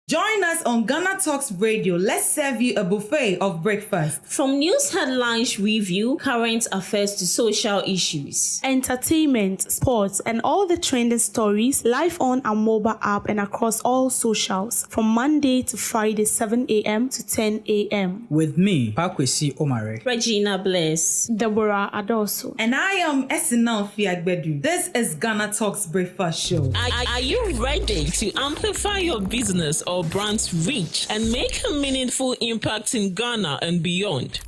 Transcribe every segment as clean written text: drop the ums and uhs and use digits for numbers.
Join us on GhanaTalks Radio. Let's serve you a buffet of breakfast. From news headlines review, current affairs to social issues, entertainment, sports, and all the trending stories live on our mobile app and across all socials from Monday to Friday, 7 a.m. to 10 a.m. With me, Pakwesi Omare, Regina Bless, Deborah Adoso, and I am Esinal Fiagbedu. This is GhanaTalks Breakfast Show. Are you ready to amplify your business or brand's reach and make a meaningful impact in Ghana and beyond?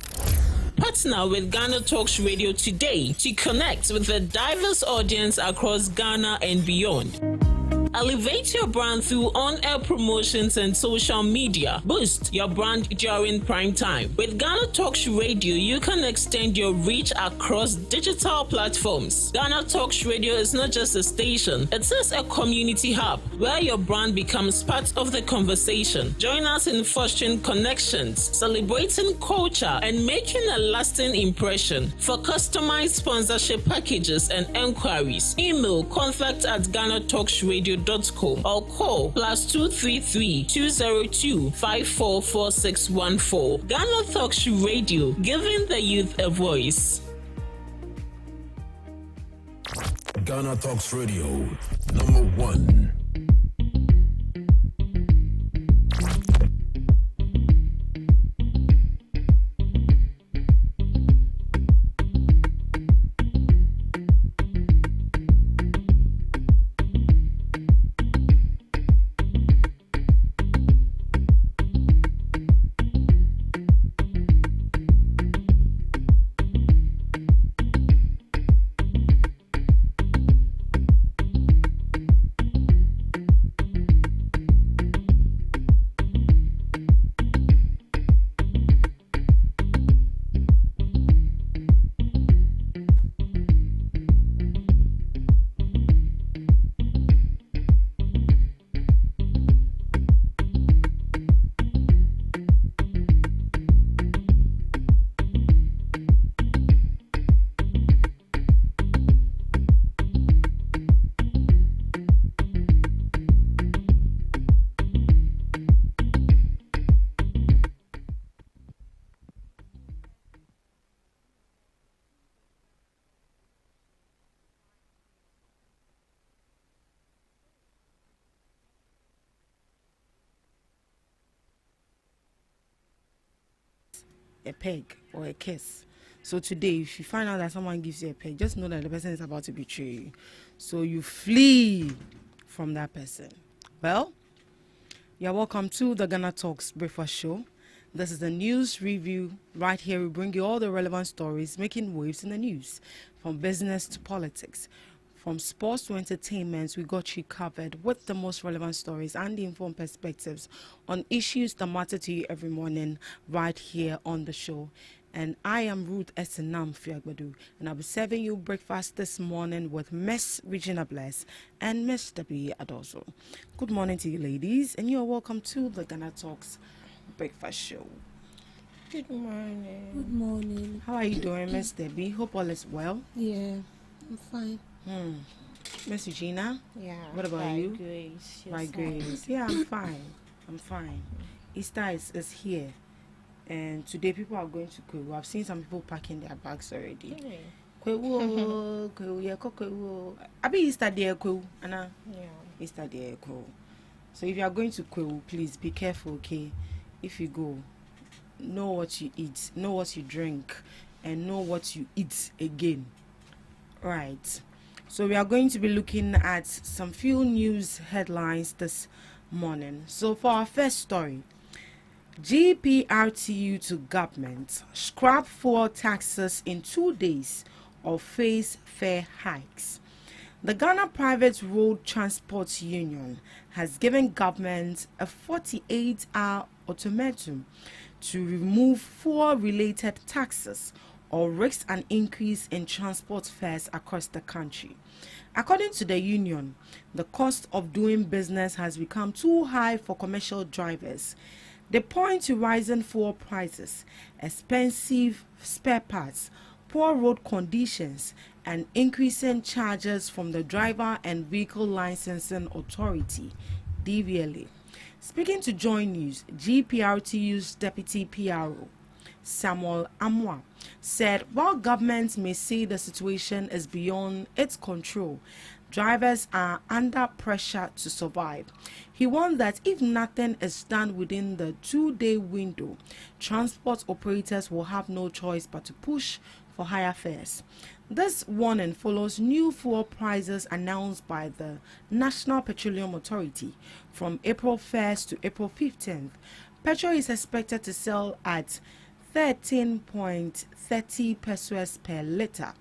Partner with GhanaTalks Radio today to connect with a diverse audience across Ghana and beyond. Elevate your brand through on-air promotions and social media. Boost your brand during prime time. With GhanaTalks Radio, you can extend your reach across digital platforms. GhanaTalks Radio is not just a station, it is a community hub where your brand becomes part of the conversation. Join us in fostering connections, celebrating culture, and making a lasting impression. For customized sponsorship packages and enquiries, email contact@GhanaTalksRadio.com or call +233 202 544614. GhanaTalks Radio, giving the youth a voice. GhanaTalks Radio, #1. A peg or a kiss. So today, if you find out that someone gives you a peg, just know that the person is about to betray you. So you flee from that person. Well, you're welcome to the GhanaTalks Breakfast Show. This is the news review. Right here, we bring you all the relevant stories making waves in the news, from business to politics. From sports to entertainment, we got you covered with the most relevant stories and the informed perspectives on issues that matter to you every morning right here on the show. And I am Ruth Esenam Fiagbedu, and I'll be serving you breakfast this morning with Miss Regina Bless and Miss Debbie Adoso. Good morning to you ladies, and you're welcome to the GhanaTalks Breakfast Show. Good morning. Good morning. How are you doing, Miss Debbie? Hope all is well. Yeah, I'm fine. Miss Regina? Yeah. What about you? Grace. By grace. Yeah, I'm fine. I'm fine. Easter is here. And today people are going to Kwewu. I've seen some people packing their bags already. Really? Kwewu, Kwewu, yeah, Kwewu. I be Easter there, Kwewu. Anna? Yeah. Easter there, Kwewu. So if you are going to Kwewu, please be careful, okay? If you go, know what you eat, know what you drink, and know what you eat again. Right. So we are going to be looking at some few news headlines this morning. So for our first story, GPRTU to government, scrap fuel taxes in 2 days or face fare hikes. The Ghana Private Road Transport Union has given government a 48-hour ultimatum to remove fuel-related taxes or risk an increase in transport fares across the country. According to the union, the cost of doing business has become too high for commercial drivers. They point to rising fuel prices, expensive spare parts, poor road conditions, and increasing charges from the Driver and Vehicle Licensing Authority, DVLA. Speaking to Joy News, GPRTU's Deputy PRO, Samuel Amwa, said while governments may say the situation is beyond its control, drivers are under pressure to survive. He warned that if nothing is done within the 2-day window, transport operators will have no choice but to push for higher fares. This warning follows new fuel prices announced by the National Petroleum Authority from April 1st to April 15th. Petrol is expected to sell at 13.30 pesos per litre,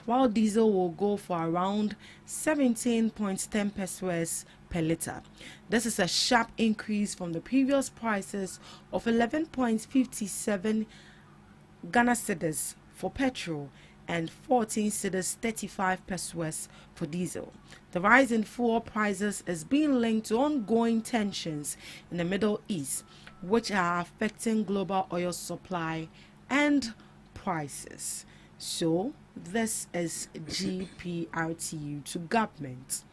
while diesel will go for around 17.10 pesos per litre. This is a sharp increase from the previous prices of 11.57 Ghana cedis for petrol and 14 cedis 35 pesos for diesel. The rise in fuel prices is being linked to ongoing tensions in the Middle East, which are affecting global oil supply and prices. So this is GPRTU to government,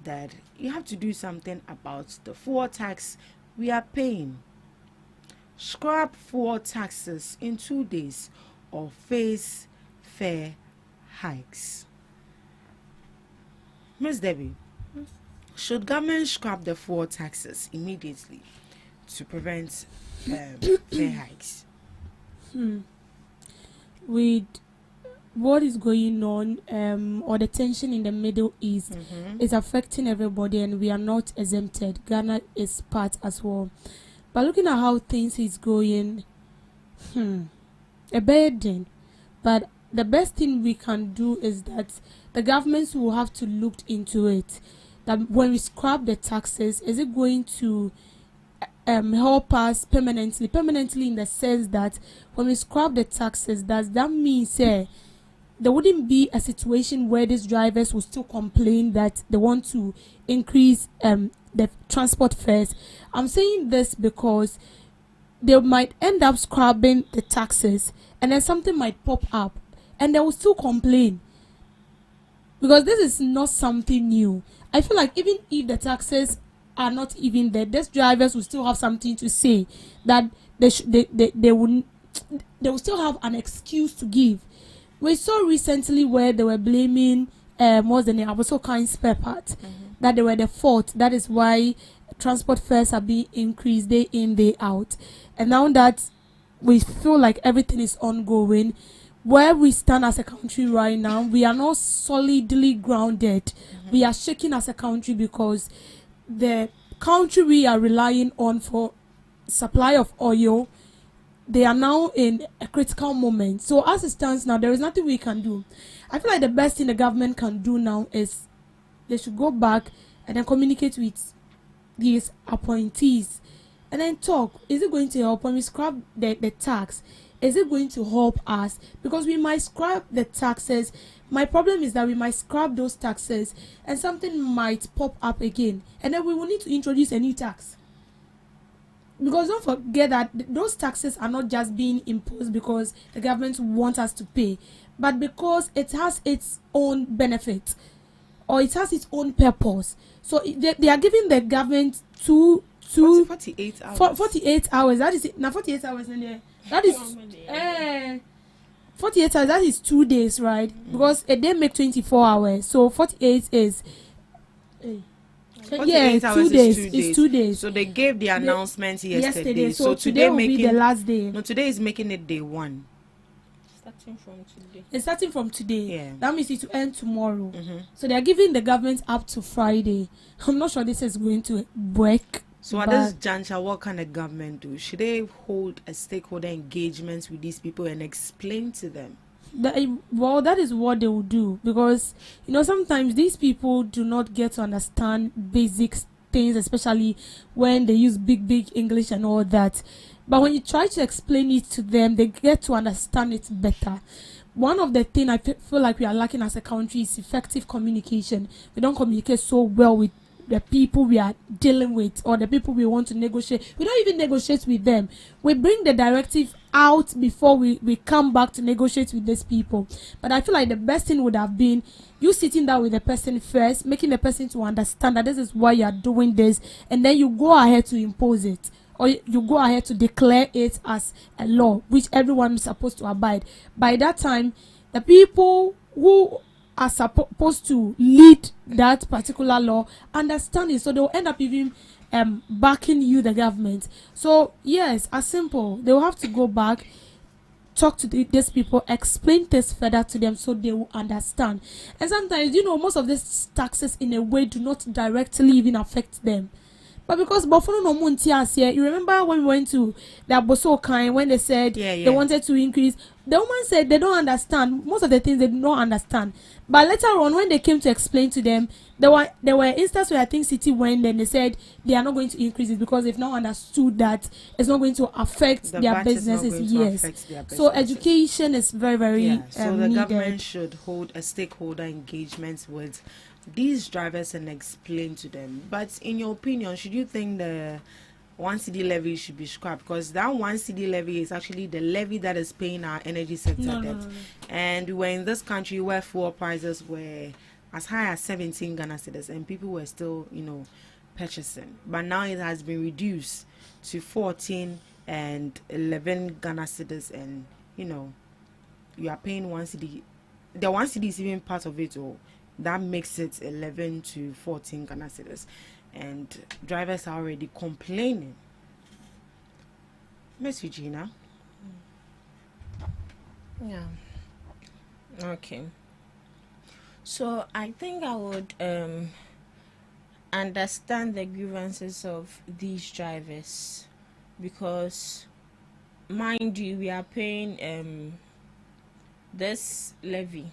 that you have to do something about the fuel tax we are paying. Scrap fuel taxes in 2 days or face fare hikes. Ms. Debbie, should government scrap the fuel taxes immediately to prevent fare hikes? With what is going on, or the tension in the Middle East, is affecting everybody, and we are not exempted. Ghana is part as well. But looking at how things is going, a burden. But the best thing we can do is that the governments will have to look into it. That when we scrap the taxes, is it going to help us permanently? Permanently in the sense that when we scrap the taxes, does that mean there wouldn't be a situation where these drivers will still complain that they want to increase the transport fares? I'm saying this because they might end up scrapping the taxes, and then something might pop up, and they will still complain, because this is not something new. I feel like even if the taxes are not even there, these drivers will still have something to say, that they will still have an excuse to give. We saw recently where they were blaming what's the name, also kind spare part, that they were the fault. That is why transport fares are being increased day in, day out. And now that we feel like everything is ongoing, where we stand as a country right now, we are not solidly grounded. We are shaking as a country, because the country we are relying on for supply of oil, they are now in a critical moment. So as it stands now, there is nothing we can do. I feel like the best thing the government can do now is they should go back and then communicate with these appointees and then talk. Is it going to help when we scrap the tax? Is it going to help us? Because we might scrap the taxes. My problem is that we might scrap those taxes and something might pop up again, and then we will need to introduce a new tax. Because don't forget that those taxes are not just being imposed because the government wants us to pay, but because it has its own benefit or it has its own purpose. So they are giving the government 48 hours. 48 hours. That is it. Now 48 hours. That is 48 hours. That is 2 days, right? Because a day make 24 hours. So 48 is. 48 hours 2 days. Is 2 days. It's 2 days. So they gave the announcement yesterday. So today will be the last day. No, today is making it day one. Starting from today. It's starting from today. Yeah. That means it will end tomorrow. So they are giving the government up to Friday. I'm not sure this is going to work. So at this juncture, what can the government do? Should they hold a stakeholder engagement with these people and explain to them? That is what they will do, because sometimes these people do not get to understand basic things, especially when they use big English and all that. But when you try to explain it to them, they get to understand it better. One of the things I feel like we are lacking as a country is effective communication. We don't communicate so well with the people we are dealing with or the people we want to negotiate. We don't even negotiate with them. We bring the directive out before we come back to negotiate with these people. But I feel like the best thing would have been you sitting down with the person first, making the person to understand that this is why you are doing this, and then you go ahead to impose it, or you go ahead to declare it as a law which everyone is supposed to abide. By that time, the people who are supposed to lead that particular law understand it, so they will end up even backing you, the government. So yes, as simple, they will have to go back, talk to these people, explain this further to them so they will understand. And sometimes, most of these taxes in a way do not directly even affect them. But because Buffalo no Montias here, you remember when we went to the Aboso kind, when they said they wanted to increase, the woman said they don't understand. Most of the things they do not understand. But later on, when they came to explain to them, there were instances where I think City went and they said they are not going to increase it because they've now understood that it's not going to affect their businesses. Yes. So education is very, very so the needed. government should hold a stakeholder engagement with these drivers and explain to them. But in your opinion, should you think the 1 CD levy should be scrapped? Because that 1 CD levy is actually the levy that is paying our energy sector debt. And we were in this country where fuel prices were as high as 17 Ghana cedis and people were still, purchasing. But now it has been reduced to 14 and 11 Ghana cedis, and, you are paying 1 CD. The 1 CD is even part of it all. That makes it 11 to 14 Ghana cedis. And drivers are already complaining. Miss Regina. Yeah. Okay. So I think I would understand the grievances of these drivers, because mind you, we are paying this levy.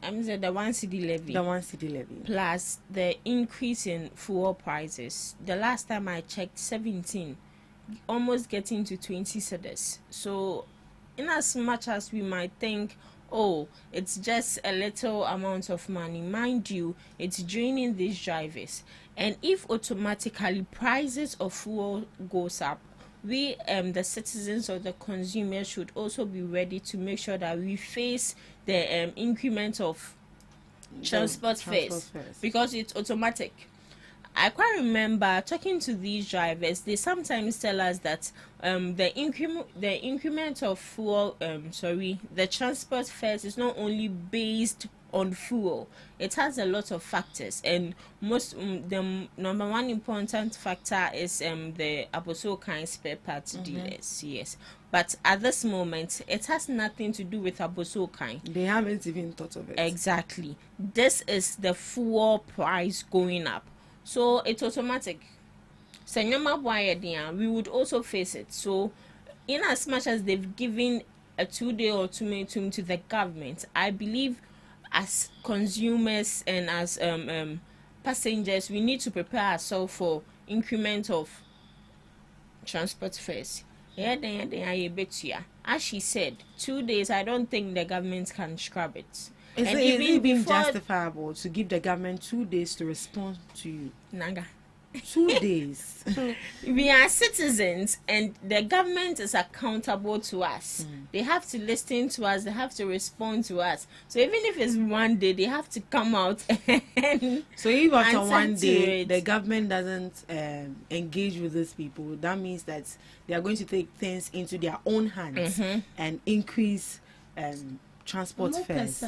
The 1 CD levy. The 1 CD levy. Plus the increase in fuel prices. The last time I checked, 17, almost getting to 20 cedis. So, in as much as we might think, oh, it's just a little amount of money, mind you, it's draining these drivers. And if automatically prices of fuel goes up, we, the citizens or the consumers, should also be ready to make sure that we face the increment of transport fares, because it's automatic. I quite remember talking to these drivers. They sometimes tell us that the increment of fuel, the transport fares is not only based on fuel. It has a lot of factors, and the number one important factor is the Aboso kind spare parts dealers. Yes, but at this moment, it has nothing to do with Aboso kind. They haven't even thought of it. Exactly. This is the fuel price going up. So it's automatic. We would also face it. So, in as much as they've given a 2-day ultimatum to the government, I believe as consumers and as passengers, we need to prepare ourselves for increment of transport fares. As she said, 2 days, I don't think the government can scrap it. Is it even justifiable to give the government 2 days to respond to you? Naga. 2 days. We are citizens and the government is accountable to us. They have to listen to us, they have to respond to us. So even if it's 1 day, they have to come out and so if after 1 day the government doesn't engage with these people, that means that they are going to take things into their own hands and increase transport fares.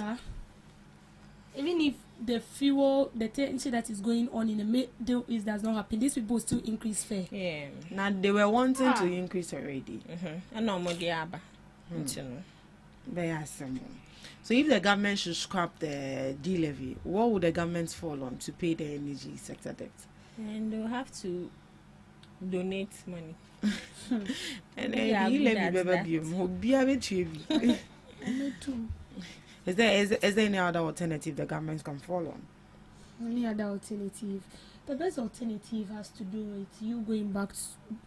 Even if the fuel, the tension that is going on in the Middle East does not happen, these people still increase fare. Yeah. Now they were wanting to increase already. And no more So if the government should scrap the D levy, what would the government fall on to pay the energy sector debt? And they'll have to donate money. And then D levy Is there any other alternative the government can follow on? Any other alternative? The best alternative has to do with you going back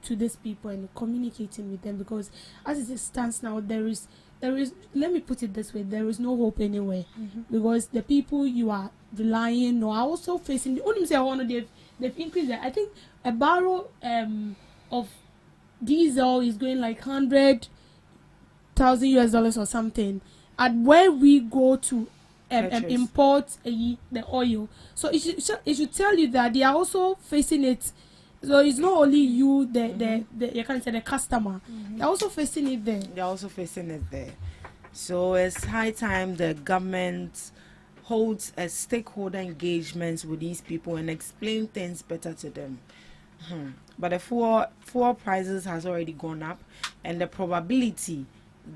to these people and communicating with them, because as it stands now, there is, let me put it this way, there is no hope anywhere, because the people you are relying on are also facing the only say one of they've increased it. I think a barrel of diesel is going like $100,000 or something. And where we go to import the oil, so it should tell you that they are also facing it. So it's not only you, the you can say the customer. They're also facing it there. They're also facing it there. So it's high time the government holds a stakeholder engagement with these people and explain things better to them. But the fuel prices has already gone up, and the probability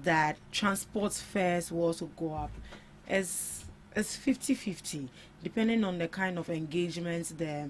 that transport fares will also go up is 50-50, depending on the kind of engagements the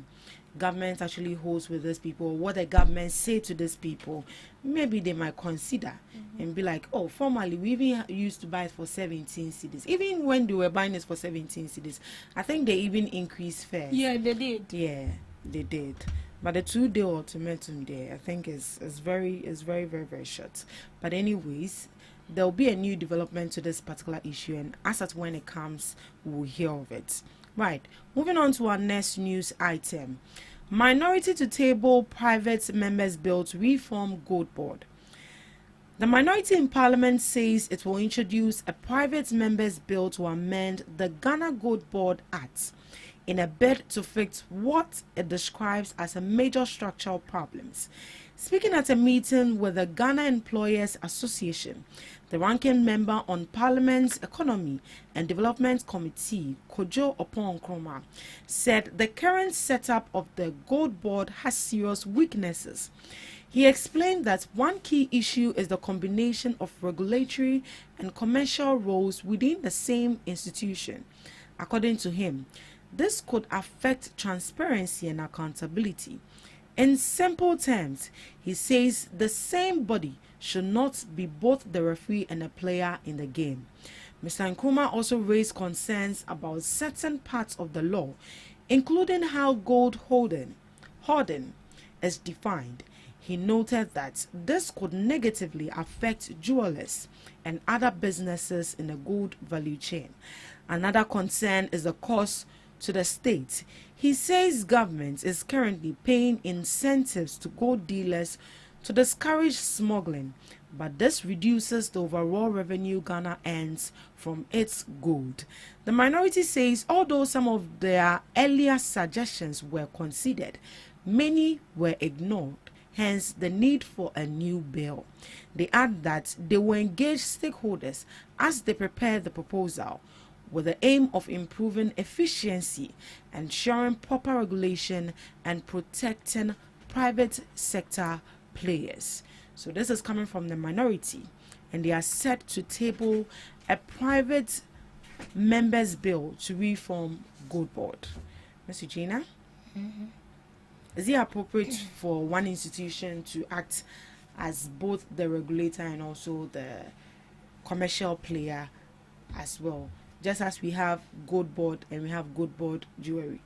government actually holds with these people, what the government say to these people. Maybe they might consider and be like, oh, formerly we even used to buy it for 17 cedis. Even when they were buying it for 17 cedis, I think they even increased fares. Yeah, they did. Yeah, they did. But the 2-day ultimatum there, I think is very, very, very short. But anyways, there will be a new development to this particular issue, and as at when it comes, we'll hear of it. Right, moving on to our next news item. Minority to table private members bill to reform Gold Board. The minority in Parliament says it will introduce a private members bill to amend the Ghana Gold Board Act in a bid to fix what it describes as a major structural problems. Speaking at a meeting with the Ghana Employers Association, the ranking member on Parliament's Economy and Development Committee, Kojo Opon-Nkrumah, said the current setup of the Gold Board has serious weaknesses. He explained that one key issue is the combination of regulatory and commercial roles within the same institution. According to him, this could affect transparency and accountability. In simple terms, he says the same body should not be both the referee and a player in the game. Mr. Nkrumah also raised concerns about certain parts of the law, including how gold hoarding is defined. He noted that this could negatively affect jewelers and other businesses in the gold value chain. Another concern is the cost to the state. He says government is currently paying incentives to gold dealers to discourage smuggling, but this reduces the overall revenue Ghana earns from its gold. The minority says although some of their earlier suggestions were considered, many were ignored, hence the need for a new bill. They add that they will engage stakeholders as they prepare the proposal, with the aim of improving efficiency, ensuring proper regulation, and protecting private sector players. So this is coming from the minority, and they are set to table a private members bill to reform Gold Board. Ms. Eugenia, is it appropriate for one institution to act as both the regulator and also the commercial player as well? Just as we have Gold Board and we have Gold Board jewelry.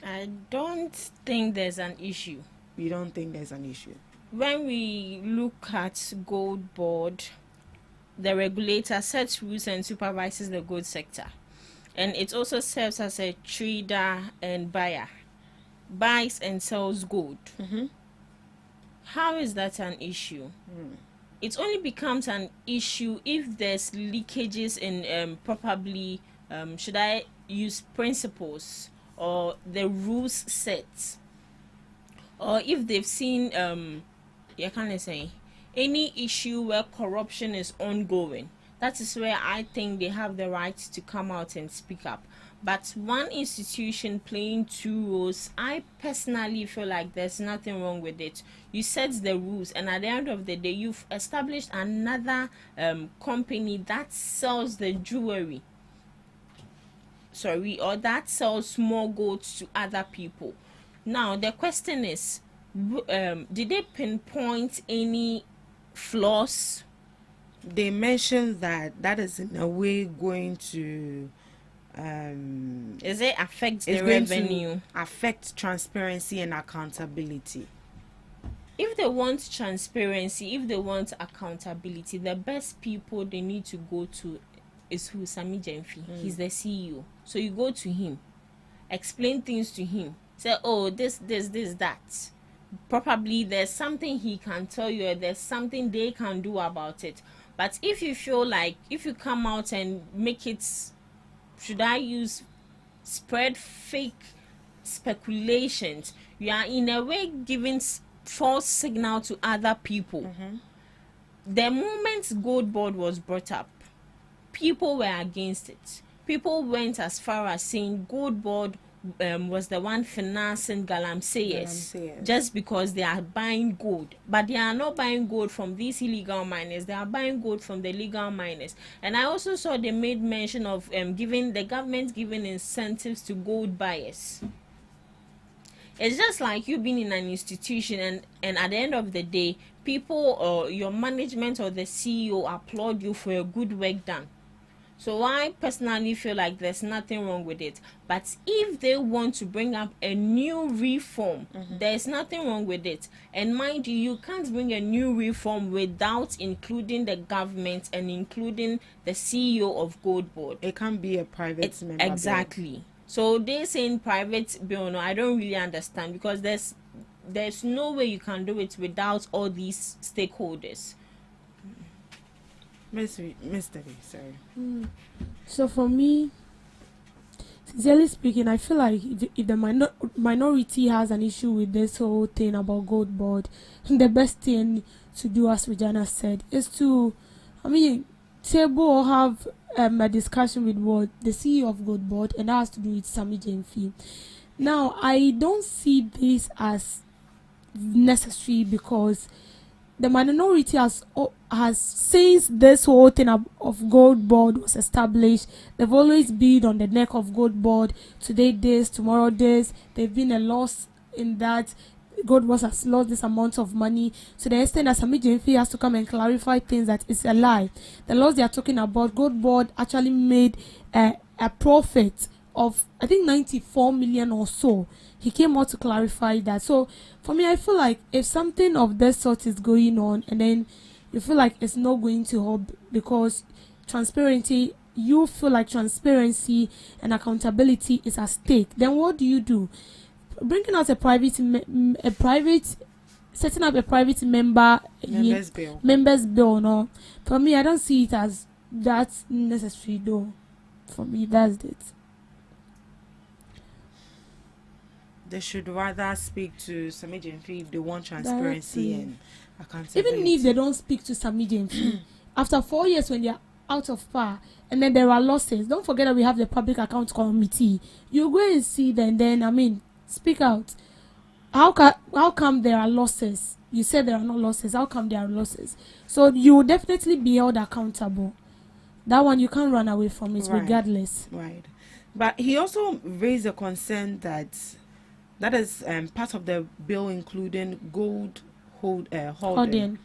I don't think there's an issue. You don't think there's an issue? When we look at Gold Board, the regulator sets rules and supervises the gold sector. And it also serves as a trader and buyer. Buys and sells gold. How is that an issue? It only becomes an issue if there's leakages in probably, should I use principles or the rules set, or if they've seen, any issue where corruption is ongoing. That is where I think they have the right to come out and speak up. But one institution playing two roles, I personally feel like there's nothing wrong with it. You set the rules, and at the end of the day, you've established another company that sells the jewelry. Or that sells more gold to other people. Now, the question is, did they pinpoint any flaws? They mentioned that is in a way going to is it affect the revenue? Affect transparency and accountability. If they want transparency, if they want accountability, the best people they need to go to is who? Sami Jenfi. He's the CEO. So you go to him, explain things to him. Say, oh, this, that. Probably there's something he can tell you, or there's something they can do about it. But if you feel like, if you come out and make it, should I use, spread fake speculations, you are in a way giving false signal to other people. The moment Gold Board was brought up, people were against it. People went as far as saying Gold Board was the one financing Galamseyers just because they are buying gold. But they are not buying gold from these illegal miners. They are buying gold from the legal miners. And I also saw they made mention of giving the government giving incentives to gold buyers. It's just like you being in an institution, and at the end of the day, people or your management or the CEO applaud you for a good work done. So I personally feel like there's nothing wrong with it. But if they want to bring up a new reform, there's nothing wrong with it. And mind you, you can't bring a new reform without including the government and including the CEO of Gold Board. It can't be a private member. Exactly. Bill. So they saying private bill, no, I don't really understand, because there's no way you can do it without all these stakeholders. Mr. B, sorry. So for me, sincerely speaking, I feel like if the minority has an issue with this whole thing about Gold Board, the best thing to do, as Regina said, is to, table or have a discussion with what the CEO of Gold Board, and that has to do with Sami Jenfi. Now, I don't see this as necessary, because the minority has since this whole thing of Gold Board was established, they've always been on the neck of Gold Board. Today this, tomorrow this. They've been a loss in that. Gold Board has lost this amount of money. So the extent that Sami Jenfi has to come and clarify things that it's a lie. The loss they are talking about, Gold Board actually made a profit of, I think, 94 million or so. He came out to clarify that. So for me, I feel like if something of this sort is going on, and then you feel like it's not going to help because you feel like transparency and accountability is at stake, then what do? Bringing out setting up a private members bill, no. For me, I don't see it as that necessary, though. For me, that's it. They should rather speak to Sami Jenfi if they want transparency and accountability. Even if they don't speak to Sami Jenfi, after 4 years when they are out of power and then there are losses, don't forget that we have the Public Account Committee. You go and see them, then speak out. How come there are losses? You said there are no losses. How come there are losses? So you will definitely be held accountable. That one you can't run away from it, regardless. Right. But he also raised a concern that is part of the bill, including gold holding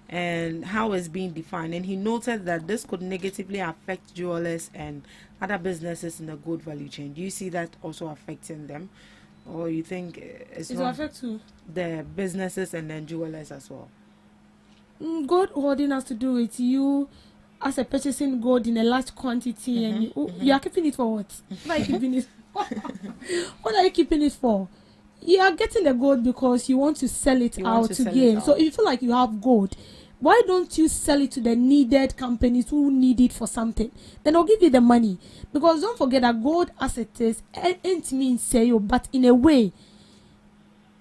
and how it's being defined. And he noted that this could negatively affect jewelers and other businesses in the gold value chain. Do you see that also affecting them? Or you think it will affect who? The businesses and then jewelers as well? Gold holding has to do with you as a purchasing gold in a large quantity, and you are keeping it for what? What are you keeping it? What are you keeping it for? You are getting the gold because you want to sell it out to gain. So if you feel like you have gold, why don't you sell it to the needed companies who need it for something? Then they'll give you the money. Because don't forget that gold as it is, ain't mean sale, but in a way,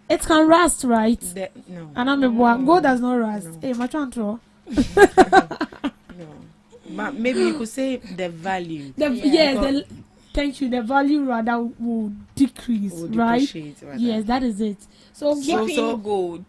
it can rust, right? No. And I'm a boy. Gold does not rust. No. Hey, my chantro. No. But maybe you could say the value. Thank you. The value rather will decrease, right? Yes, that is it. So keeping gold.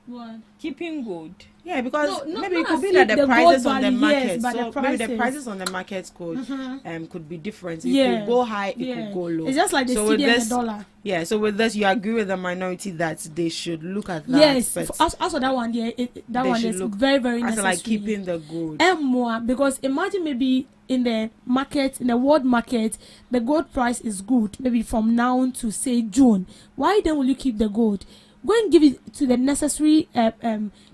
What? Keeping gold. Yeah, because maybe it could be that the prices on the market. Maybe the prices on the market could be different. It could go high, it could go low. It's just like the CD and the dollar. Yeah, so with this, you agree with the minority that they should look at that. Yes, also that one, that one is very, very necessary. Like keeping the gold. And more, because imagine maybe in the market, in the world market, the gold price is good, maybe from now to say June. Why then will you keep the gold? go and give it to the necessary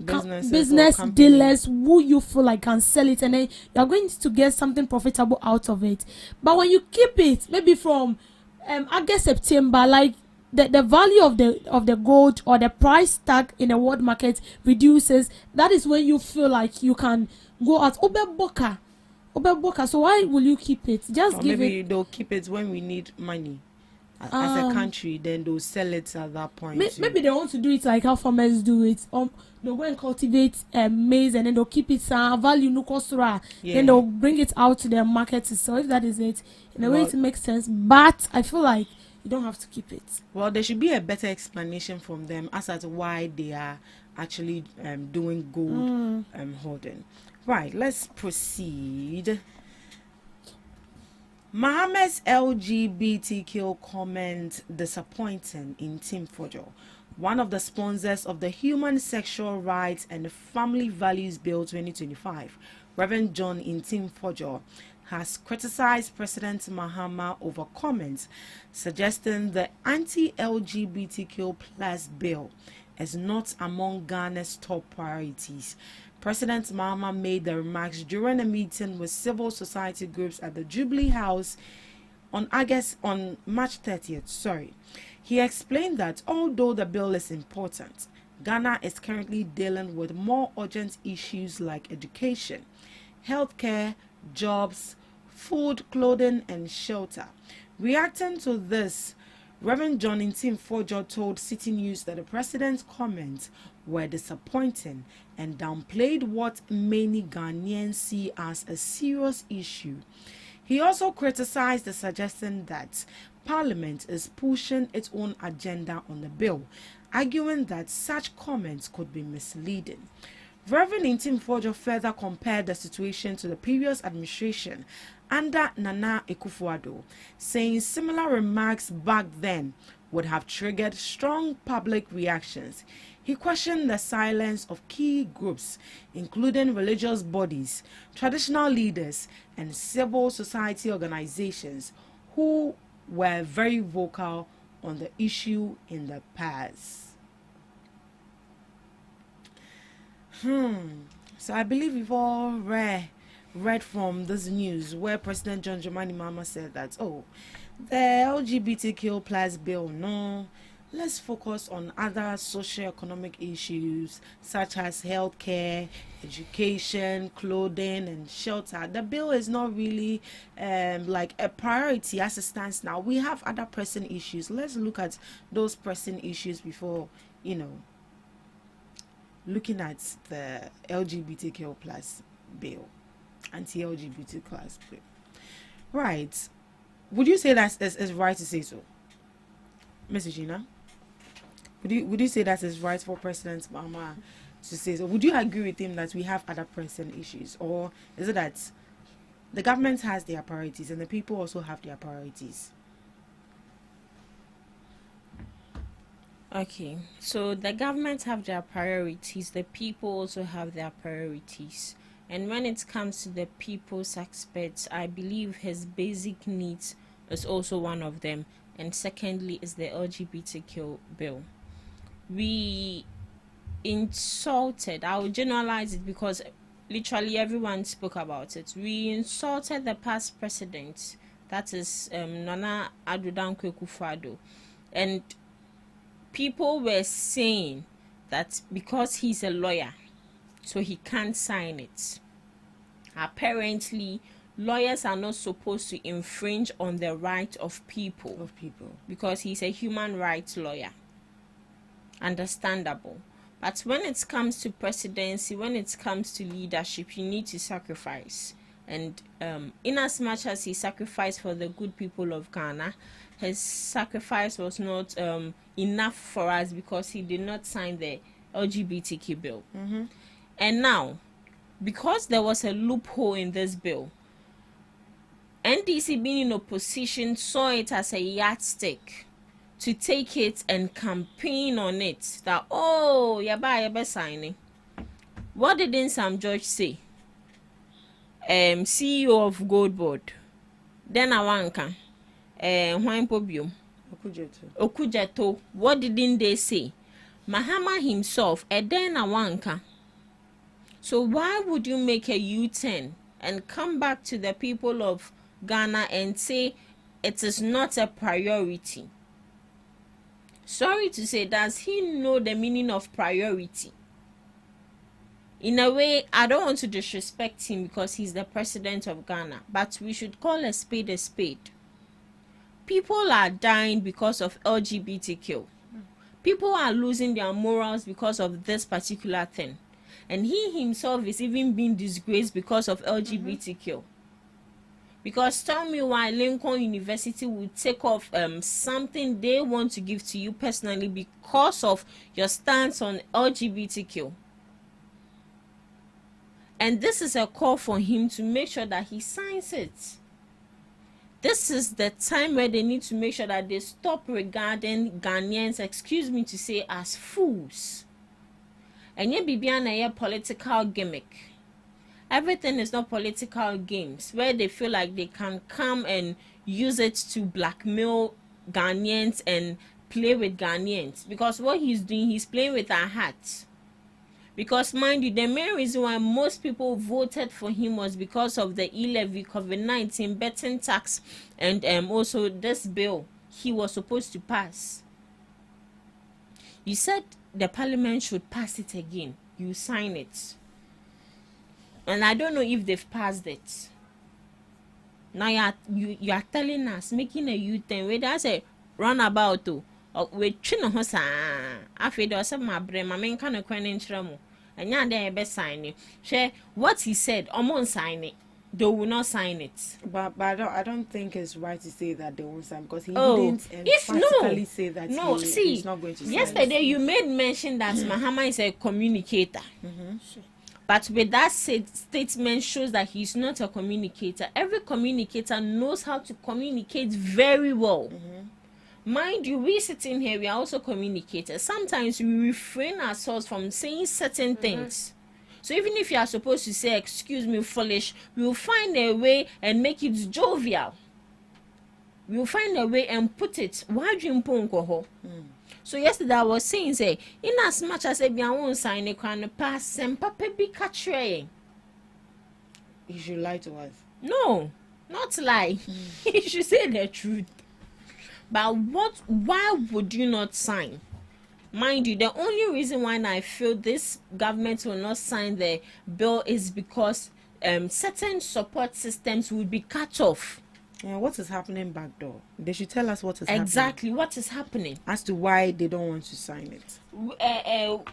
business or dealers who you feel like can sell it, and then you're going to get something profitable out of it. But when you keep it, maybe from August, September, like the value of the gold or the price tag in the world market reduces, that is when you feel like you can go out Obeboka. So why will you keep it? Just or give maybe it. they'll keep it when we need money as a country, then they'll sell it at that point. Maybe they want to do it like how farmers do it. They'll go and cultivate maize, and then they'll keep it value no cost. Then they'll bring it out to their market to sell. If that is it, in a way it makes sense. But I feel like you don't have to keep it. Well, there should be a better explanation from them as to why they are actually doing gold hoarding. Right, let's proceed. Mohammed's LGBTQ comment disappointing in Team Fojo. One of the sponsors of the Human Sexual Rights and Family Values Bill 2025, Reverend John in Team Fojo, has criticized President Mahama over comments suggesting the anti-LGBTQ plus bill is not among Ghana's top priorities. President Mahama made the remarks during a meeting with civil society groups at the Jubilee House on March 30th. He explained that although the bill is important, Ghana is currently dealing with more urgent issues like education, healthcare, jobs, food, clothing, and shelter. Reacting to this, Reverend John Intim Fojo told City News that the president's comments were disappointing and downplayed what many Ghanaians see as a serious issue. He also criticized the suggestion that Parliament is pushing its own agenda on the bill, arguing that such comments could be misleading. Reverend Intim Fojo further compared the situation to the previous administration under Nana Akufo-Addo, saying similar remarks back then would have triggered strong public reactions. He questioned the silence of key groups, including religious bodies, traditional leaders, and civil society organizations, who were very vocal on the issue in the past. So I believe we've all read from this news where President John Dramani Mahama said that, the LGBTQ plus bill, no, let's focus on other socio-economic issues such as healthcare, education, clothing, and shelter. The bill is not really like a priority as it stands now. We have other pressing issues. Let's look at those pressing issues before, looking at the LGBTQ plus bill, anti-LGBT plus bill. Right. Would you say that is right to say so, Mrs. Gina? Would you say that is right for President Mahama to say so? Would you agree with him that we have other pressing issues, or is it that the government has their priorities and the people also have their priorities? Okay, so the government have their priorities, the people also have their priorities. And when it comes to the people's aspects, I believe his basic needs is also one of them. And secondly is the LGBTQ bill. We insulted, I will generalize it because literally everyone spoke about it. We insulted the past president, that is Nana Addo Akufo-Addo. And people were saying that because he's a lawyer, so he can't sign it. Apparently, lawyers are not supposed to infringe on the right of people. Because he's a human rights lawyer. Understandable. But when it comes to presidency, when it comes to leadership, you need to sacrifice. And in as much as he sacrificed for the good people of Ghana, his sacrifice was not enough for us because he did not sign the LGBTQ bill. And now, because there was a loophole in this bill, NDC being in opposition saw it as a yardstick to take it and campaign on it. That, yaba signing. What did Sam George say? CEO of Gold Board. Then Awanka. Okujeto. What didn't they say? Mahama himself, Edena Wanka. So why would you make a U-turn and come back to the people of Ghana and say it is not a priority? Sorry to say, does he know the meaning of priority? In a way, I don't want to disrespect him because he's the president of Ghana, but we should call a spade a spade. People are dying because of LGBTQ. People are losing their morals because of this particular thing. And he himself is even being disgraced because of LGBTQ. Because tell me why Lincoln University will take off something they want to give to you personally because of your stance on LGBTQ. And this is a call for him to make sure that he signs it. This is the time where they need to make sure that they stop regarding Ghanaians, excuse me to say, as fools. And yet, Bibiana, a political gimmick. Everything is not political games where they feel like they can come and use it to blackmail Ghanaians and play with Ghanaians. Because what he's doing, he's playing with our hearts. Because mind you, the main reason why most people voted for him was because of the e-levy, COVID-19, betting tax, and also this bill he was supposed to pass. You said the parliament should pass it again. You sign it. And I don't know if they've passed it. Now you are telling us, making a U-turn, where there's a runabout to, with Chinohosa, I feel there's some my brain, my main kind of quenchramu. And yeah, they best sign it. Share what he said, I'm on sign it. They will not sign it. But I don't think it's right to say that they won't sign because he didn't emphatically say that he's not going to sign. Yesterday you made mention that Mahama is a communicator. But with that statement shows that he's not a communicator. Every communicator knows how to communicate very well. Mind you, we sitting here, we are also communicators. Sometimes we refrain ourselves from saying certain things. So even if you are supposed to say, excuse me, foolish, we will find a way and make it jovial. We will find a way and put it. Why do you put So yesterday I was saying, say, in as much as I won't sign a crown pass and papa be catching. You should lie to us. No, not lie. You should say the truth. But why would you not sign? Mind you, the only reason why I feel this government will not sign the bill is because certain support systems will be cut off. Yeah, what is happening back door? They should tell us what is happening. Exactly, what is happening. As to why they don't want to sign it.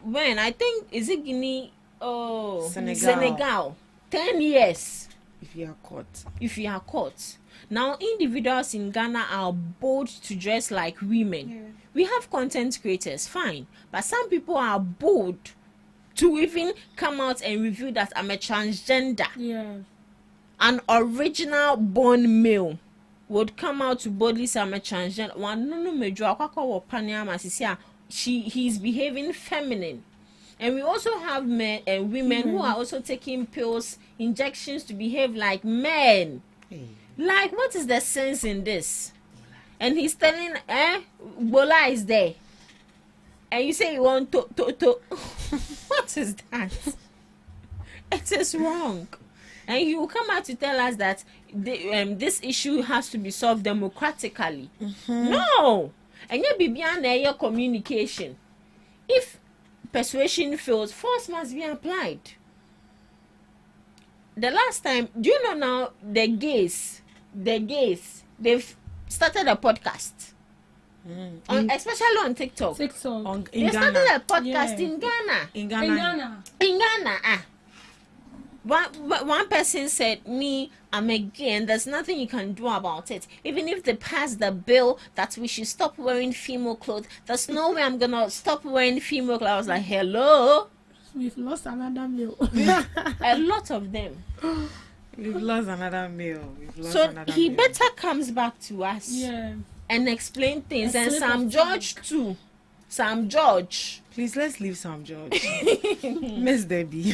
When I think, is it Guinea? Oh, Senegal. 10 years. If you are caught. Now, individuals in Ghana are bold to dress like women. Yeah. We have content creators, fine. But some people are bold to even come out and reveal that I'm a transgender. Yeah. An original born male would come out to boldly say I'm a transgender. He's behaving feminine. And we also have men and women who are also taking pills, injections to behave like men. Like, what is the sense in this? And he's telling, Bola is there. And you say you want to. What is that? It is wrong. And you come out to tell us that this issue has to be solved democratically. No. And you be beyond your communication. If persuasion fails, force must be applied. The last time, do you know now the gays, they've started a podcast. Especially on TikTok. They started a podcast in Ghana. In Ghana. One person said, me, I'm gay, and there's nothing you can do about it. Even if they pass the bill that we should stop wearing female clothes, there's no way I'm gonna stop wearing female clothes. I was like, hello? We've lost another meal. A lot of them. We've lost another meal. He better comes back to us and explain things. And Sam George too. Sam George. Please, let's leave Sam George. Miss Debbie.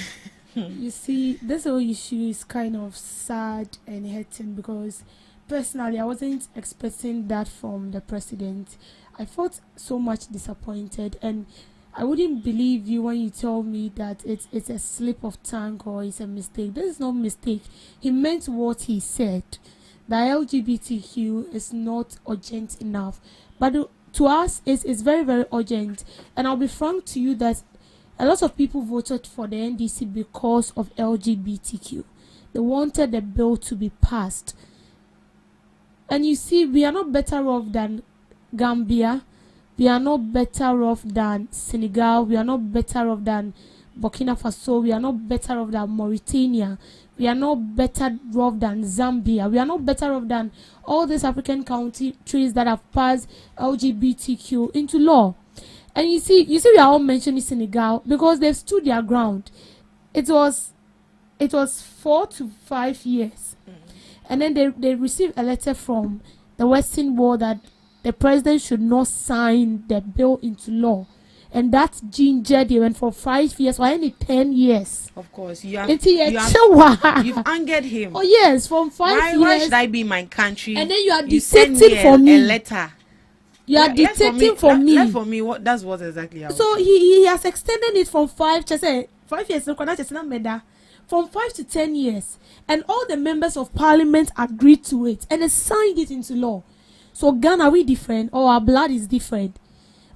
You see, this whole issue is kind of sad and hurting because personally I wasn't expecting that from the president. I felt so much disappointed, and I wouldn't believe you when you tell me that it's a slip of tongue or it's a mistake. This is not mistake. He meant what he said. The LGBTQ is not urgent enough, but to us it's very, very urgent. And I'll be frank to you that a lot of people voted for the NDC because of LGBTQ. They wanted the bill to be passed. And you see, we are not better off than Gambia. We are not better off than Senegal. We are not better off than Burkina Faso. We are not better off than Mauritania. We are not better off than Zambia. We are not better off than all these African countries that have passed LGBTQ into law. And you see, we are all mentioning Senegal because they've stood their ground. It was 4 to 5 years. And then they received a letter from the Western world that the president should not sign the bill into law. And that's gingered him. And for 5 years, or only 10 years. Of course, you've angered him. Oh, yes, from 5 years. Why should I be in my country? And then you are dictating for me. A letter. You are dictating for me. Left for me. That's what exactly happened. So he has extended it from 5 years. From 5 to 10 years. And all the members of parliament agreed to it. And they signed it into law. So Ghana, are we different? Or our blood is different?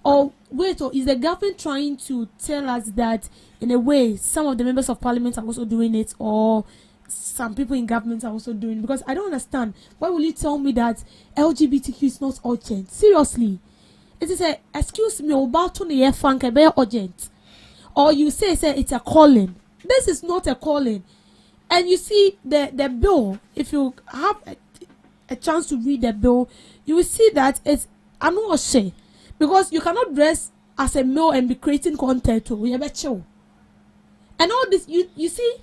Or wait, or is the government trying to tell us that in a way some of the members of parliament are also doing it, or some people in government are also doing it? Because I don't understand. Why will you tell me that LGBTQ is not urgent? Seriously. It is a, excuse me, about to funk urgent. Or you say it's a calling. This is not a calling. And you see the bill, if you have a chance to read the bill, you will see that it's anuoshe. Because you cannot dress as a male and be creating content. And all this, you see,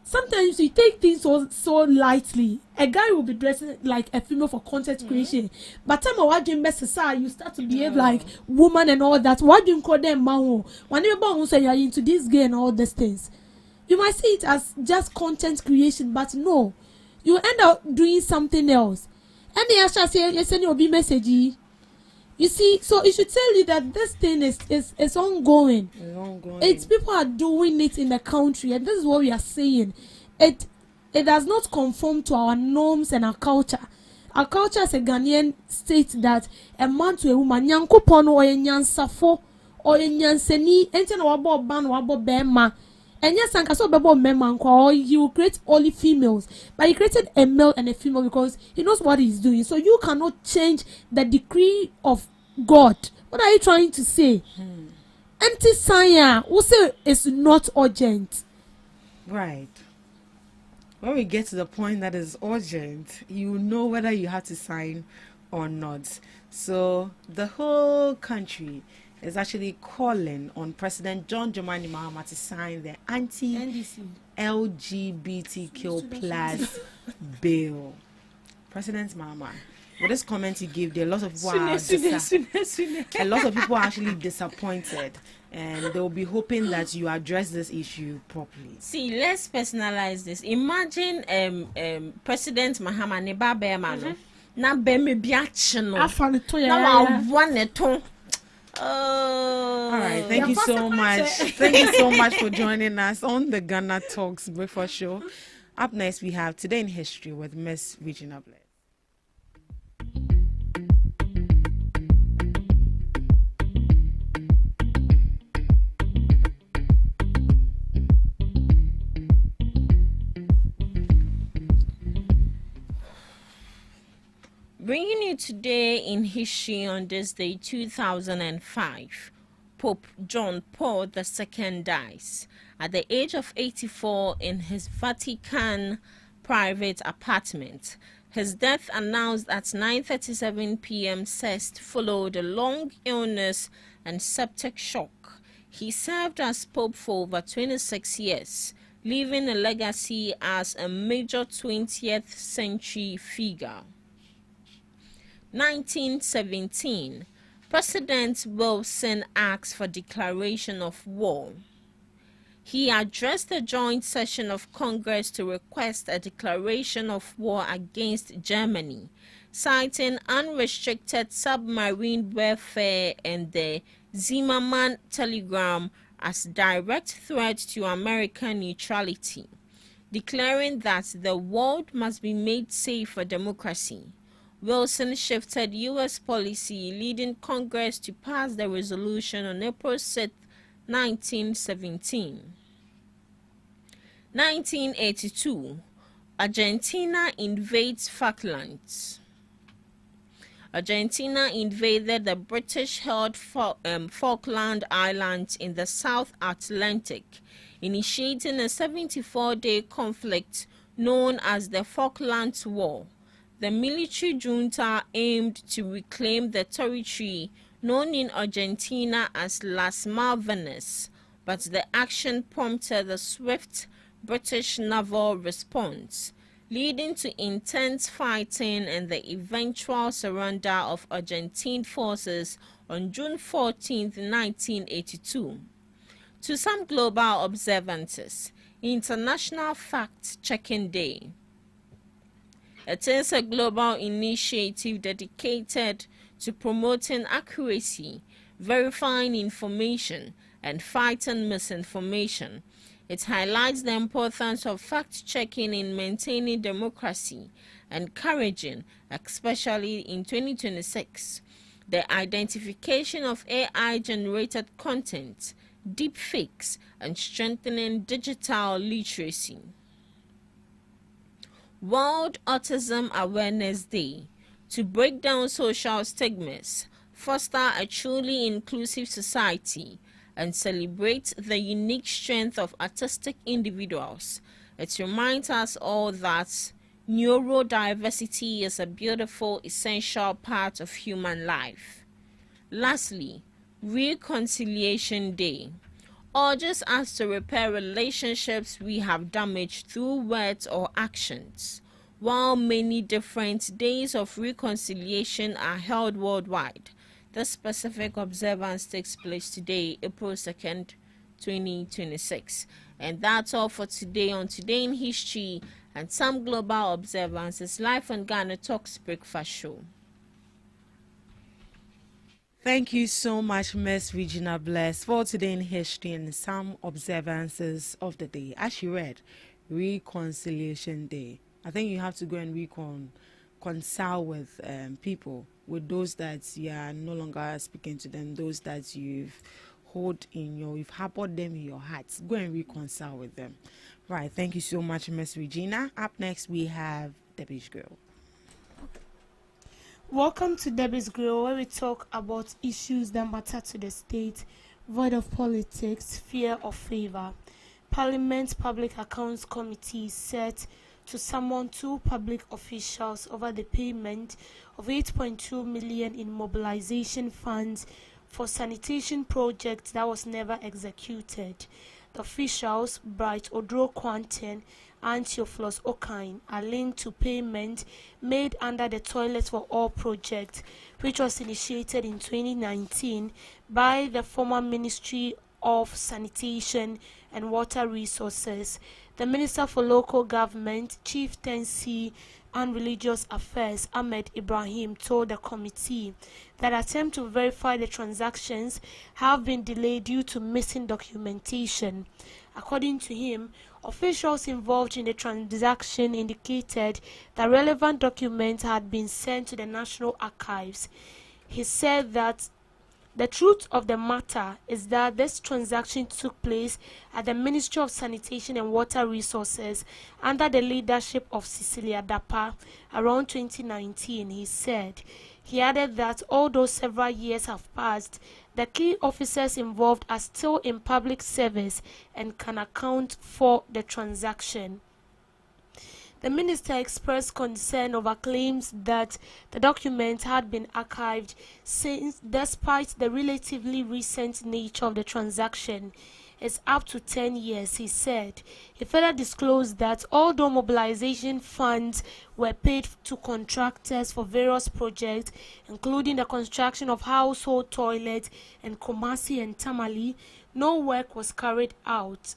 sometimes you take things so lightly. A guy will be dressing like a female for content creation. But time what you you start to behave like woman and all that. Why do you call them man? Whenever say you're into this gay and all these things, you might see it as just content creation, but no, you end up doing something else. And the actually say you send your B message. You see, so it should tell you that this thing is ongoing. It's ongoing. It's people are doing it in the country, and this is what we are saying. It does not conform to our norms and our culture. Our culture as a Ghanaian states that a man to a woman, nyankopon or a nyansafo or a nyanseni, enten wabo ban wabo bema. And yes, or he will create only females. But he created a male and a female because he knows what he's doing. So you cannot change the decree of God. What are you trying to say? Anti-science, who say it's not urgent. Right. When we get to the point that is urgent, you know whether you have to sign or not. So the whole country is actually calling on President John Dramani Mahama to sign the anti-LGBTQ plus bill. President Mahama, with this comment you give, there are a lot of people a lot of people are actually disappointed, and they will be hoping that you address this issue properly. See, let's personalize this. Imagine President Mahama ne ba bema no na be me biache no na wa wane to. All right, thank you so much. Thank you so much for joining us on the Ghana Talks Breakfast Show. Up next, we have Today in History with Miss Regina Blair. Bringing you today in history on this day, 2005, Pope John Paul II dies at the age of 84 in his Vatican private apartment. His death, announced at 9:37 p.m. CEST, followed a long illness and septic shock. He served as Pope for over 26 years, leaving a legacy as a major 20th century figure. 1917, President Wilson asked for declaration of war. He addressed a joint session of Congress to request a declaration of war against Germany. citing unrestricted submarine warfare and the Zimmerman telegram as direct threat to American neutrality, declaring that the world must be made safe for democracy. Wilson shifted U.S. policy, leading Congress to pass the resolution on April 6, 1917. 1982. Argentina invades Falklands. Argentina invaded the British-held Falkland Islands in the South Atlantic, initiating a 74-day conflict known as the Falklands War. The military junta aimed to reclaim the territory known in Argentina as Las Malvinas, but the action prompted a swift British naval response, leading to intense fighting and the eventual surrender of Argentine forces on June 14, 1982. To some global observers, International Fact-Checking Day. It is a global initiative dedicated to promoting accuracy, verifying information, and fighting misinformation. It highlights the importance of fact-checking in maintaining democracy, encouraging, especially in 2026, the identification of AI-generated content, deepfakes, and strengthening digital literacy. World Autism Awareness Day, to break down social stigmas, foster a truly inclusive society, and celebrate the unique strength of autistic individuals. It reminds us all that neurodiversity is a beautiful, essential part of human life. Lastly, Reconciliation Day urges us to repair relationships we have damaged through words or actions. While many different days of reconciliation are held worldwide, this specific observance takes place today, April 2nd, 2026. And that's all for today on Today in History and Some Global Observances live on Ghana Talks Breakfast Show. Thank you so much, Miss Regina Bless, for Today in History and Some Observances of the Day. As you read, Reconciliation Day. I think you have to go and reconcile with people, with those that you are no longer speaking to them, those that you've harbored them in your hearts. Go and reconcile with them. Right. Thank you so much, Miss Regina. Up next, we have Debbie's Girl. Welcome to Debbie's Grill, where we talk about issues that matter to the state, void of politics, fear of favor. Parliament Public Accounts Committee set to summon 2 public officials over the payment of 8.2 million in mobilization funds for sanitation projects that was never executed. The officials, Bright Odro Quanten and Theophilus Okine, are linked to payment made under the Toilets for All project, which was initiated in 2019 by the former Ministry of Sanitation and Water Resources. The Minister for Local Government, Chieftaincy and Religious Affairs, Ahmed Ibrahim, told the committee that attempts to verify the transactions have been delayed due to missing documentation. According to him, officials involved in the transaction indicated that relevant documents had been sent to the National Archives. He said that the truth of the matter is that this transaction took place at the Ministry of Sanitation and Water Resources under the leadership of Cecilia Dapa around 2019, he said. He added that although several years have passed, the key officers involved are still in public service and can account for the transaction. The minister expressed concern over claims that the document had been archived since, despite the relatively recent nature of the transaction, is up to 10 years, he said. He further disclosed that although mobilization funds were paid to contractors for various projects, including the construction of household toilets in Kumasi and Tamale, no work was carried out.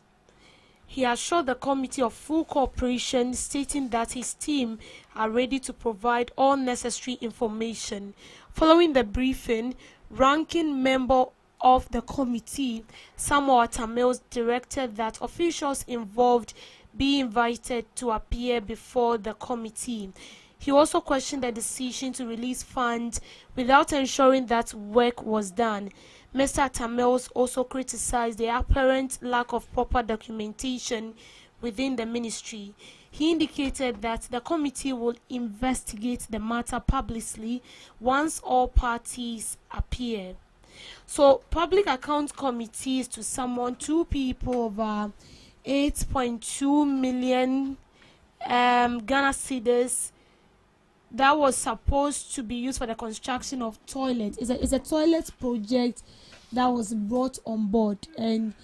He assured the committee of full cooperation, stating that his team are ready to provide all necessary information. Following the briefing, ranking member of the committee, Samuel Tamils, directed that officials involved be invited to appear before the committee. He also questioned the decision to release funds without ensuring that work was done. Mr. Tamils also criticized the apparent lack of proper documentation within the ministry. He indicated that the committee will investigate the matter publicly once all parties appear. So, Public Account Committee is to summon 2 people over 8.2 million Ghana cedis that was supposed to be used for the construction of toilets. It's a toilet project that was brought on board, and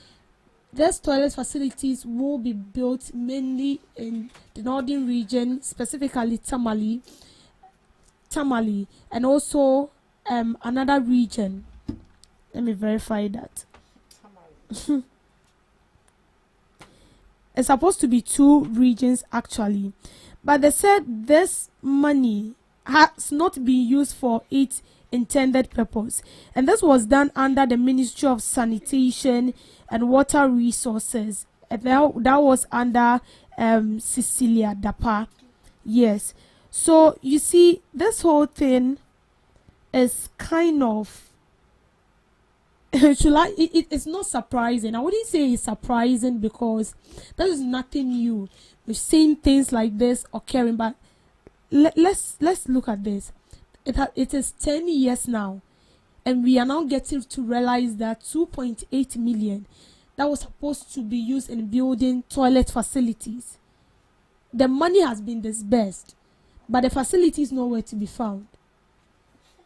these toilet facilities will be built mainly in the northern region, specifically Tamale, and also another region. Let me verify that. It's supposed to be 2 regions actually, but they said this money has not been used for its intended purpose, and this was done under the Ministry of Sanitation and Water Resources, and that was under Cecilia Dapa. Yes, so you see, this whole thing is kind of it's not surprising. I wouldn't say it's surprising because there is nothing new. We've seen things like this occurring, but let's look at this. It is 10 years now, and we are now getting to realize that 2.8 million that was supposed to be used in building toilet facilities, the money has been disbursed, but the facility is nowhere to be found,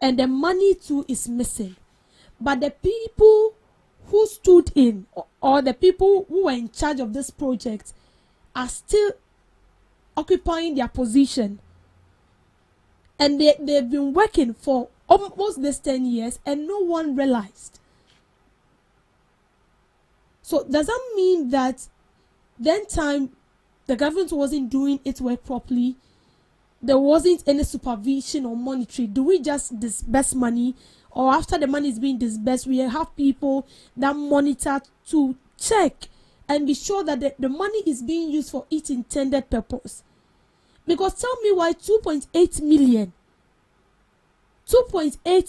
and the money too is missing. But the people who stood in, or the people who were in charge of this project, are still occupying their position, and they've been working for almost this 10 years, and no one realized. So does that mean that then time the government wasn't doing its work properly? There wasn't any supervision or monitoring? Do we just disburse money, or after the money is being disbursed, we have people that monitor to check and be sure that the money is being used for its intended purpose? Because tell me why 2.8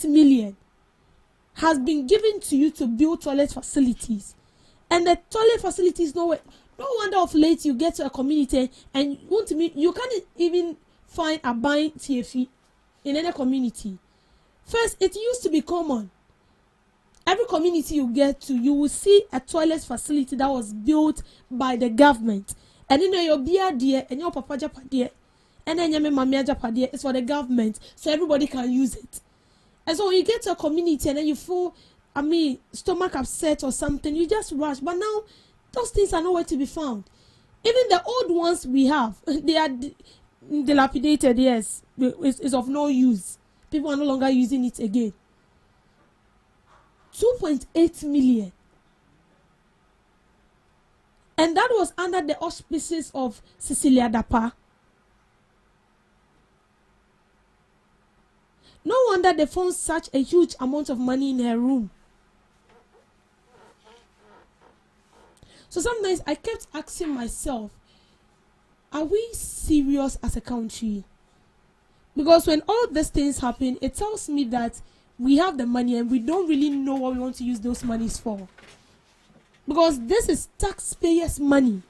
million has been given to you to build toilet facilities, and the toilet facilities nowhere. No wonder of late you get to a community and you can't even find a buying TFE in any community. First, it used to be common. Every community you get to, you will see a toilet facility that was built by the government. And then your beer dear and your papa japa dear, and then your mamma japa dear is for the government, so everybody can use it. And so when you get to a community and then you feel, stomach upset or something, you just rush. But now, those things are nowhere to be found. Even the old ones we have, they are dilapidated, yes. It's of no use. People are no longer using it again. 2.8 million. And that was under the auspices of Cecilia Dapa. No wonder they found such a huge amount of money in her room. So sometimes I kept asking myself, are we serious as a country? Because when all these things happen, it tells me that we have the money and we don't really know what we want to use those monies for. Because this is taxpayers' money.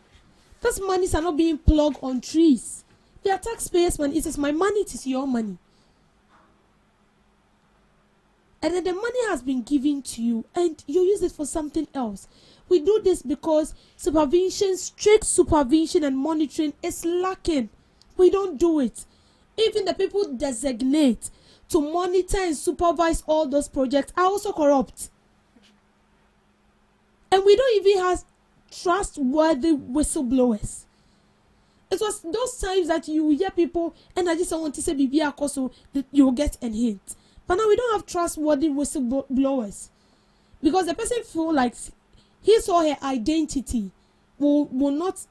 Those monies are not being plugged on trees. They are taxpayers' money. It is my money, it is your money. And then the money has been given to you and you use it for something else. We do this because strict supervision and monitoring is lacking. We don't do it. Even the people designate to monitor and supervise all those projects are also corrupt. And we don't even have trustworthy whistleblowers. It was those times that you hear people, and I just want to say, so you will get a hint. But now we don't have trustworthy whistleblowers. Because the person feel like his or her identity will not.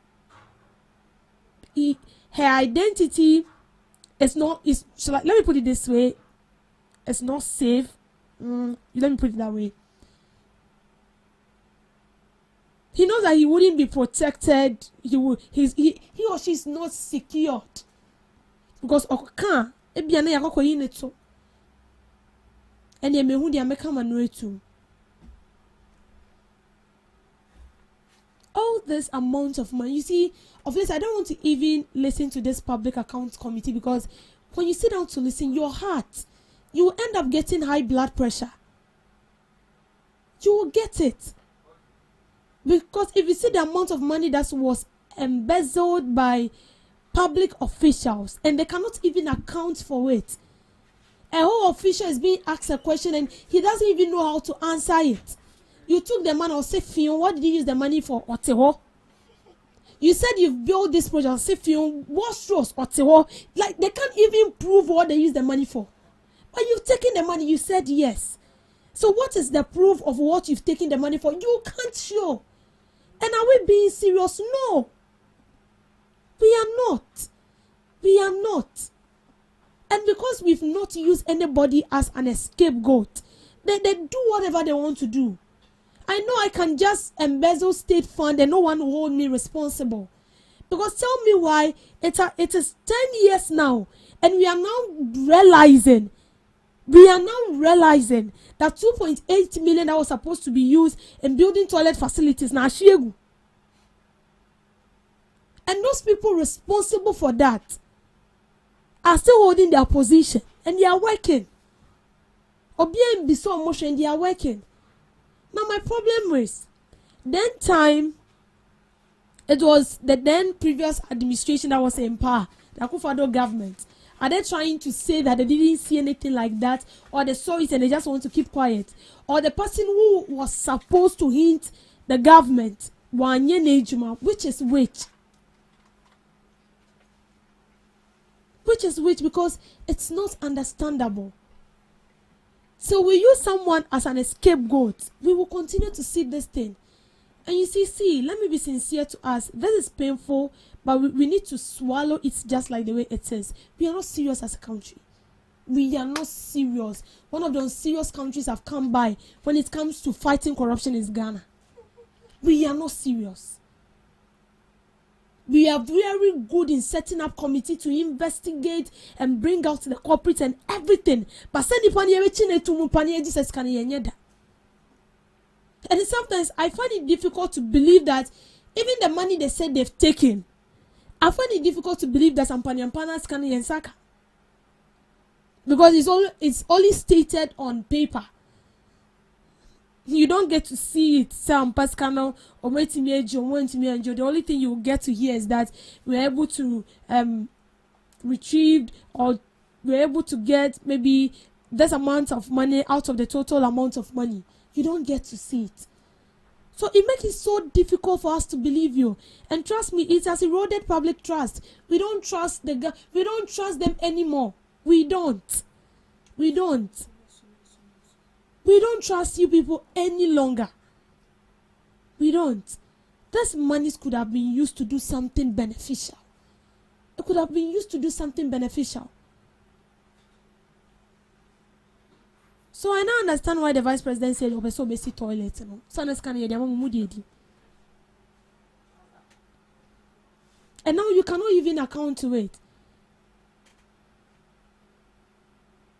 Her identity is not. Is let me put it this way. It's not safe. Let me put it that way. He knows that he wouldn't be protected. He or she is not secured because okan ebiana yakoko yineto. And mehu dia meka manu too. All this amount of money, you see, obviously I don't want to even listen to this public accounts committee because when you sit down to listen, your heart, you will end up getting high blood pressure. You will get it. Because if you see the amount of money that was embezzled by public officials and they cannot even account for it. A whole official is being asked a question and he doesn't even know how to answer it. You took the money, or say, Fion, what did you use the money for? Oteho. You said you've built this project. Say, Fion, what shows? Oteho. Like, they can't even prove what they use the money for. But you've taken the money, you said yes. So what is the proof of what you've taken the money for? You can't show. And are we being serious? No. We are not. We are not. And because we've not used anybody as an scapegoat, they do whatever they want to do. I know I can just embezzle state fund and no one will hold me responsible. Because tell me why it is 10 years now and we are now realizing that 2.8 million that was supposed to be used in building toilet facilities now shiegu. And those people responsible for that are still holding their position and they are working. Or being so emotion, they are working. Now my problem is, then time, it was the then previous administration that was in power, the Akufo-Addo government. Are they trying to say that they didn't see anything like that, or they saw it and they just want to keep quiet? Or the person who was supposed to hint the government, which is which? Which is which? Because it's not understandable. So we use someone as an scapegoat. We will continue to see this thing. And you see, let me be sincere to us. This is painful, but we need to swallow it just like the way it is. We are not serious as a country. We are not serious. One of those serious countries have come by when it comes to fighting corruption is Ghana. We are not serious. We are very good in setting up committee to investigate and bring out the culprits and everything. But and sometimes I find it difficult to believe that even the money they said they've taken, I find it difficult to believe that some Panyampanas can yensaka. Because it's only stated on paper. You don't get to see it. Some Pascano or the only thing you get to hear is that we're able to retrieve or we're able to get maybe this amount of money out of the total amount of money. You don't get to see it. So it makes it so difficult for us to believe you. And trust me, it has eroded public trust. We don't trust we don't trust them anymore. We don't. We don't trust you people any longer. We don't. This money could have been used to do something beneficial. It could have been used to do something beneficial. So I now understand why the vice president said, "Oh, so basic toilet." And now you cannot even account to it.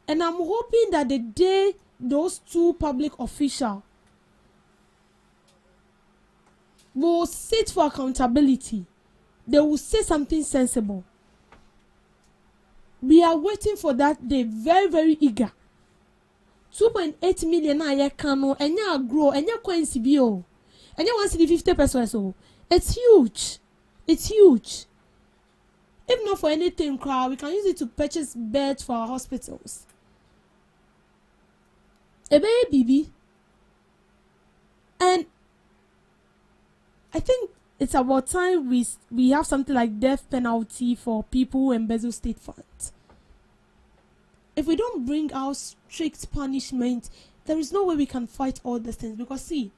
And I'm hoping that the day those two public officials will sit for accountability, they will say something sensible. We are waiting for that day, very, very eager. 2.8 million na ye kano, enya grow, enya coins bio, enya 150 pesos. It's huge. It's huge. If not for anything, we can use it to purchase beds for our hospitals. Baby. And I think it's about time we have something like death penalty for people who embezzle state funds. If we don't bring out strict punishment, there is no way we can fight all these things. Because see,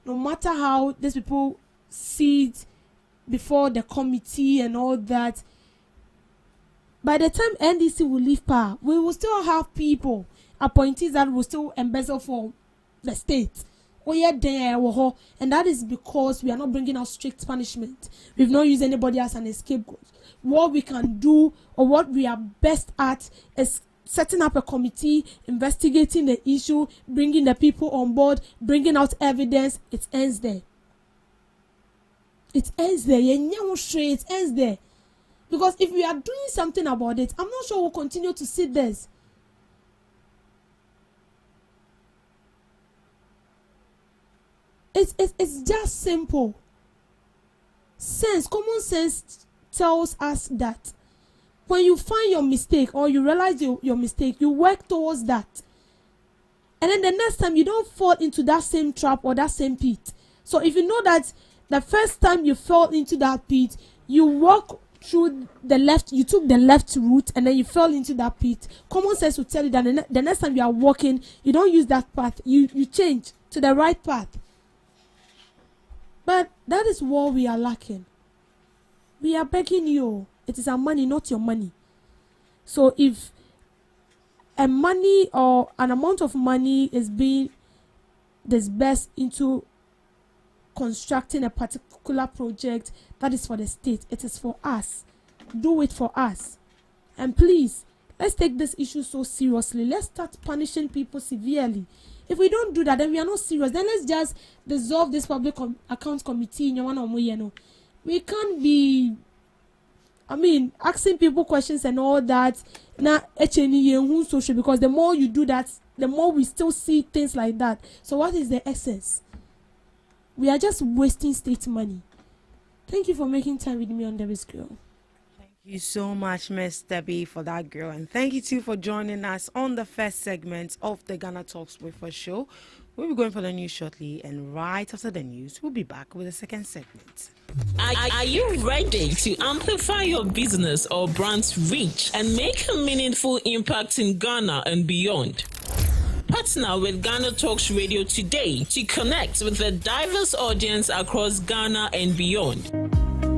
no matter how these people seat before the committee and all that. By the time NDC will leave power, we will still have people, appointees that will still embezzle for the state. And that is because we are not bringing out strict punishment. We've not used anybody as an scapegoat. What we can do, or what we are best at, is setting up a committee, investigating the issue, bringing the people on board, bringing out evidence. It ends there. It ends there. It ends there. Because if we are doing something about it, I'm not sure we'll continue to see this. It's just simple. Common sense tells us that when you find your mistake or you realize your mistake, you work towards that. And then the next time you don't fall into that same trap or that same pit. So if you know that the first time you fell into that pit, you walk through the left, you took the left route and then you fell into that pit. Common sense will tell you that the next time you are walking, you don't use that path. You change to the right path. But that is what we are lacking. We are begging you. It is our money, not your money. So if a money or an amount of money is being disbursed into constructing a particular project that is for the state, it is for us. Do it for us. And please, let's take this issue so seriously. Let's start punishing people severely. If we don't do that, then we are not serious. Then let's just dissolve this public accounts committee. We can't be, asking people questions and all that. Because the more you do that, the more we still see things like that. So what is the essence? We are just wasting state money. Thank you for making time with me on Debbie's Grill. Thank you so much, Miss Debbie, for that girl. And thank you too for joining us on the first segment of the Ghana Talks with us show. We'll be going for the news shortly, and right after the news, we'll be back with the second segment. Are you ready to amplify your business or brand's reach and make a meaningful impact in Ghana and beyond? Partner with Ghana Talks Radio today to connect with a diverse audience across Ghana and beyond.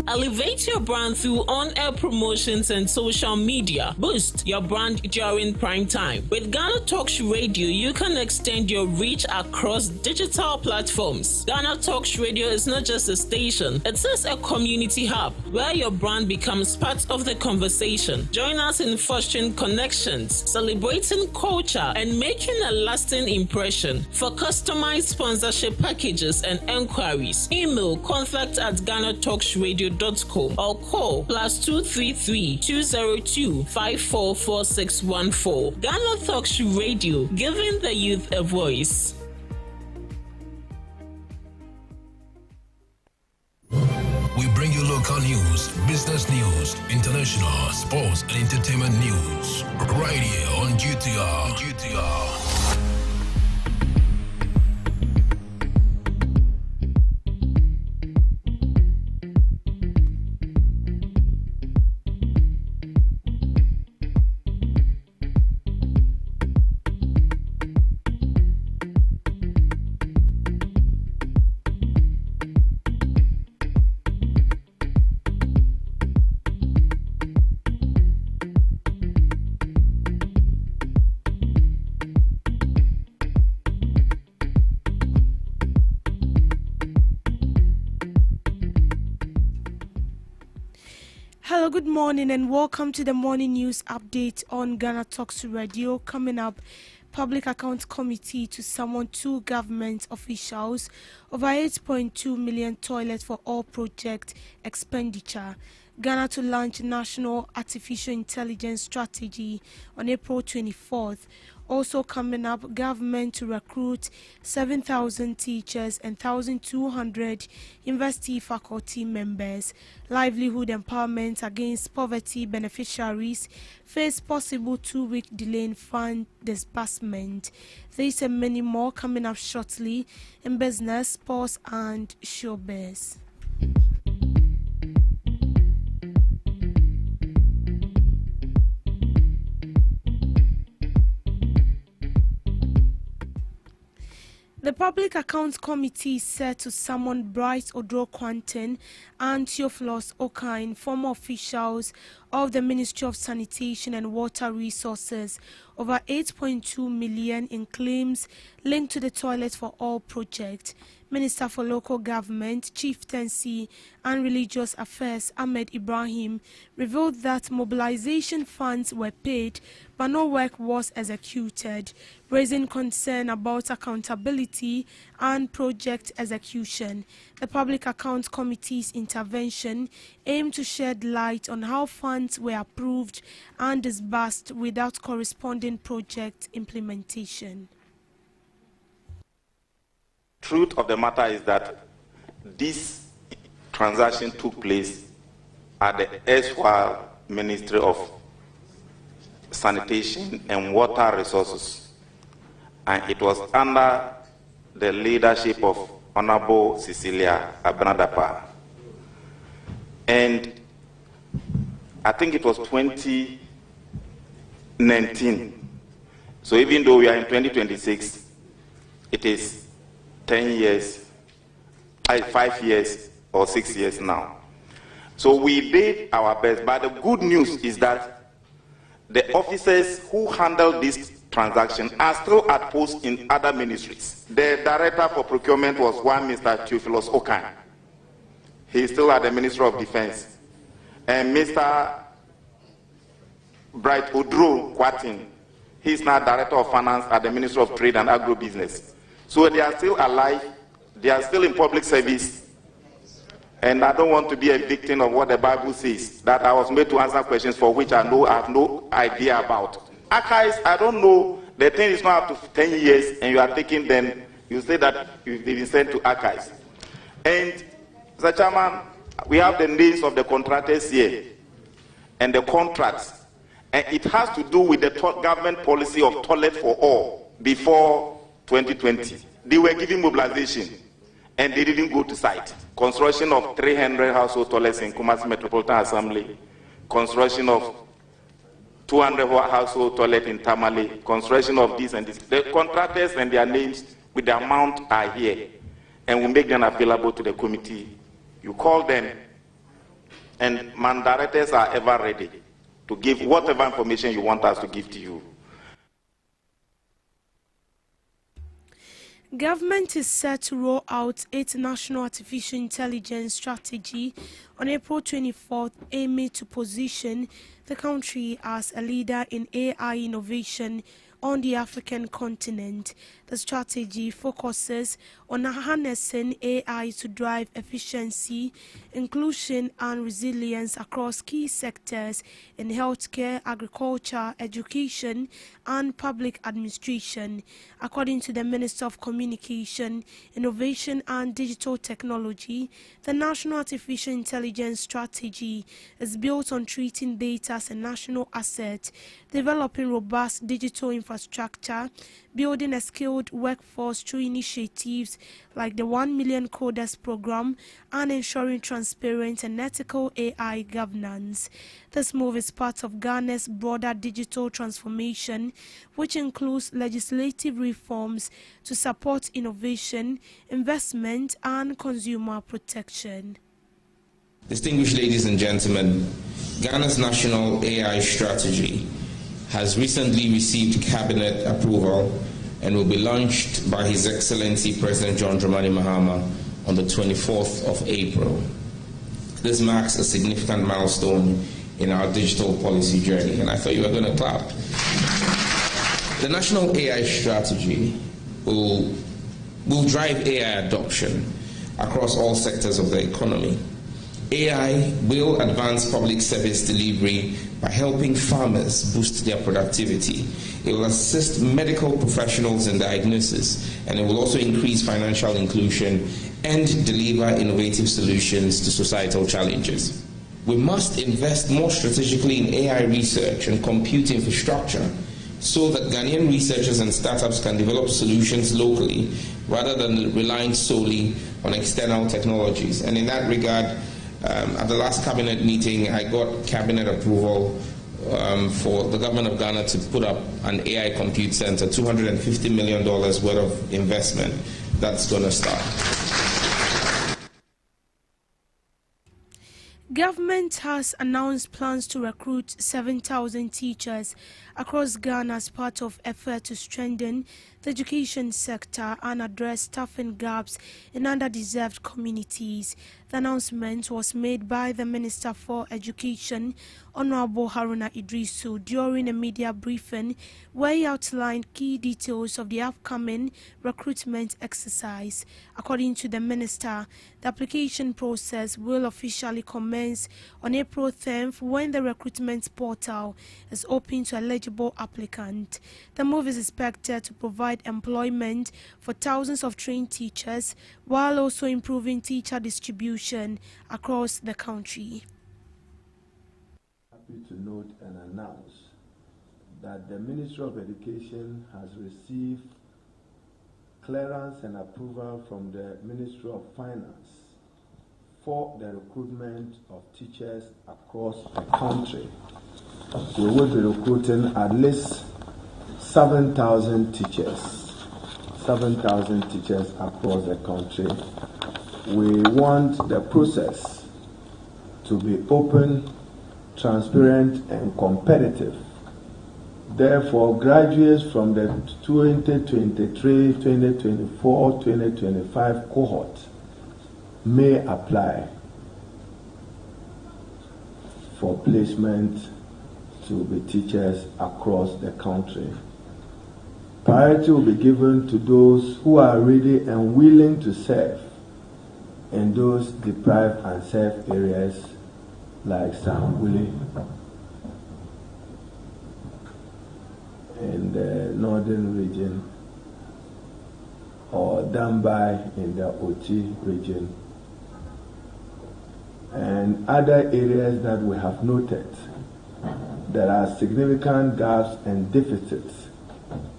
Elevate your brand through on-air promotions and social media. Boost your brand during prime time. With Ghana Talks Radio, you can extend your reach across digital platforms. Ghana Talks Radio is not just a station, it is a community hub where your brand becomes part of the conversation. Join us in fostering connections, celebrating culture, and making a lasting impression. For customized sponsorship packages and enquiries, email contact@GhanaTalksRadio.com or call +233 202 544614. Ghana Talks Radio, giving the youth a voice. We bring you local news, business news, international, sports, and entertainment news. Right here on GTR. Hello, good morning and welcome to the morning news update on Ghana Talks Radio. Coming up, Public Accounts Committee to summon 2 government officials, over 8.2 million toilets for all project expenditure. Ghana to launch National Artificial Intelligence Strategy on April 24th. Also coming up, government to recruit 7,000 teachers and 1,200 university faculty members. Livelihood empowerment against poverty beneficiaries face possible 2-week delay in fund disbursement. These and many more coming up shortly in business, sports and showbiz. The Public Accounts Committee is set to summon Bryce Odro-Quanten and Theophilus Okine, former officials of the Ministry of Sanitation and Water Resources, over 8.2 million in claims linked to the Toilet for All project. Minister for Local Government, Chieftaincy and Religious Affairs Ahmed Ibrahim revealed that mobilization funds were paid but no work was executed, raising concern about accountability and project execution. The Public Accounts Committee's intervention aimed to shed light on how funds were approved and disbursed without corresponding project implementation. Truth of the matter is that this transaction took place at the erstwhile Ministry of Sanitation and Water Resources, and it was under the leadership of Honorable Cecilia Abnadapa. And I think it was 2019. So even though we are in 2026, it is 10 years, 5 years or 6 years now. So we did our best, but the good news is that the officers who handled this transaction are still at post in other ministries. The director for procurement was one Mr. Theophilus Okine. He is still at the Ministry of Defense. And Mr. Bright Odro-Quanten, he is now Director of Finance at the Ministry of Trade and Agribusiness. So they are still alive, they are still in public service, and I don't want to be a victim of what the Bible says, that I was made to answer questions for which I have no idea about. Archives, I don't know, the thing is not up to 10 years, and you are taking them, you say that you've been sent to archives. And, Mr. Chairman, we have the names of the contractors here, and the contracts, and it has to do with the government policy of toilet for all before 2020. They were giving mobilization and they didn't go to site. Construction of 300 household toilets in Kumasi Metropolitan Assembly, construction of 200 household toilets in Tamale, construction of this and this. The contractors and their names with the amount are here, and we make them available to the committee. You call them, and mandates are ever ready to give whatever information you want us to give to you. Government is set to roll out its national artificial intelligence strategy on April 24th, aiming to position the country as a leader in AI innovation on the African continent. The strategy focuses on harnessing AI to drive efficiency, inclusion, and resilience across key sectors in healthcare, agriculture, education, and public administration. According to the Minister of Communication, Innovation and Digital Technology, the National Artificial Intelligence Strategy is built on treating data as a national asset, developing robust digital infrastructure, building a skilled workforce through initiatives like the 1 Million Coders program, and ensuring transparent and ethical AI governance. This move is part of Ghana's broader digital transformation, which includes legislative reforms to support innovation, investment, and consumer protection. Distinguished ladies and gentlemen, Ghana's national AI strategy has recently received cabinet approval and will be launched by His Excellency President John Dramani Mahama on the 24th of April. This marks a significant milestone in our digital policy journey, and I thought you were going to clap. The national AI strategy will drive AI adoption across all sectors of the economy. AI will advance public service delivery by helping farmers boost their productivity. It will assist medical professionals in diagnosis, and it will also increase financial inclusion and deliver innovative solutions to societal challenges. We must invest more strategically in AI research and compute infrastructure so that Ghanaian researchers and startups can develop solutions locally rather than relying solely on external technologies. And in that regard, at the last cabinet meeting, I got cabinet approval for the government of Ghana to put up an AI compute center, $250 million worth of investment that's going to start. Government has announced plans to recruit 7,000 teachers across Ghana as part of effort to strengthen the education sector and address staffing gaps in underdeserved communities. The announcement was made by the Minister for Education, Honorable Haruna Idrisu, during a media briefing where he outlined key details of the upcoming recruitment exercise. According to the Minister, the application process will officially commence on April 10th when the recruitment portal is open to eligible applicants. The move is expected to provide employment for thousands of trained teachers while also improving teacher distribution across the country. Happy to note and announce that the Ministry of Education has received clearance and approval from the Ministry of Finance for the recruitment of teachers across the country. We will be recruiting at least 7,000 teachers. 7,000 teachers across the country. We want the process to be open, transparent, and competitive. Therefore, graduates from the 2023, 2024, 2025 cohort may apply for placement to be teachers across the country. Priority will be given to those who are ready and willing to serve in those deprived and served areas like Sambuli in the northern region or Dambai in the Ochi region and other areas that we have noted there are significant gaps and deficits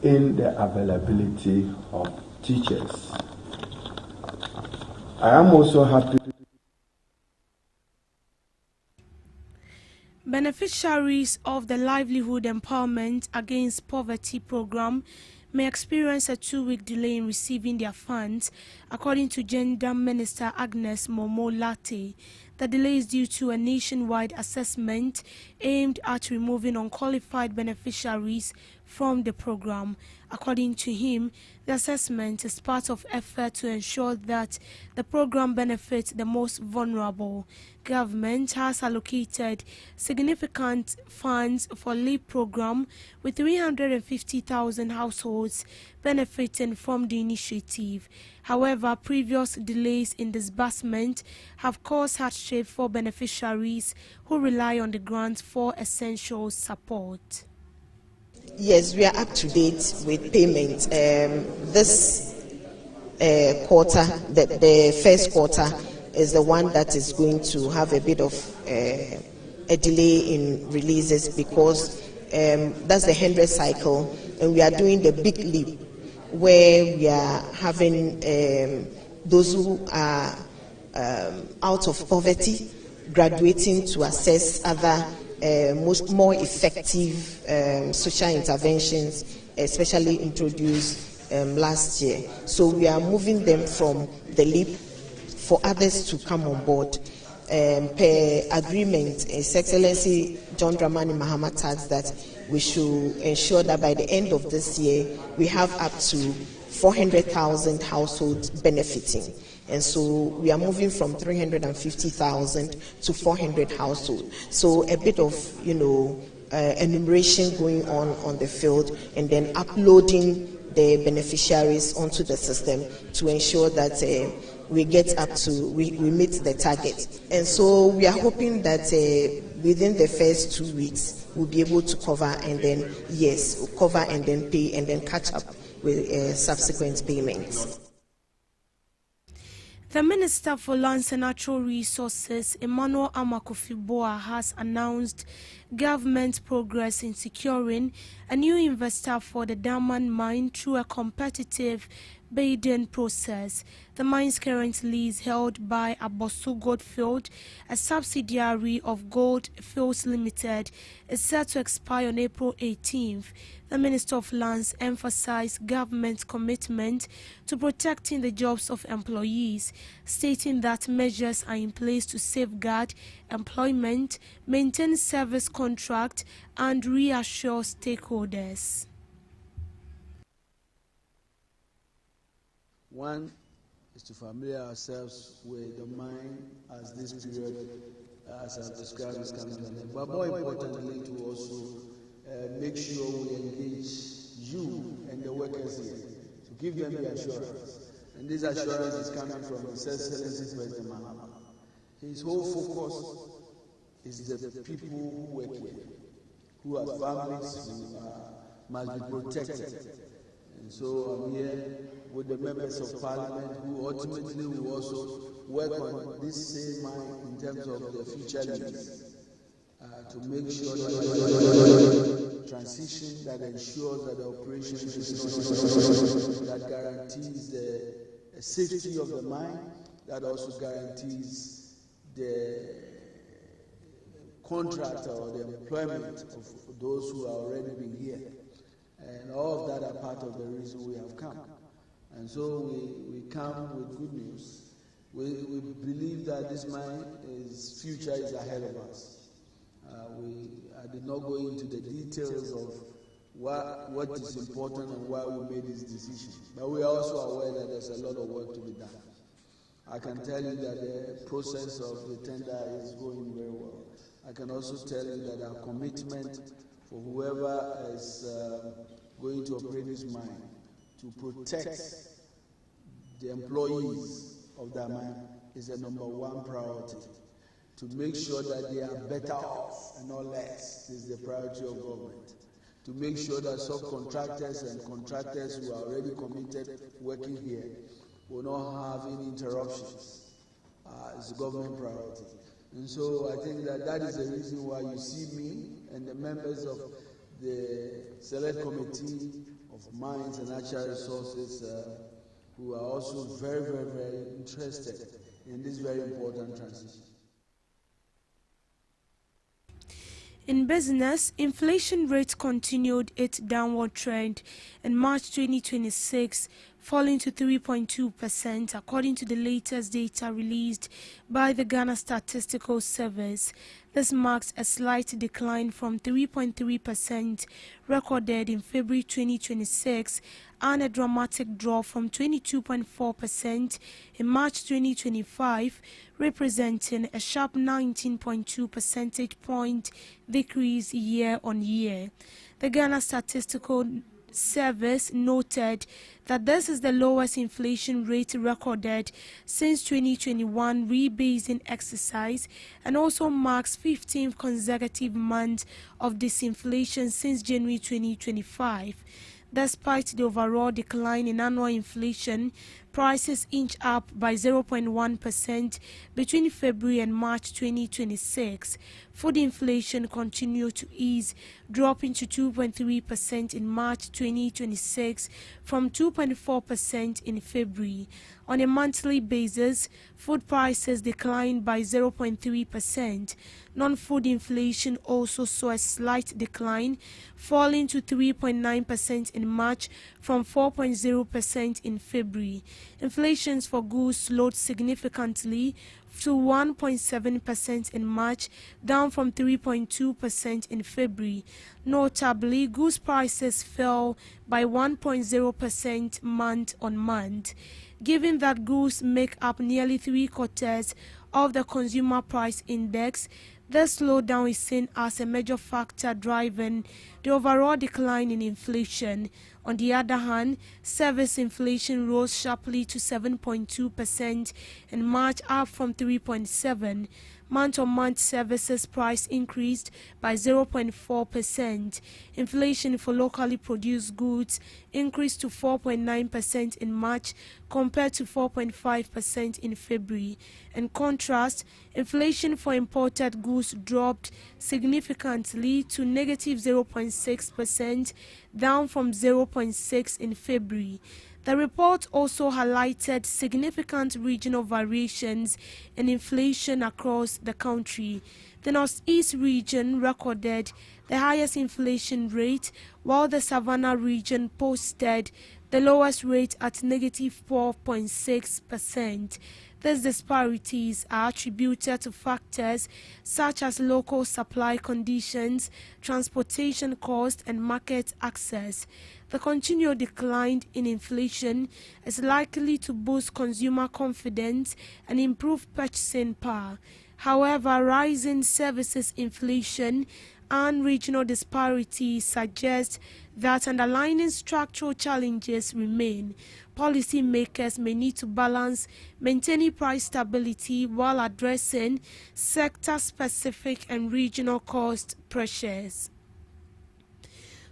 in the availability of teachers. I am also happy. Beneficiaries of the Livelihood Empowerment Against Poverty program may experience a 2-week delay in receiving their funds, according to Gender Minister Agnes Momo Latte. The delay is due to a nationwide assessment aimed at removing unqualified beneficiaries from the program. According to him, the assessment is part of effort to ensure that the program benefits the most vulnerable. Government has allocated significant funds for LEAP program with 350,000 households benefiting from the initiative. However, previous delays in disbursement have caused hardship for beneficiaries who rely on the grant for essential support. Yes, we are up to date with payment. This quarter, the first quarter, is the one that is going to have a bit of a delay in releases because that's the 100th cycle, and we are doing the big leap where we are having those who are out of poverty graduating to assess other more effective social interventions, especially introduced last year. So we are moving them from the LEAP for others to come on board. Per agreement, His Excellency John Dramani Mahama tasked that we should ensure that by the end of this year, we have up to 400,000 households benefiting. And so we are moving from 350,000 to 400 households. So a bit of, enumeration going on the field, and then uploading the beneficiaries onto the system to ensure that we get up to, we meet the target. And so we are hoping that within the first 2 weeks, we'll be able to cover and then, cover and then pay and then catch up with subsequent payments. The Minister for Lands and Natural Resources, Emmanuel Amakofi-Boa, has announced government progress in securing a new investor for the diamond mine through a competitive bidding process. The mine's current lease held by Abosu Goldfield, a subsidiary of Gold Fields Limited, is set to expire on April 18th. The Minister of Lands emphasized government's commitment to protecting the jobs of employees, stating that measures are in place to safeguard employment, maintain service contract, and reassure stakeholders. One is to familiarize ourselves with the mine as this period, as I've described, is coming to an end. But more importantly, to also make sure we engage you and the workers here to give them the assurance. And this assurance is coming from His Excellency President Mahama. His whole focus is the people who work here, who are families, who must be protected. And so I'm here with the members of parliament who ultimately will also work on this same mine in terms of the future needs to make sure that transition that ensures that the operation is not that guarantees the safety of the mine, that also guarantees the contract or the employment of those who are already been here. And all of that are part of the reason we have come. And so we come with good news. We believe that this mine's future is ahead of us. I did not go into the details of what is important and why we made this decision. But we are also aware that there's a lot of work to be done. I can tell you that the process of the tender is going very well. I can also tell you that our commitment for whoever is going to operate this mine to protect the employees of that mine is the number one priority. To make sure that they are better off and not less is the priority of government. To make sure that subcontractors and contractors who are already committed working here will not have any interruptions. It's a government priority. And so I think that is the reason why you see me and the members of the Select Committee of Mines and Natural Resources who are also very, very, very interested in this very important transition. In business, inflation rate continued its downward trend in March 2026, falling to 3.2% according to the latest data released by the Ghana Statistical Service. This marks a slight decline from 3.3% recorded in February 2026 and a dramatic drop from 22.4% in March 2025, representing a sharp 19.2 percentage point decrease year on year. The Ghana Statistical Service noted that this is the lowest inflation rate recorded since 2021 rebasing exercise and also marks 15th consecutive month of disinflation since January 2025. Despite the overall decline in annual inflation, prices inch up by 0.1% between February and March 2026. Food inflation continued to ease, dropping to 2.3% in March 2026 from 2.4% in February. On a monthly basis, food prices declined by 0.3%. Non-food inflation also saw a slight decline, falling to 3.9% in March from 4.0% in February. Inflation for goods slowed significantly to 1.7% in March, down from 3.2% in February. Notably, goods prices fell by 1.0% month on month. Given that goods make up nearly 3/4 of the consumer price index, the slowdown is seen as a major factor driving the overall decline in inflation. On the other hand, service inflation rose sharply to 7.2% in March, up from 3.7%. Month-on-month services price increased by 0.4%. Inflation for locally produced goods increased to 4.9% in March compared to 4.5% in February. In contrast, inflation for imported goods dropped significantly to negative 0.6%, down from 0.6% in February. The report also highlighted significant regional variations in inflation across the country. The Northeast region recorded the highest inflation rate, while the Savannah region posted the lowest rate at negative 4.6%. These disparities are attributed to factors such as local supply conditions, transportation costs, and market access. The continued decline in inflation is likely to boost consumer confidence and improve purchasing power. However, rising services inflation and regional disparities suggest that underlying structural challenges remain. Policymakers may need to balance maintaining price stability while addressing sector-specific and regional cost pressures.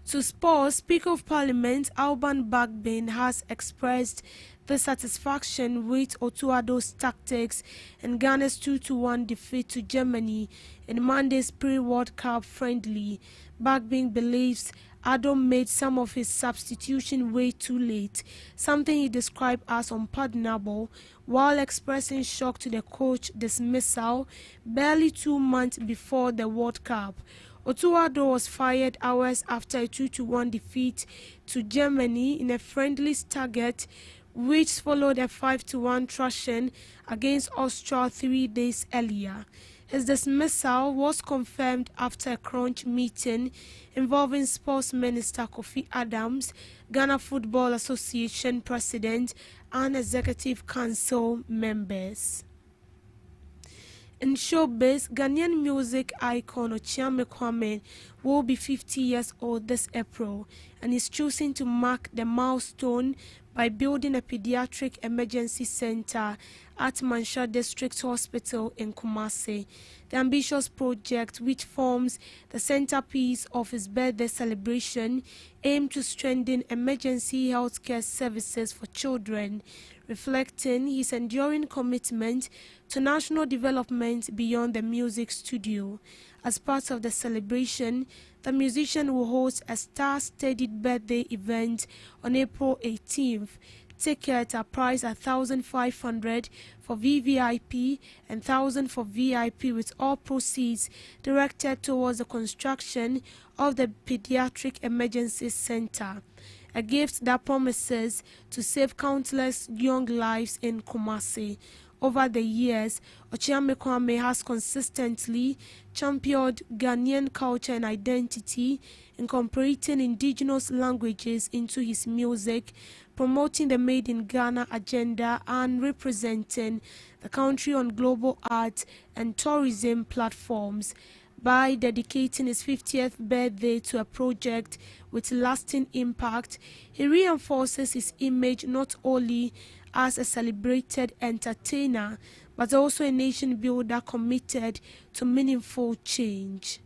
To sports, Speaker of Parliament Alban Bagbin has expressed dissatisfaction with Otuado's tactics in Ghana's 2-1 defeat to Germany in Monday's pre-World Cup friendly. Bagbin believes Ado made some of his substitution way too late, something he described as unpardonable, while expressing shock to the coach's dismissal barely 2 months before the World Cup. Otuado was fired hours after a 2-1 defeat to Germany in a friendly target, which followed a 5-1 thrashing against Austria 3 days earlier. His dismissal was confirmed after a crunch meeting involving Sports Minister Kofi Adams, Ghana Football Association President, and Executive Council members. In showbiz, Ghanaian music icon Ochiame Kwame will be 50 years old this April and is choosing to mark the milestone by building a pediatric emergency center at Mansha District Hospital in Kumasi. The ambitious project, which forms the centerpiece of his birthday celebration, aimed to strengthen emergency healthcare services for children, reflecting his enduring commitment to national development beyond the music studio. As part of the celebration, the musician will host a star-studded birthday event on April 18th. Tickets are priced at 1,500 for VVIP and 1,000 for VIP, with all proceeds directed towards the construction of the Pediatric Emergency Center, a gift that promises to save countless young lives in Kumasi. Over the years, Ochiame Kwame has consistently championed Ghanaian culture and identity, incorporating indigenous languages into his music, promoting the Made in Ghana agenda, and representing the country on global art and tourism platforms. By dedicating his 50th birthday to a project with lasting impact, he reinforces his image not only as a celebrated entertainer, but also a nation builder committed to meaningful change.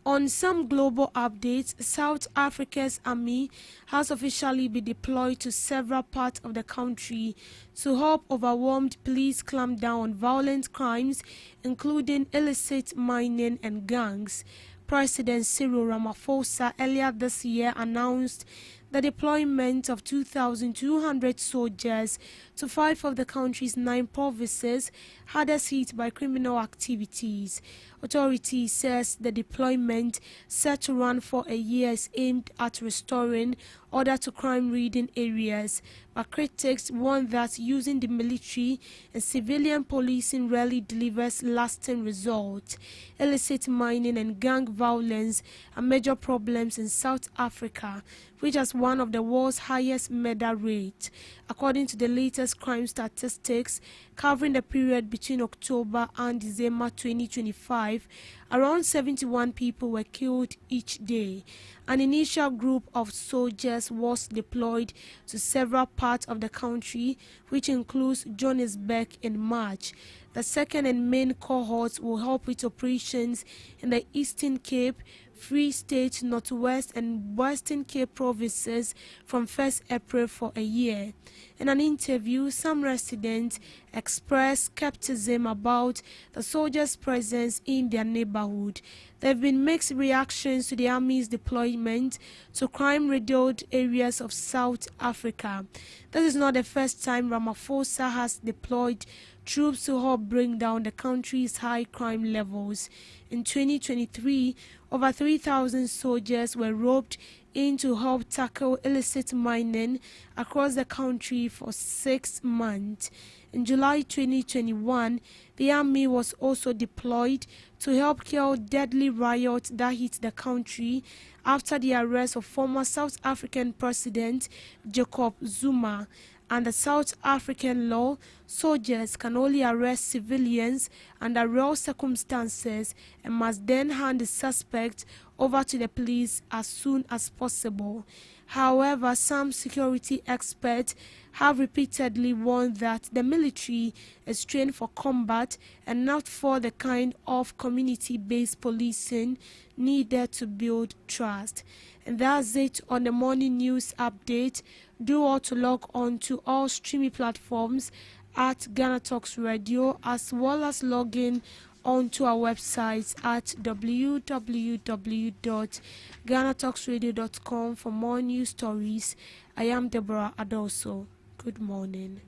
On some global updates, South Africa's army has officially been deployed to several parts of the country to help overwhelmed police clamp down on violent crimes, including illicit mining and gangs. President Cyril Ramaphosa earlier this year announced the deployment of 2,200 soldiers to 5 of the country's 9 provinces hardest hit by criminal activities. Authorities says the deployment, set to run for a year, is aimed at restoring order to crime-ridden areas, but critics warn that using the military and civilian policing rarely delivers lasting results. Illicit mining and gang violence are major problems in South Africa, which has one of the world's highest murder rates. According to the latest crime statistics covering the period between October and December 2025, around 71 people were killed each day. An initial group of soldiers was deployed to several parts of the country, which includes Johannesburg in March. The second and main cohorts will help with operations in the Eastern Cape, Free State, Northwest and Western Cape provinces from 1st April for a year. In an interview, some residents expressed skepticism about the soldiers' presence in their neighborhood. There have been mixed reactions to the army's deployment to crime-riddled areas of South Africa. This is not the first time Ramaphosa has deployed troops to help bring down the country's high crime levels. In 2023, over 3,000 soldiers were roped in to help tackle illicit mining across the country for 6 months. In July 2021, the army was also deployed to help kill deadly riots that hit the country after the arrest of former South African President Jacob Zuma. Under South African law, soldiers can only arrest civilians under real circumstances and must then hand the suspect over to the police as soon as possible. However, some security experts have repeatedly warned that the military is trained for combat and not for the kind of community-based policing needed to build trust. And that's it on the morning news update. Do all to log on to all streaming platforms at GhanaTalks Radio, as well as log in onto our website at www.ghanatalksradio.com for more news stories. I am Deborah Adoso. Good morning.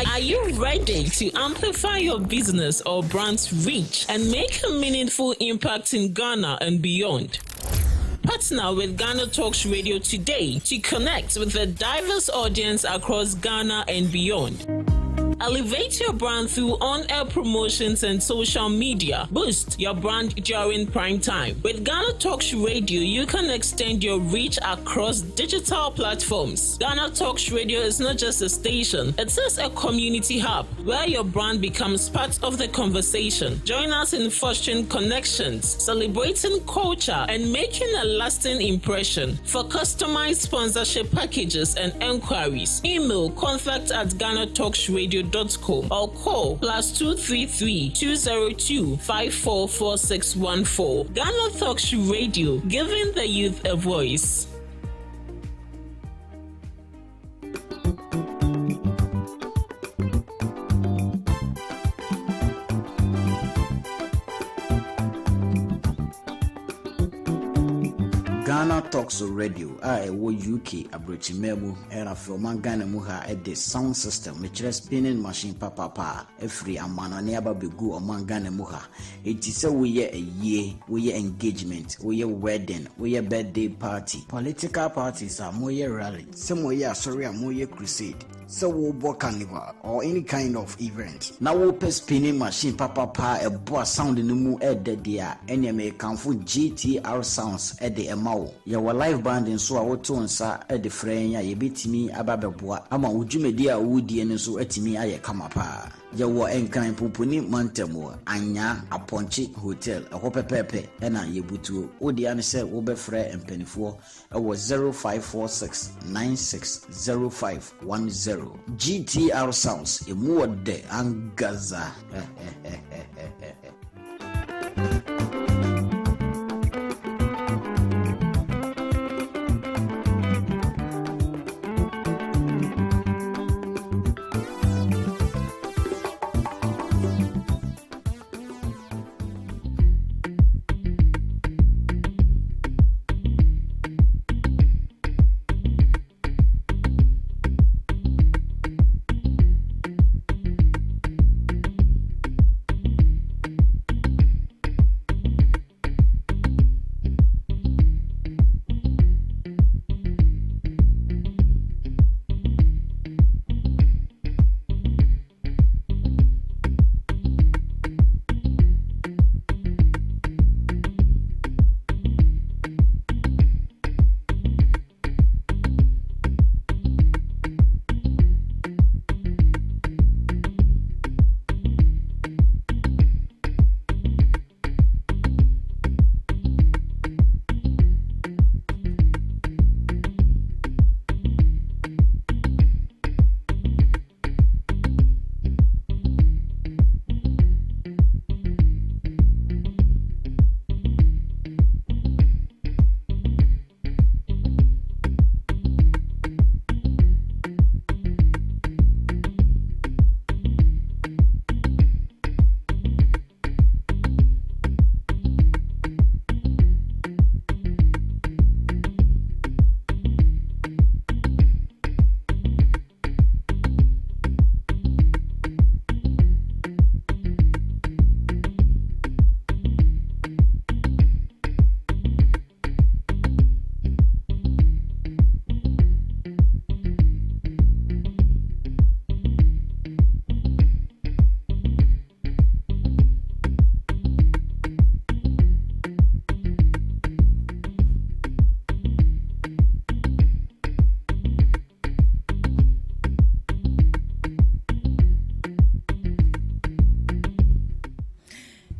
Are you ready to amplify your business or brand's reach and make a meaningful impact in Ghana and beyond? Partner with Ghana Talks Radio today to connect with a diverse audience across Ghana and beyond. Elevate your brand through on-air promotions and social media. Boost your brand during prime time. With Ghana Talks Radio, you can extend your reach across digital platforms. Ghana Talks Radio is not just a station, it is a community hub where your brand becomes part of the conversation. Join us in fostering connections, celebrating culture, and making a lasting impression. For customized sponsorship packages and enquiries, email contact@GhanaTalksRadio.com or call +233 202 544614. Ghana Talks Radio, giving the youth a voice. Ghana Talks Radio, I wo UK abrochimemu era from Ghana mu ha e the sound system which spinning machine papa every amana ne aba begu oman Ghana mu ha. It is a we a year, we engagement, we wedding, we birthday party. Political parties are more rally, some way sorry more crusade. So we'll book carnival or any kind of event. Now we'll pay spinning machine papa a boa sound in the mu at the dia any may come for GTR sounds at the MAO. Your live band in so our tones at the frame ye beat me abababua ama ujumedia woody and so at me I come up. Yawa enkan pumpuni mantemo anya aponchi hotel a hope pepe ena yebutu odi ane se wo befre empanifo ewo 0546 960510 GTR sounds emu de angaza.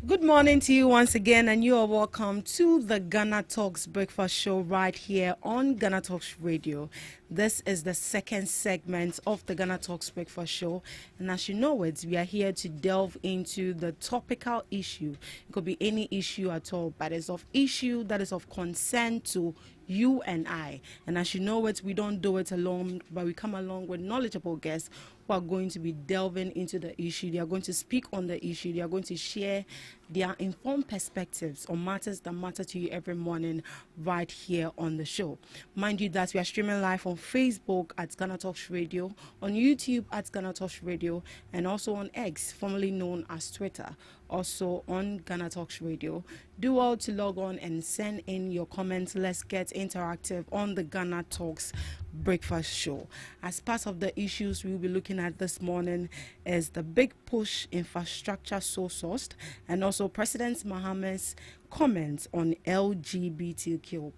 Good morning to you once again, and you are welcome to the Ghana Talks Breakfast Show right here on Ghana Talks Radio. This is the second segment of the Ghana Talks Breakfast Show, and as you know it, we are here to delve into the topical issue. It could be any issue at all, but it's of issue that is of concern to you and I. And as you know it, we don't do it alone, but we come along with knowledgeable guests who are going to be delving into the issue. They are going to speak on the issue. They are going to share their informed perspectives on matters that matter to you every morning right here on the show. Mind you that we are streaming live on Facebook at Ghana Talks Radio, on YouTube at Ghana Talks Radio, and also on X, formerly known as Twitter, also on Ghana Talks Radio. Do well to log on and send in your comments. Let's get interactive on the Ghana Talks Breakfast Show. As part of the issues we'll be looking at this morning is the big push infrastructure sourced, and also President Mahama's comments on LGBTQ+.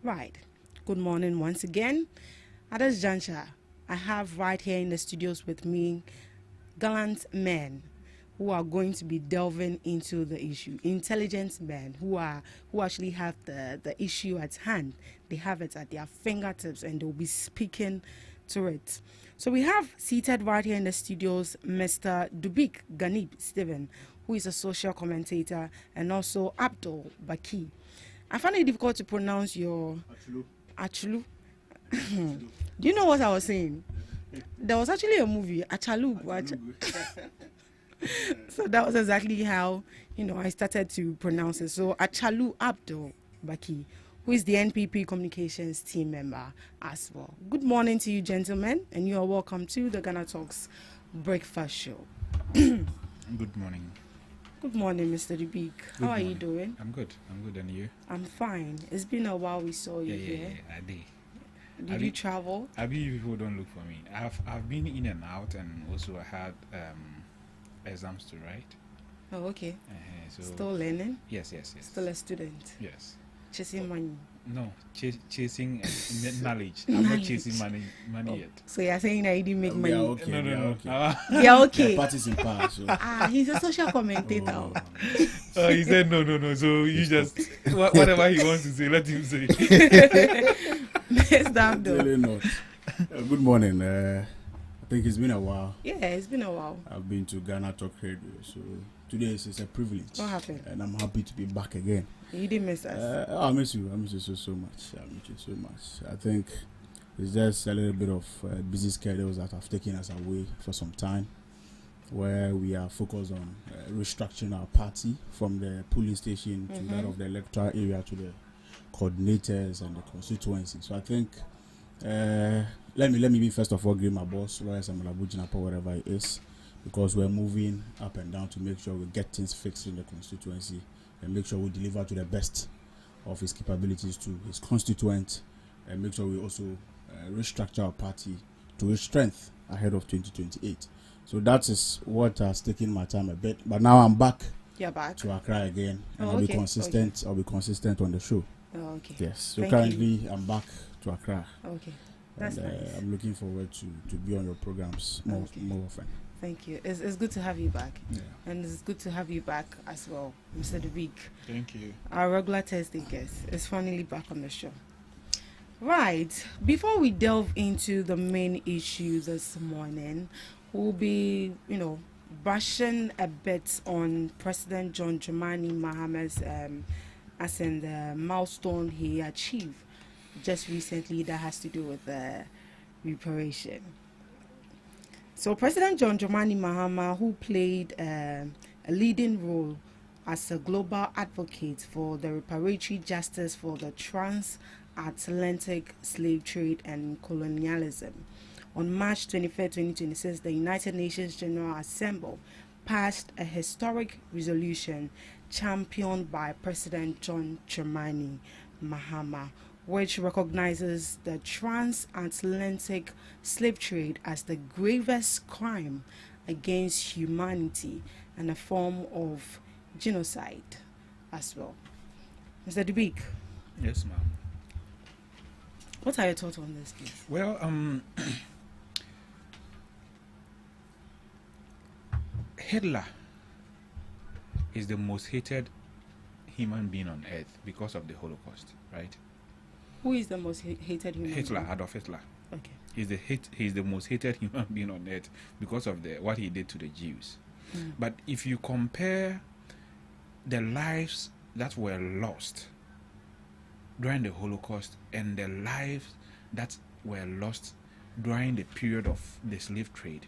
Right. Good morning once again. At this juncture, I have right here in the studios with me gallant men who are going to be delving into the issue. Intelligent men who actually have the issue at hand. They have it at their fingertips and they'll be speaking to it. So we have seated right here in the studios Mr. Dubik Ganib Stephen, who is a social commentator, and also Abdul Baki. I find it difficult to pronounce your Achulu. Do you know what I was saying? There was actually a movie, Achalu. So that was exactly how, I started to pronounce it. So Achalu Abdul Baki, who is the NPP communications team member as well. Good morning to you, gentlemen, and you are welcome to the Ghana Talks Breakfast Show. Good morning. Good morning, Mr. Dubik. How are you doing? I'm good, and you? I'm fine. It's been a while we saw you here. Yeah, I did. Did you travel? People don't look for me. I've been in and out, and also I had exams to write. Oh, okay. So still learning? Yes. Still a student? Yes. Chasing money? No, chasing knowledge. I'm not chasing money yet. So you're saying that you didn't make money? Okay. No. Yeah, okay. Parties in power. So. He's a social commentator. Oh, he said no. So you just whatever he wants to say, let him say. Really not. Good morning. I think it's been a while. Yeah, it's been a while. I've been to Ghana Talk Radio, so today is a privilege. What happened? And I'm happy to be back again. You didn't miss us. I miss you. I miss you so much. I miss you so much. I think it's just a little bit of busy schedules that have taken us away for some time, where we are focused on restructuring our party from the polling station to that of the electoral area to the coordinators and the constituency. So I think let me be first of all greet my boss, Royal Samalabu wherever it is, because we're moving up and down to make sure we get things fixed in the constituency and make sure we deliver to the best of his capabilities to his constituent, and make sure we also restructure our party to its strength ahead of 2028. So that is what has taken my time a bit, but now I'm back. You're back to Accra again, and I'll be consistent. Okay. I'll be consistent on the show. Oh, okay. Yes. So currently I'm back to Accra. Okay. That's nice. I'm looking forward to be on your programs more often. Thank you. It's good to have you back. Yeah. And it's good to have you back as well, Mr. Dubik. Thank you. Our regular Thursday guest is finally back on the show. Right. Before we delve into the main issue this morning, we'll be, brushing a bit on President John Dramani Mahama's as in the milestone he achieved just recently that has to do with reparation. So President John Dramani Mahama, who played a leading role as a global advocate for the reparatory justice for the transatlantic slave trade and colonialism, on March 23, 2026, the United Nations General Assembly passed a historic resolution championed by President John Dramani Mahama, which recognizes the transatlantic slave trade as the gravest crime against humanity and a form of genocide as well. Mr. Dubik. Yes, ma'am. What are your thoughts on this, please? Well, Hitler is the most hated human being on earth because of the Holocaust, right? Who is the most hated human Hitler, being? Adolf Hitler. Okay. He's the most hated human being on earth because of what he did to the Jews. But if you compare the lives that were lost during the Holocaust and the lives that were lost during the period of the slave trade,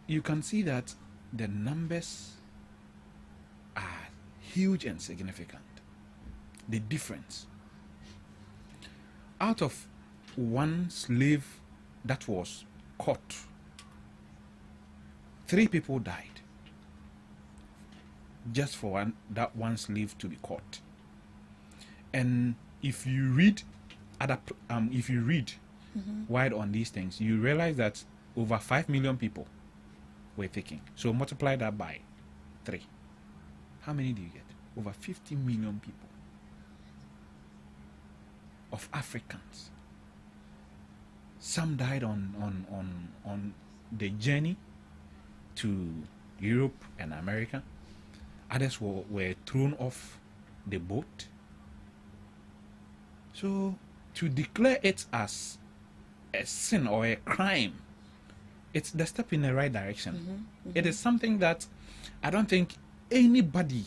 you can see that the numbers are huge and significant. The difference. Out of one slave that was caught, 3 people died just for that one slave to be caught. And if you read wide on these things, you realize that over 5 million people were taken. So multiply that by 3. How many do you get? Over 50 million people of Africans. Some died on the journey to Europe and America. Others were thrown off the boat. So to declare it as a sin or a crime, it's the step in the right direction. It is something that I don't think anybody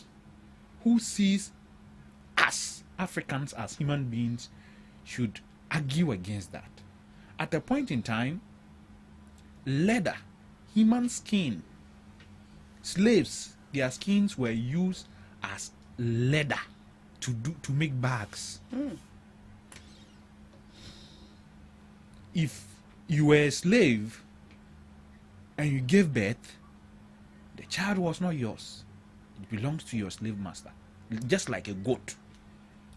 who sees us Africans as human beings should argue against that. At a point in time, leather, human skin, slaves, their skins were used as leather to make bags. If you were a slave and you gave birth, the child was not yours. It belongs to your slave master. Just like a goat.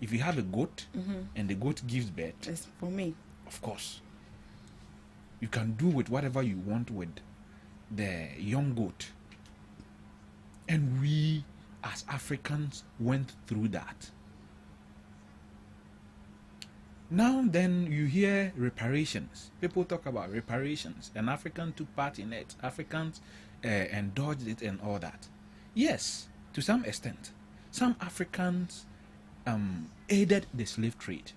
If you have a goat and the goat gives birth, it's for me. Of course. You can do with whatever you want with the young goat. And we as Africans went through that. Now then you hear reparations. People talk about reparations. An African took part in it. Africans indulged it and all that. Yes, to some extent. Some Africans aided the slave trade.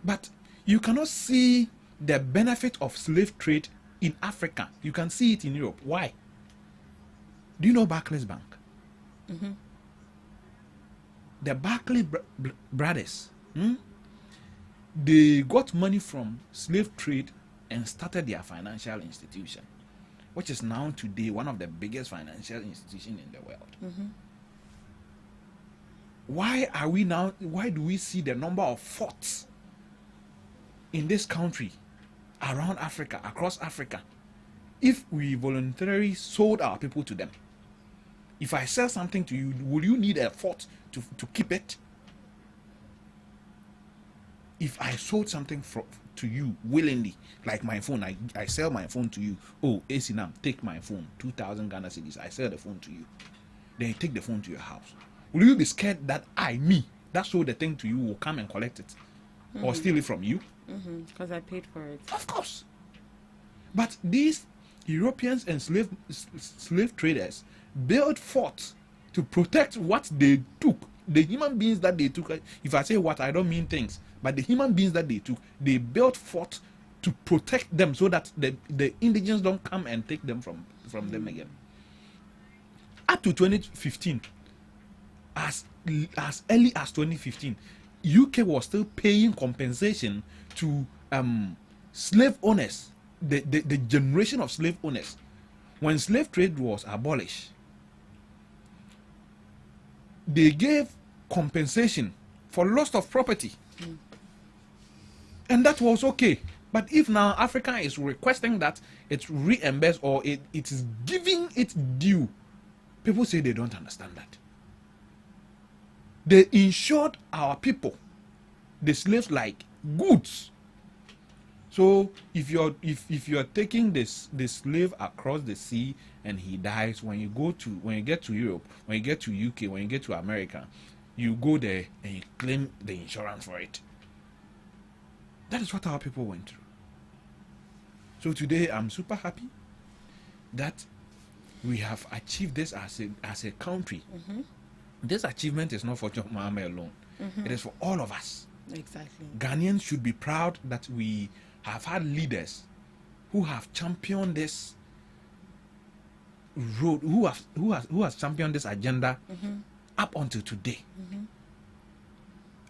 But you cannot see the benefit of slave trade in Africa. You can see it in Europe. Why? Do you know Barclays Bank? The Barclays brothers, they got money from slave trade and started their financial institution, which is now today one of the biggest financial institutions in the world. Why do we see the number of forts in this country, around Africa, across Africa, if we voluntarily sold our people to them? If I sell something to you, will you need a fort to keep it? If I sold something to you willingly, like my phone, I sell my phone to you. Oh, AC now, take my phone, 2,000 Ghana cedis. I sell the phone to you. Then you take the phone to your house. Will you be scared that that sold the thing to you, will come and collect it or steal it from you? Because I paid for it. Of course. But these Europeans and slave traders built forts to protect what they took, the human beings that they took. If I say what, I don't mean things, but the human beings that they took, they built forts to protect them so that the indigents don't come and take them from them again. Up to 2015, as early as 2015, UK was still paying compensation to slave owners, the generation of slave owners. When slave trade was abolished, they gave compensation for loss of property. And that was okay. But if now Africa is requesting that it's reimbursed or it is giving its due, people say they don't understand that. They insured our people, the slaves, like goods. So if you're taking this slave across the sea and he dies, when you get to Europe, when you get to UK, when you get to America, you go there and you claim the insurance for it. That is what our people went through. So today I'm super happy that we have achieved this as a country. This achievement is not for John Mahama alone. It is for all of us. Exactly. Ghanaians should be proud that we have had leaders who have championed this road, who has championed this agenda up until today.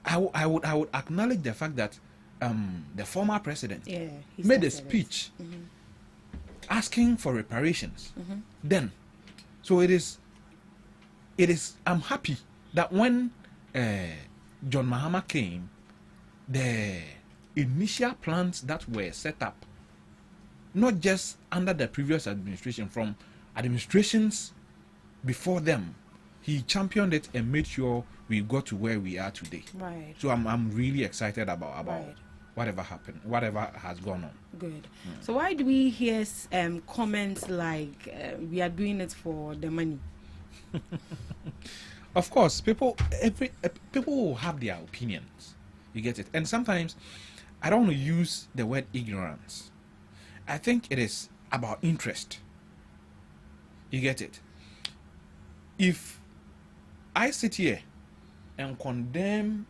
I would acknowledge the fact that the former president made a speech asking for reparations. Then, so it is. I'm happy that when John Mahama came, the initial plans that were set up, not just under the previous administration, from administrations before them, he championed it and made sure we got to where we are today. Right. So I'm really excited about whatever happened, whatever has gone on. Good. So why do we hear comments like we are doing it for the money? Of course, people will have their opinions. You get it? And sometimes I don't want to use the word ignorance. I think it is about interest. You get it? If I sit here and condemn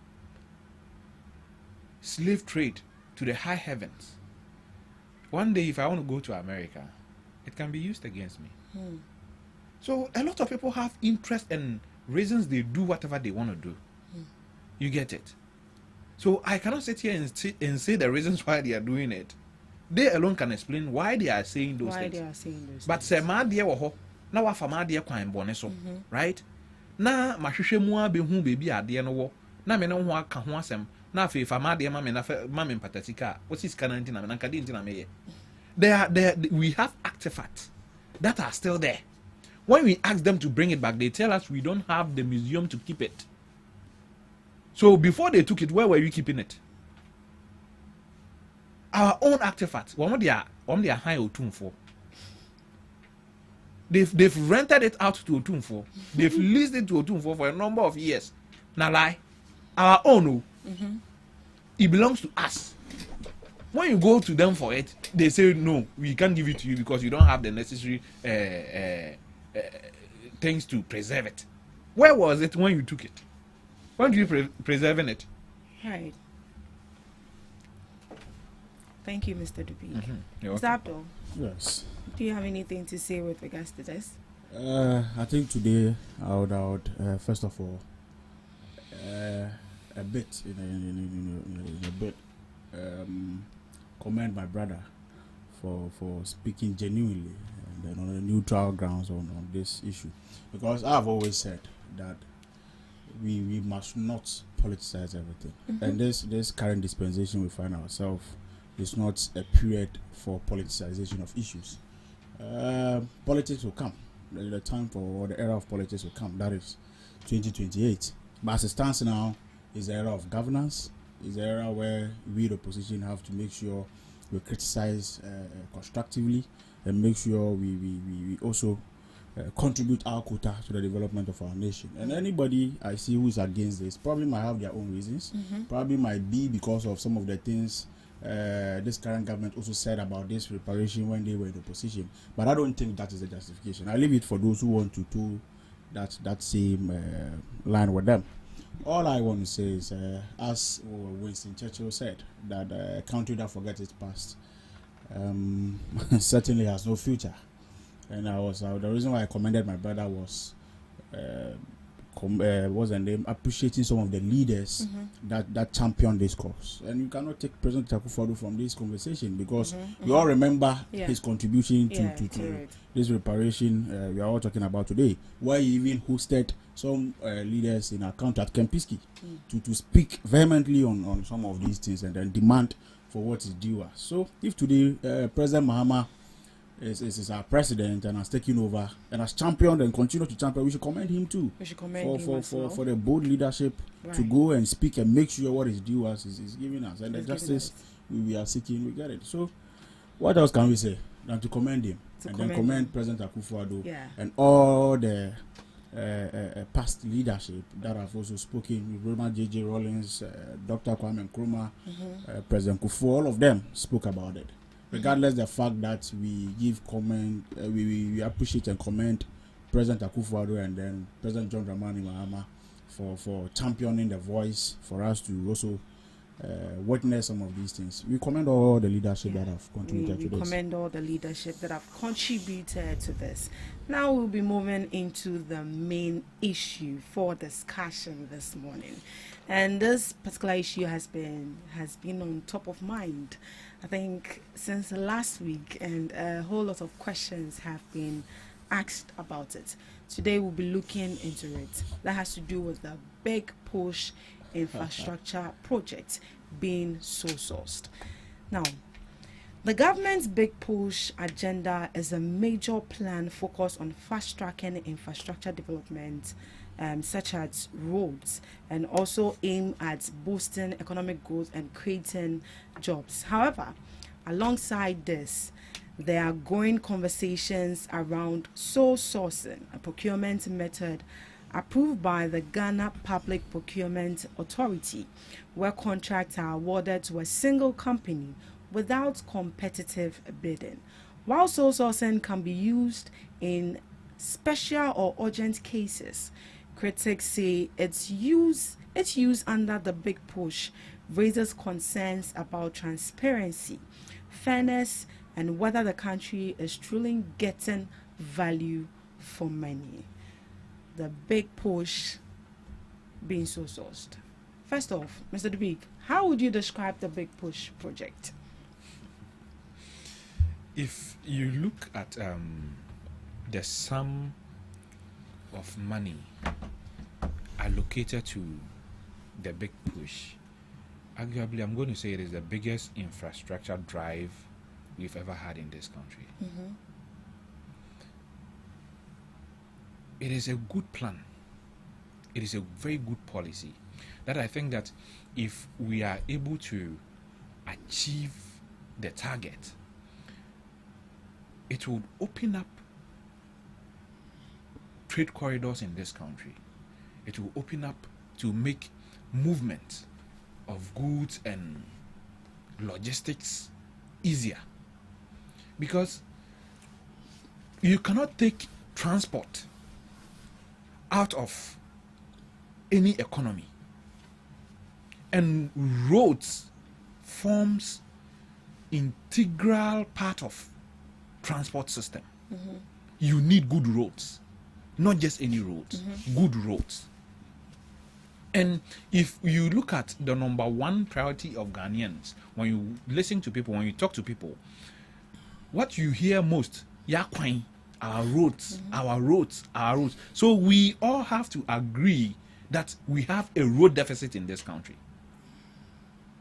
slave trade to the high heavens, one day if I want to go to America, it can be used against me. So a lot of people have interest and reasons they do whatever they want to do. You get it? So I cannot sit here and say the reasons why they are doing it. They alone can explain why they are saying those things. But say ma dear wo na wa fa ma dear kwan bone so, right? Na mahwehwe mu abehu bebi ade no wo. Na me no ho aka ho asem. Na fa fa ma dear ma me patatika. What is kana nti na me na nkade nti na me ye. We have artifacts that are still there. When we ask them to bring it back, they tell us we don't have the museum to keep it. So before they took it, where were you keeping it? Our own artifacts. They are high Otumfo. They've rented it out to Otumfo. They've leased it to Otumfo for a number of years. Now lie. Our own. It belongs to us. When you go to them for it, they say no, we can't give it to you because you don't have the necessary things to preserve it. Where was it when you took it? When did you preserving it? Right. Thank you, Mr. Dupi. Mr. Abdul? Yes. Do you have anything to say with regards to this? I think today I would first of all a bit commend my brother for speaking genuinely and on a neutral grounds on this issue, because I've always said that we must not politicize everything, and this current dispensation we find ourselves is not a period for politicization of issues. Politics will come. The time for the era of politics will come. That is 2028. But as it stands now, is the era of governance. Is the era where we, the opposition, have to make sure we criticize constructively and make sure we also contribute our quota to the development of our nation. And anybody I see who is against this probably might have their own reasons. Probably might be because of some of the things this current government also said about this reparation when they were in opposition. But I don't think that is the justification. I leave it for those who want to do that same line with them. All I want to say is, as Winston Churchill said, that a country that forgets its past certainly has no future. And the reason why I commended my brother was appreciating some of the leaders that championed this cause. And you cannot take President Akufo-Addo from this conversation, because we all remember his contribution to this reparation we are all talking about today, where he even hosted some leaders in our country at Kempinski to speak vehemently on some of these things and then demand for what is due us. So if today President Mahama is our president and has taken over and has championed and continue to champion, we should commend him too. We should commend him for the bold leadership to go and speak and make sure what is due us is giving us, and the justice we are seeking, we get it. So what else can we say than to commend him then commend President Akufo-Addo and all the past leadership that have also spoken. Roman J.J. Rawlings, Dr. Kwame Nkrumah, President Kufuor, all of them spoke about it. regardless the fact that we give comment, we appreciate and commend President Akufo-Addo and then President John Dramani Mahama for championing the voice for us to also witness some of these things. We commend all the leadership that have contributed to this. We commend all the leadership that have contributed to this. Now we'll be moving into the main issue for discussion this morning. And this particular issue has been on top of mind, I think, since last week, and a whole lot of questions have been asked about it. Today we'll be looking into it. That has to do with the big push infrastructure project being sole sourced. Now, the government's big push agenda is a major plan focused on fast-tracking infrastructure development, such as roads, and also aim at boosting economic growth and creating jobs. However, alongside this, there are growing conversations around sole sourcing, a procurement method approved by the Ghana Public Procurement Authority, where contracts are awarded to a single company without competitive bidding. While sole sourcing can be used in special or urgent cases, critics say its use under the big push raises concerns about transparency, fairness, and whether the country is truly getting value for money. The big push being so sourced. First off, Mr. Dubik, how would you describe the big push project? If you look at the sum of money allocated to the big push, arguably I'm going to say it is the biggest infrastructure drive we've ever had in this country. Mm-hmm. It is a good plan. It is a very good policy that I think that if we are able to achieve the target, it will open up trade corridors in this country. It will open up to make movement of goods and logistics easier. Because you cannot take transport out of any economy, and roads forms integral part of transport system. Mm-hmm. You need good roads, not just any roads, good roads. And if you look at the number one priority of Ghanaians, when you listen to people, when you talk to people, what you hear most, yakwine, our roads, our roads, our roads. So we all have to agree that we have a road deficit in this country.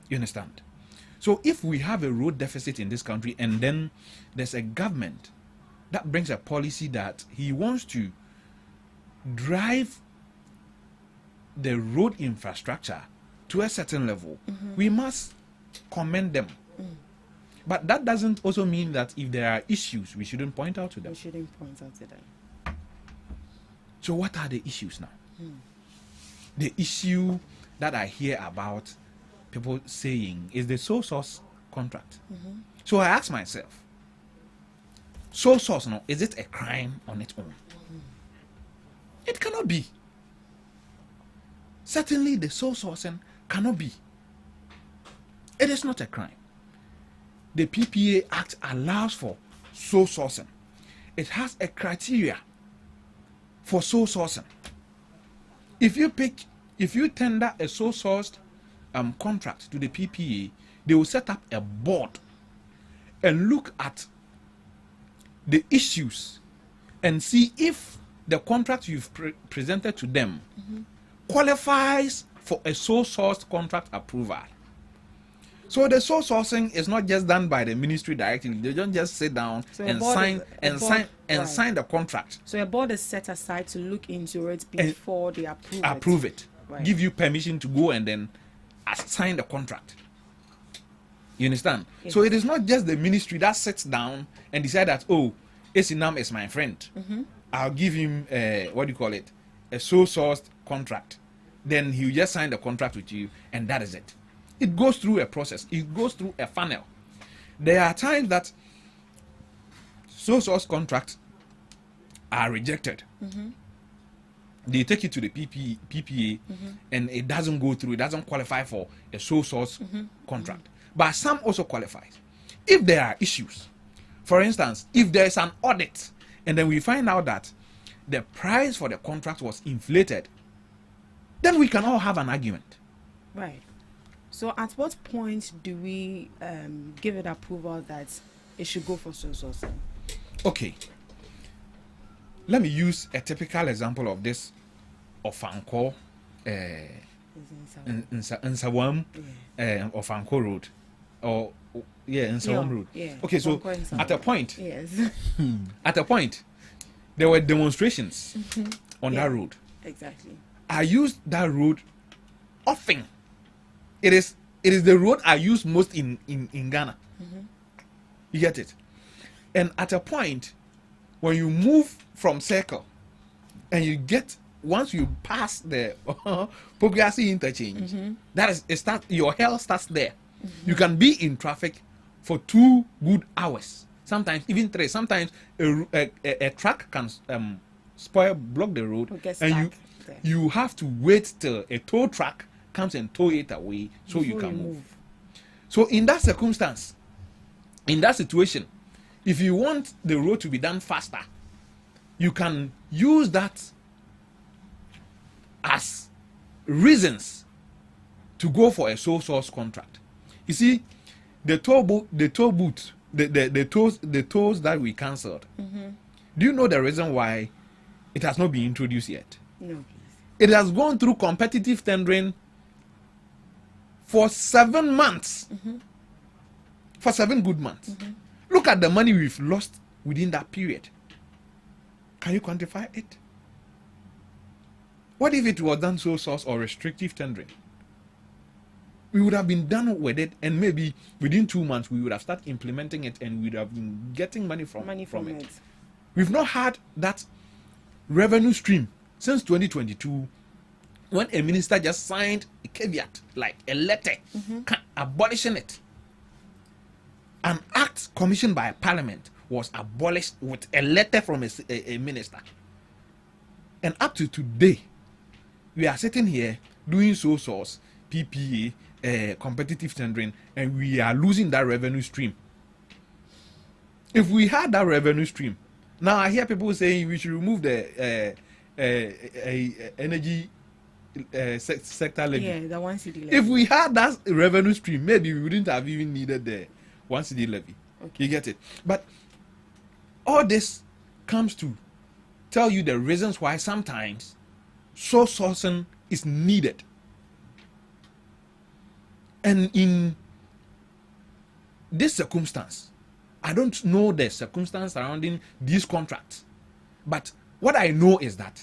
You understand? So if we have a road deficit in this country, and then there's a government that brings a policy that he wants to drive the road infrastructure to a certain level, we must commend them. But that doesn't also mean that if there are issues, we shouldn't point out to them. We shouldn't point out to them. So what are the issues now? The issue that I hear about people saying is the sole source contract. So I ask myself, sole source now, is it a crime on its own? It cannot be. Certainly the sole sourcing cannot be. It is not a crime. The PPA Act allows for sole sourcing. It has a criteria for sole sourcing. If you tender a sole sourced contract to the PPA, they will set up a board and look at the issues and see if the contract you've presented to them qualifies for a sole sourced contract approval. So the sole sourcing is not just done by the ministry directly. They don't just sit down and sign the contract. So a board is set aside to look into it before they approve it. Right. Give you permission to go and then sign the contract. You understand? Yes. So it is not just the ministry that sits down and decide that, oh, Esinam is my friend. I'll give him a sole sourced contract. Then he'll just sign the contract with you, and that is it. It goes through a process. It goes through a funnel. There are times that sole source contracts are rejected. They take it to the PPA and it doesn't go through, it doesn't qualify for a sole source contract. But some also qualifies. If there are issues, for instance, if there is an audit and then we find out that the price for the contract was inflated, then we can all have an argument. Right. So at what point do we give it approval that it should go for sole source? Okay. Let me use a typical example of this of Anko in Sawam of Anko Road. Or in Sawam Road. Yeah. Okay, so at a point, yes. At a point, there were demonstrations on that road. Exactly. I used that road often. It is the road I use most in Ghana. You get it? And at a point, when you move from Circle and you get, once you pass the Progressive interchange, that is, your hell starts there. You can be in traffic for 2 good hours, sometimes even 3. Sometimes a truck can block the road, and you have to wait till a tow truck comes and tow it away so you can move. So in that circumstance, in that situation, if you want the road to be done faster, you can use that as reasons to go for a sole source contract. You see, the toll booth, the tolls that we cancelled. Do you know the reason why it has not been introduced yet? No, please. It has gone through competitive tendering for 7 months. For 7 good months. Look at the money we've lost within that period. Can you quantify it? What if it was done sole source or restrictive tendering? We would have been done with it, and maybe within 2 months we would have started implementing it, and we would have been getting money from it. We've not had that revenue stream since 2022, when a minister just signed a caveat, like a letter, abolishing it. An act commissioned by Parliament was abolished with a letter from a minister. And up to today, we are sitting here doing sole source, PPA, competitive tendering, and we are losing that revenue stream. If we had that revenue stream, now I hear people saying we should remove the energy sector levy. Yeah, the 1 cedi levy. If we had that revenue stream, maybe we wouldn't have even needed the 1 cedi levy. Okay. You get it? But all this comes to tell you the reasons why sometimes sole sourcing is needed. And in this circumstance, I don't know the circumstance surrounding these contracts, but what I know is that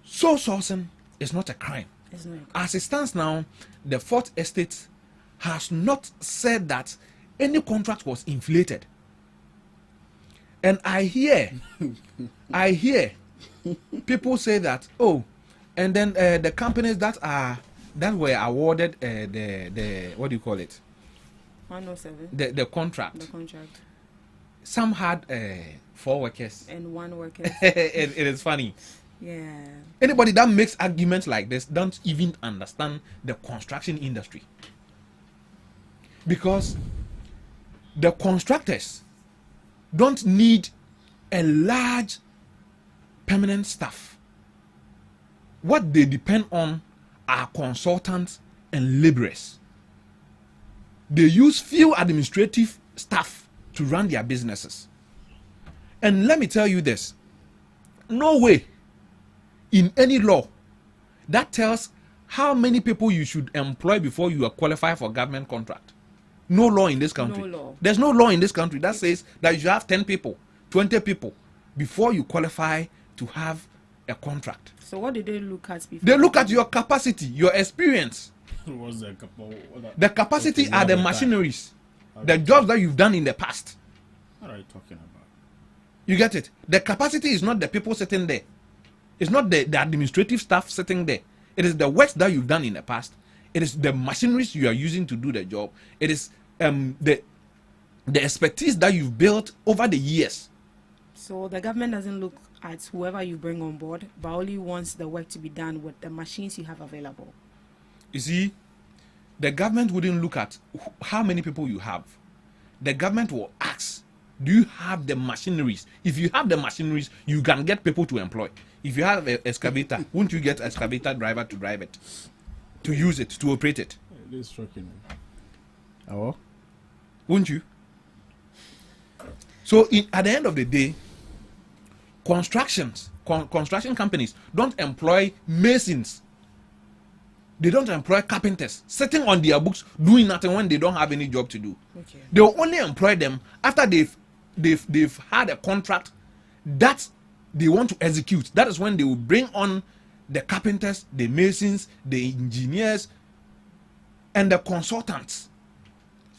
sole sourcing is not a crime. It's not. As it stands now, the Fourth Estate has not said that any contract was inflated. And I hear people say that, and then the companies that were awarded the what do you call it? 107. The contract. The contract. Some had 4 workers and 1 worker. It is funny. Yeah. Anybody that makes arguments like this don't even understand the construction industry. Because the constructors don't need a large permanent staff. What they depend on are consultants and laborers. They use few administrative staff to run their businesses. And let me tell you this, no way in any law that tells how many people you should employ before you are qualified for government contract. No law in this country. No law. There's no law in this country that says that you should have 10 people, 20 people before you qualify to have a contract. So what did they look at before? They look at your capacity, your experience. The capacity are the machineries, the jobs that you've done in the past. What are you talking about? You get it? The capacity is not the people sitting there. It's not the administrative staff sitting there. It is the work that you've done in the past. It is the machineries you are using to do the job. It is the expertise that you've built over the years. So the government doesn't look at whoever you bring on board, but only wants the work to be done with the machines you have available. You see, the government wouldn't look at how many people you have. The government will ask, do you have the machineries? If you have the machineries, you can get people to employ. If you have an excavator, won't you get an excavator driver to drive it, to use it, to operate it? This is shocking. Oh, won't you? So at the end of the day, construction companies don't employ masons. They don't employ carpenters sitting on their books doing nothing when they don't have any job to do. Okay. They'll only employ them after they've had a contract that they want to execute. That is when they will bring on the carpenters, the masons, the engineers, and the consultants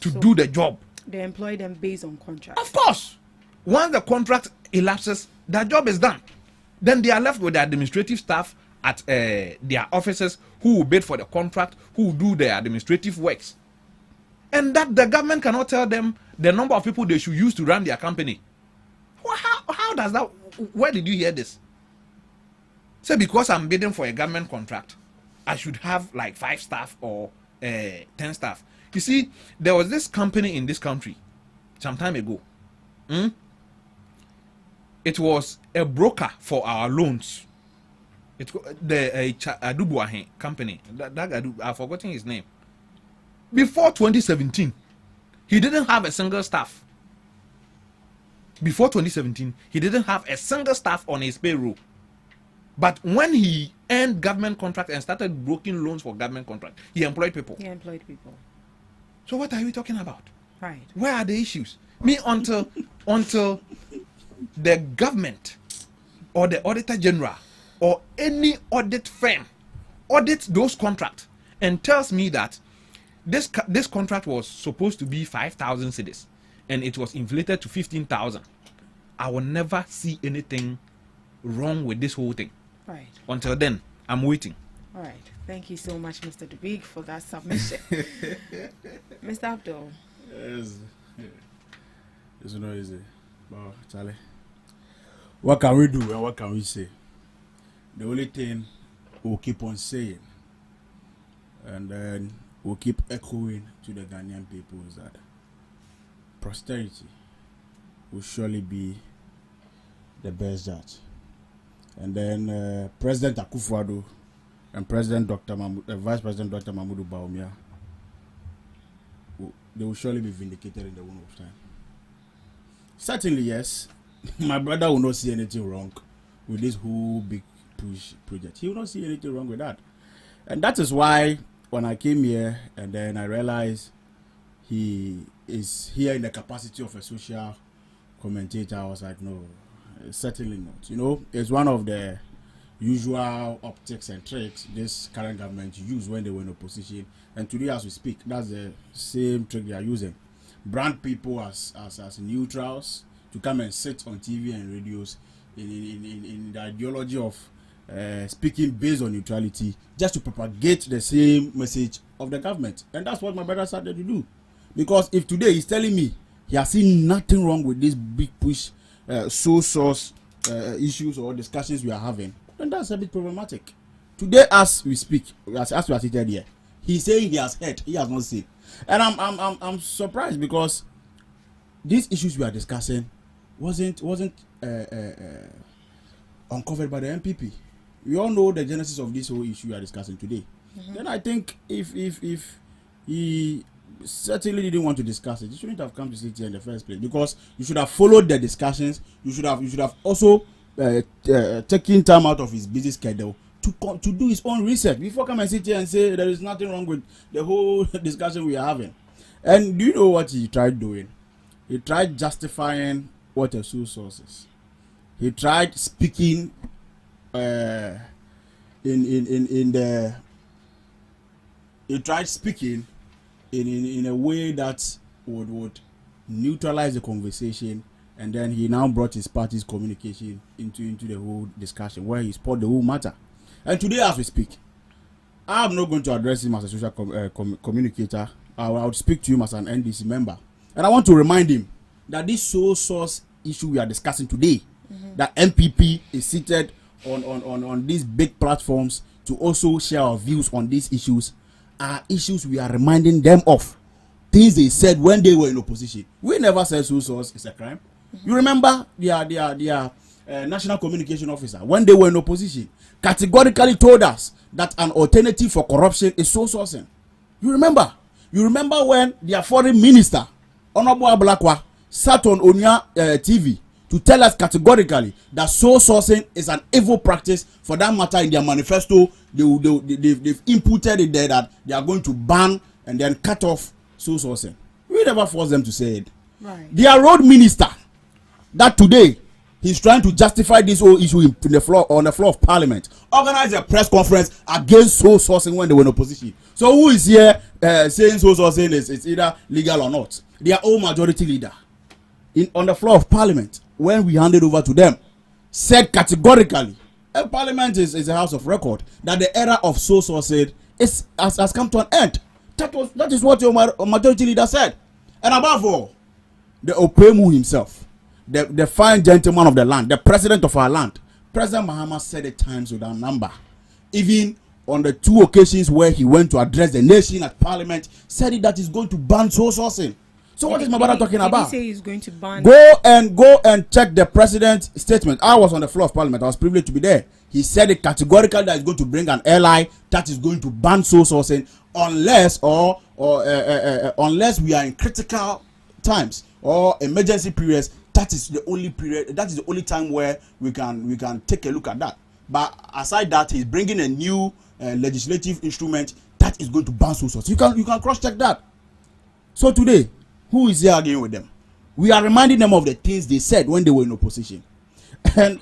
to do the job. They employ them based on contract. Of course. Once the contract elapses, their job is done. Then they are left with the administrative staff at their offices who will bid for the contract, who will do the administrative works. And that the government cannot tell them the number of people they should use to run their company. How does that, where did you hear this? Say because I'm bidding for a government contract, I should have like 5 staff or 10 staff. You see, there was this company in this country some time ago. It was a broker for our loans. The Adubuahe company. I've forgotten his name. Before 2017, he didn't have a single staff. Before 2017, he didn't have a single staff on his payroll. But when he earned government contract and started broking loans for government contract, he employed people. So what are we talking about? Right. Where are the issues? Until the government or the auditor general or any audit firm audits those contracts and tells me that this contract was supposed to be 5,000 cedis and it was inflated to 15,000, I will never see anything wrong with this whole thing. Right. Until then, I'm waiting. All right. Thank you so much, Mr. Dubig, for that submission. Mr. Abdul. Yes. It's not easy. But Charlie, what can we do and what can we say? The only thing we'll keep on saying and then we'll keep echoing to the Ghanaian people is that prosperity will surely be the best judge. And then President Akufo-Addo and Vice President Dr. Mahmoud Bawumia, they will surely be vindicated in the window of time. Certainly, yes. My brother will not see anything wrong with this whole big push project. He will not see anything wrong with that. And that is why when I came here and then I realized he is here in the capacity of a social commentator, I was like, no, certainly not. You know, it's one of the usual optics and tricks this current government use when they were in opposition. And today as we speak, that's the same trick they are using. Brand people as neutrals to come and sit on TV and radios in the ideology of speaking based on neutrality, just to propagate the same message of the government. And that's what my brother started to do. Because if today he's telling me he has seen nothing wrong with this big push sole source issues or discussions we are having, then that's a bit problematic. Today as we speak, as we are seated here, he's saying he has heard, he has not seen. And I'm surprised because these issues we are discussing wasn't uncovered by the MPP. We all know the genesis of this whole issue we are discussing today. Then I think if he certainly didn't want to discuss it, he shouldn't have come to sit here in the first place, because you should have followed the discussions. You should have also taken time out of his busy schedule to do his own research before come and sit here and say there is nothing wrong with the whole discussion we are having. And do you know what he tried doing? He tried justifying what a sole source is. He tried speaking in a way that would neutralize the conversation, and then he now brought his party's communication into the whole discussion where he spoiled the whole matter. And today as we speak, I'm not going to address him as a social communicator I would speak to him as an NDC member. And I want to remind him that this sole source issue we are discussing today, that MPP is seated on these big platforms to also share our views on these issues, are issues we are reminding them of. Things they said when they were in opposition. We never said sole source is a crime. You remember their national communication officer, when they were in opposition, categorically told us that an alternative for corruption is sole sourcing. You remember? You remember when their foreign minister, Honorable Ablakwa, sat on Onya TV to tell us categorically that sole sourcing is an evil practice. For that matter, in their manifesto, they've inputted it there that they are going to ban and then cut off sole sourcing. We never forced them to say it. Right. Their road minister, that today he's trying to justify this whole issue on the floor of parliament, organized a press conference against sole sourcing when they were in opposition. So who is here saying sole sourcing is either legal or not? Their own majority leader on the floor of parliament, when we handed over to them, said categorically, and parliament is a house of record, that the era of sole sourcing has come to an end. That is what your majority leader said. And above all, the Opemu himself, the fine gentleman of the land, the president of our land, President Mahama, said it times without number. Even on the 2 occasions where he went to address the nation at parliament, said it that he's going to ban sole sourcing. So what is my brother talking about? Did he say he's going to ban? Go and check the president's statement. I was on the floor of parliament. I was privileged to be there. He said it categorically that he's going to bring an ally that is going to ban sole sourcing unless unless we are in critical times or emergency periods. That is the only period. That is the only time where we can take a look at that. But aside that, he's bringing a new legislative instrument that is going to ban sole sourcing. You can cross check that. So today, who is here arguing with them? We are reminding them of the things they said when they were in opposition. And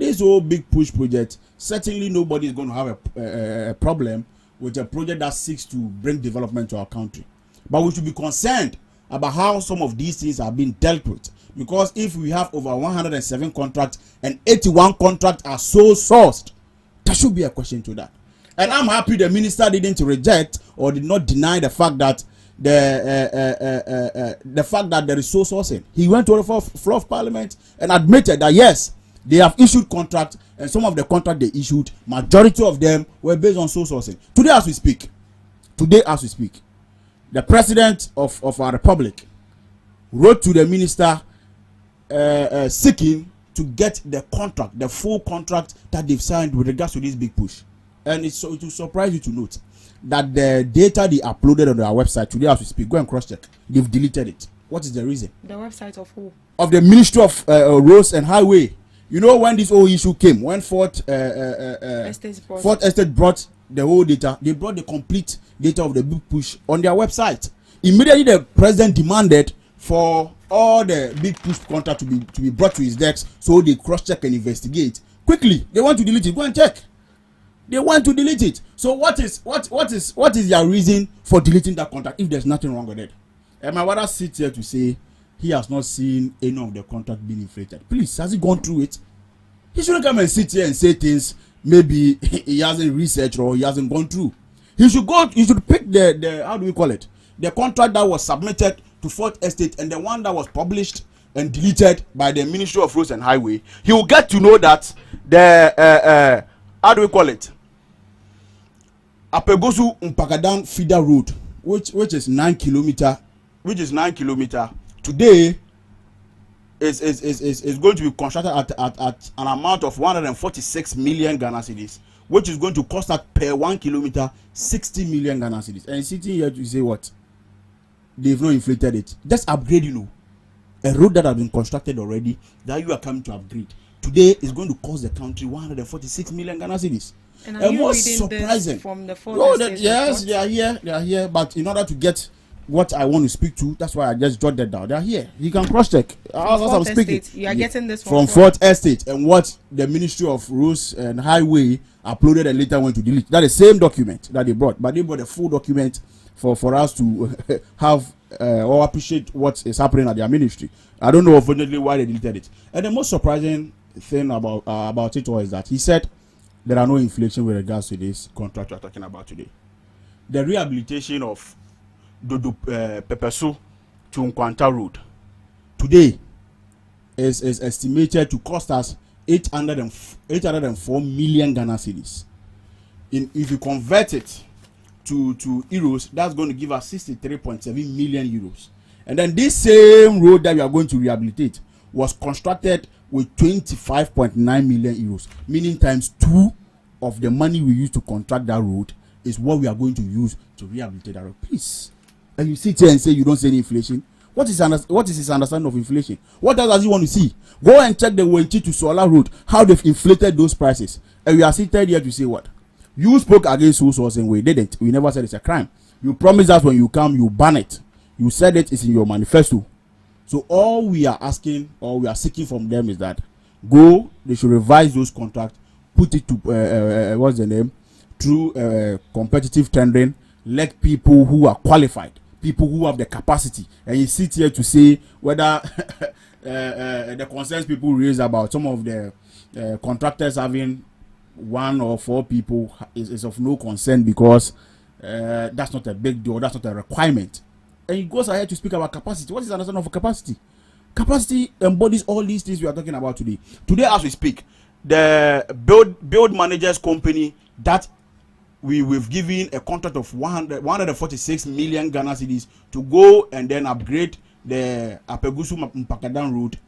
this whole big push project, certainly nobody is going to have a problem with a project that seeks to bring development to our country. But we should be concerned about how some of these things are being dealt with. Because if we have over 107 contracts and 81 contracts are sole sourced, there should be a question to that. And I'm happy the minister didn't reject or did not deny the fact that the fact that there is sole sourcing. He went to the floor of parliament and admitted that yes, they have issued contracts, and some of the contracts they issued, majority of them were based on sole sourcing. Today as we speak, the president of our republic wrote to the minister seeking to get the contract, the full contract that they've signed with regards to this big push. And it will surprise you to note that the data they uploaded on their website today as we speak, go and cross check, they've deleted it. What is the reason? The website of who? Of the Ministry of Roads and Highway. You know, when this whole issue came, when Fort Estate brought the whole data, they brought the complete data of the big push on their website. Immediately the president demanded for all the big push contract to be brought to his desk, so they cross check and investigate quickly. They want to delete it. Go and check. They want to delete it. So what is their reason for deleting that contract if there's nothing wrong with it? And my brother sits here to say he has not seen any of the contract being inflated. Please, has he gone through it? He shouldn't come and sit here and say things maybe he hasn't researched or he hasn't gone through. He should pick the how do we call it? The contract that was submitted to Fort Estate and the one that was published and deleted by the Ministry of Roads and Highway. He will get to know that the how do we call it? Apegosu Mpakadan feeder road, which is 9 kilometer, today is going to be constructed at an amount of 146 million Ghana cedis, which is going to cost us per 1 kilometer 60 million Ghana cedis. And sitting here to say what? They've not inflated it. Just upgrade, a road that has been constructed already that you are coming to upgrade. Today is going to cost the country 146 million Ghana cedis. And are you reading surprising this from the Fort Estate? Yes, they are here. But in order to get what I want to speak to, that's why I just jotted down. They are here. You can cross check. As I'm speaking, you are getting this from Fort Estate and what the Ministry of Roads and Highway uploaded and later went to delete. That is the same document that they brought, but they brought a full document for us to have or appreciate what is happening at their ministry. I don't know, unfortunately, why they deleted it. And the most surprising thing about it was that he said there are no inflation with regards to this contract we're talking about today. The rehabilitation of Dodo Pepeso to Nkwanta Road today is estimated to cost us 804 million Ghana cedis. If you convert it to euros, that's going to give us 63.7 million euros. And then this same road that we are going to rehabilitate was constructed with 25.9 million euros, meaning times 2 of the money we used to contract that road is what we are going to use to rehabilitate that road. Please. And you sit here and say you don't see any inflation. What is his understanding of inflation? What else does he want to see? Go and check the Wenchi to Solar Road, how they've inflated those prices. And we are seated here to say what? You spoke against who sourcing, we didn't. We never said it's a crime. You promised us when you come, you ban it. You said it is in your manifesto. So all we are asking, or we are seeking from them is that they should revise those contracts, put it to what's the name, through competitive tendering. Let people who are qualified, people who have the capacity, and you sit here to say whether the concerns people raise about some of the contractors having 1 or 4 people is of no concern, because that's not a big deal, that's not a requirement. And he goes ahead to speak about capacity. What is the understanding of capacity? Capacity embodies all these things we are talking about today. Today, as we speak, the build managers company that we've given a contract of 146 million Ghana cedis to go and then upgrade the Apegusu Mpakadan road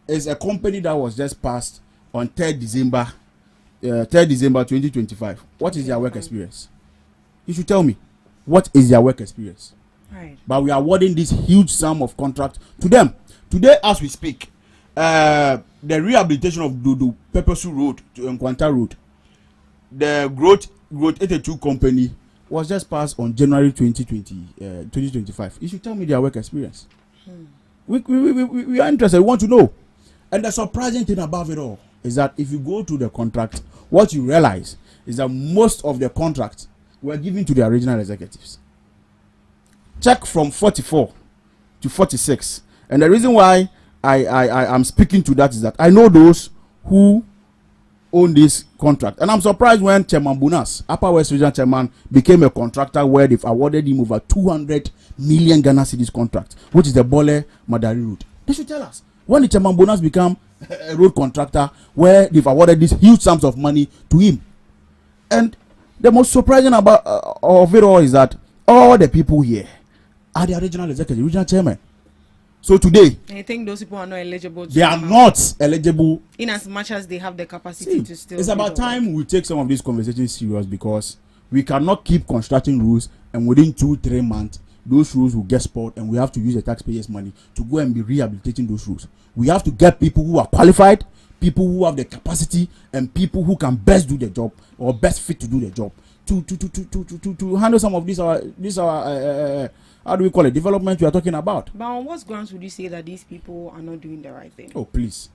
is a company that was just passed on 3rd December 2025. What is their work experience? You should tell me. What is their work experience? Right. But we are awarding this huge sum of contract to them. Today, as we speak, the rehabilitation of Dodo Pepesu Road to Nkwanta Road, the Growth 82 company was just passed on January 2025. You should tell me their work experience. We are interested. We want to know. And the surprising thing above it all is that if you go to the contract, what you realize is that most of the contracts were given to the regional executives. Check from 44 to 46. And the reason why I am speaking to that is that I know those who own this contract. And I'm surprised when Chairman Bunas, Upper West Region Chairman, became a contractor where they've awarded him over 200 million Ghana cedis contract, which is the Bole Madari route. They should tell us. When the Chairman Bunas became a road contractor where they've awarded these huge sums of money to him. And the most surprising about of it all is that all the people here are the regional executive, regional chairman. So today, I think those people are not eligible. They are not eligible, in as much as they have the capacity to still. It's about time we take some of these conversations serious, because we cannot keep constructing rules and within 2-3 months those rules will get spoiled, and we have to use the taxpayers' money to go and be rehabilitating those rules. We have to get people who are qualified, people who have the capacity, and people who can best do the job or best fit to do the job to handle some of these how do we call it, development we are talking about. But on what grounds would you say that these people are not doing the right thing? Oh, please.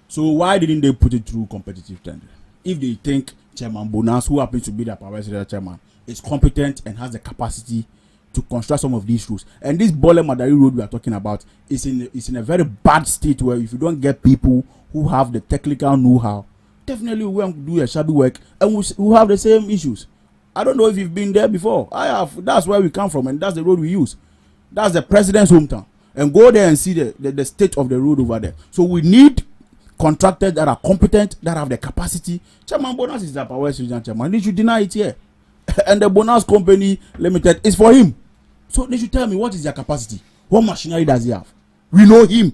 So why didn't they put it through competitive tender? If they think Chairman Bonas, who happens to be the power chairman, is competent and has the capacity to construct some of these roads, and this Bole Madari road we are talking about is in a very bad state where if you don't get people who have the technical know-how, definitely we won't do a shabby work and we'll have the same issues. I don't know if you've been there before. I have. That's where we come from, and that's the road we use. That's the president's hometown. And go there and see the state of the road over there. So we need contractors that are competent, that have the capacity. Chairman Bonas is the Power West Region Chairman. They should deny it here. And the Bonas Company Limited is for him. So they should tell me what is their capacity. What machinery does he have? We know him.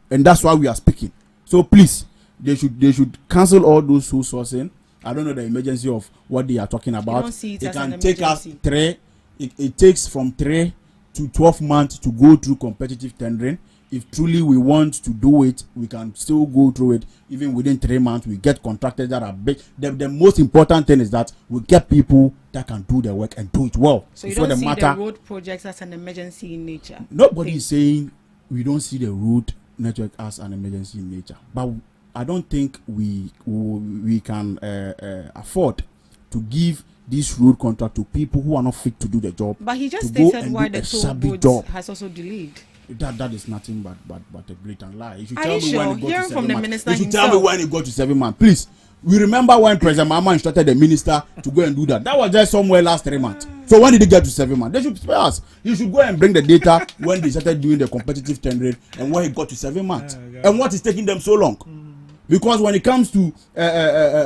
And that's why we are speaking. So please, they should cancel all those who sourcing. I don't know the emergency of what they are talking about. It can take us it takes from 3 to 12 months to go through competitive tendering. If truly we want to do it, we can still go through it. Even within 3 months, we get contractors that are big. The most important thing is that we get people that can do the work and do it well. So you don't see the road projects as an emergency in nature? Nobody is saying we don't see the road network as an emergency in nature. But I don't think we can afford to give this road contract to people who are not fit to do the job. But he just stated why the toll road has also delayed. That is nothing but a blatant lie. You should are tell you me sure? when it got Hearing to from 7 the months. minister You should himself. tell me when it got to 7 months, please. We remember when President Mahama instructed the minister to go and do that. That was just somewhere last 3 months. So when did they get to 7 months? They should spare us. You should go and bring the data when they started doing the competitive tendering and when it got to 7 months. And what is taking them so long? Because when it comes to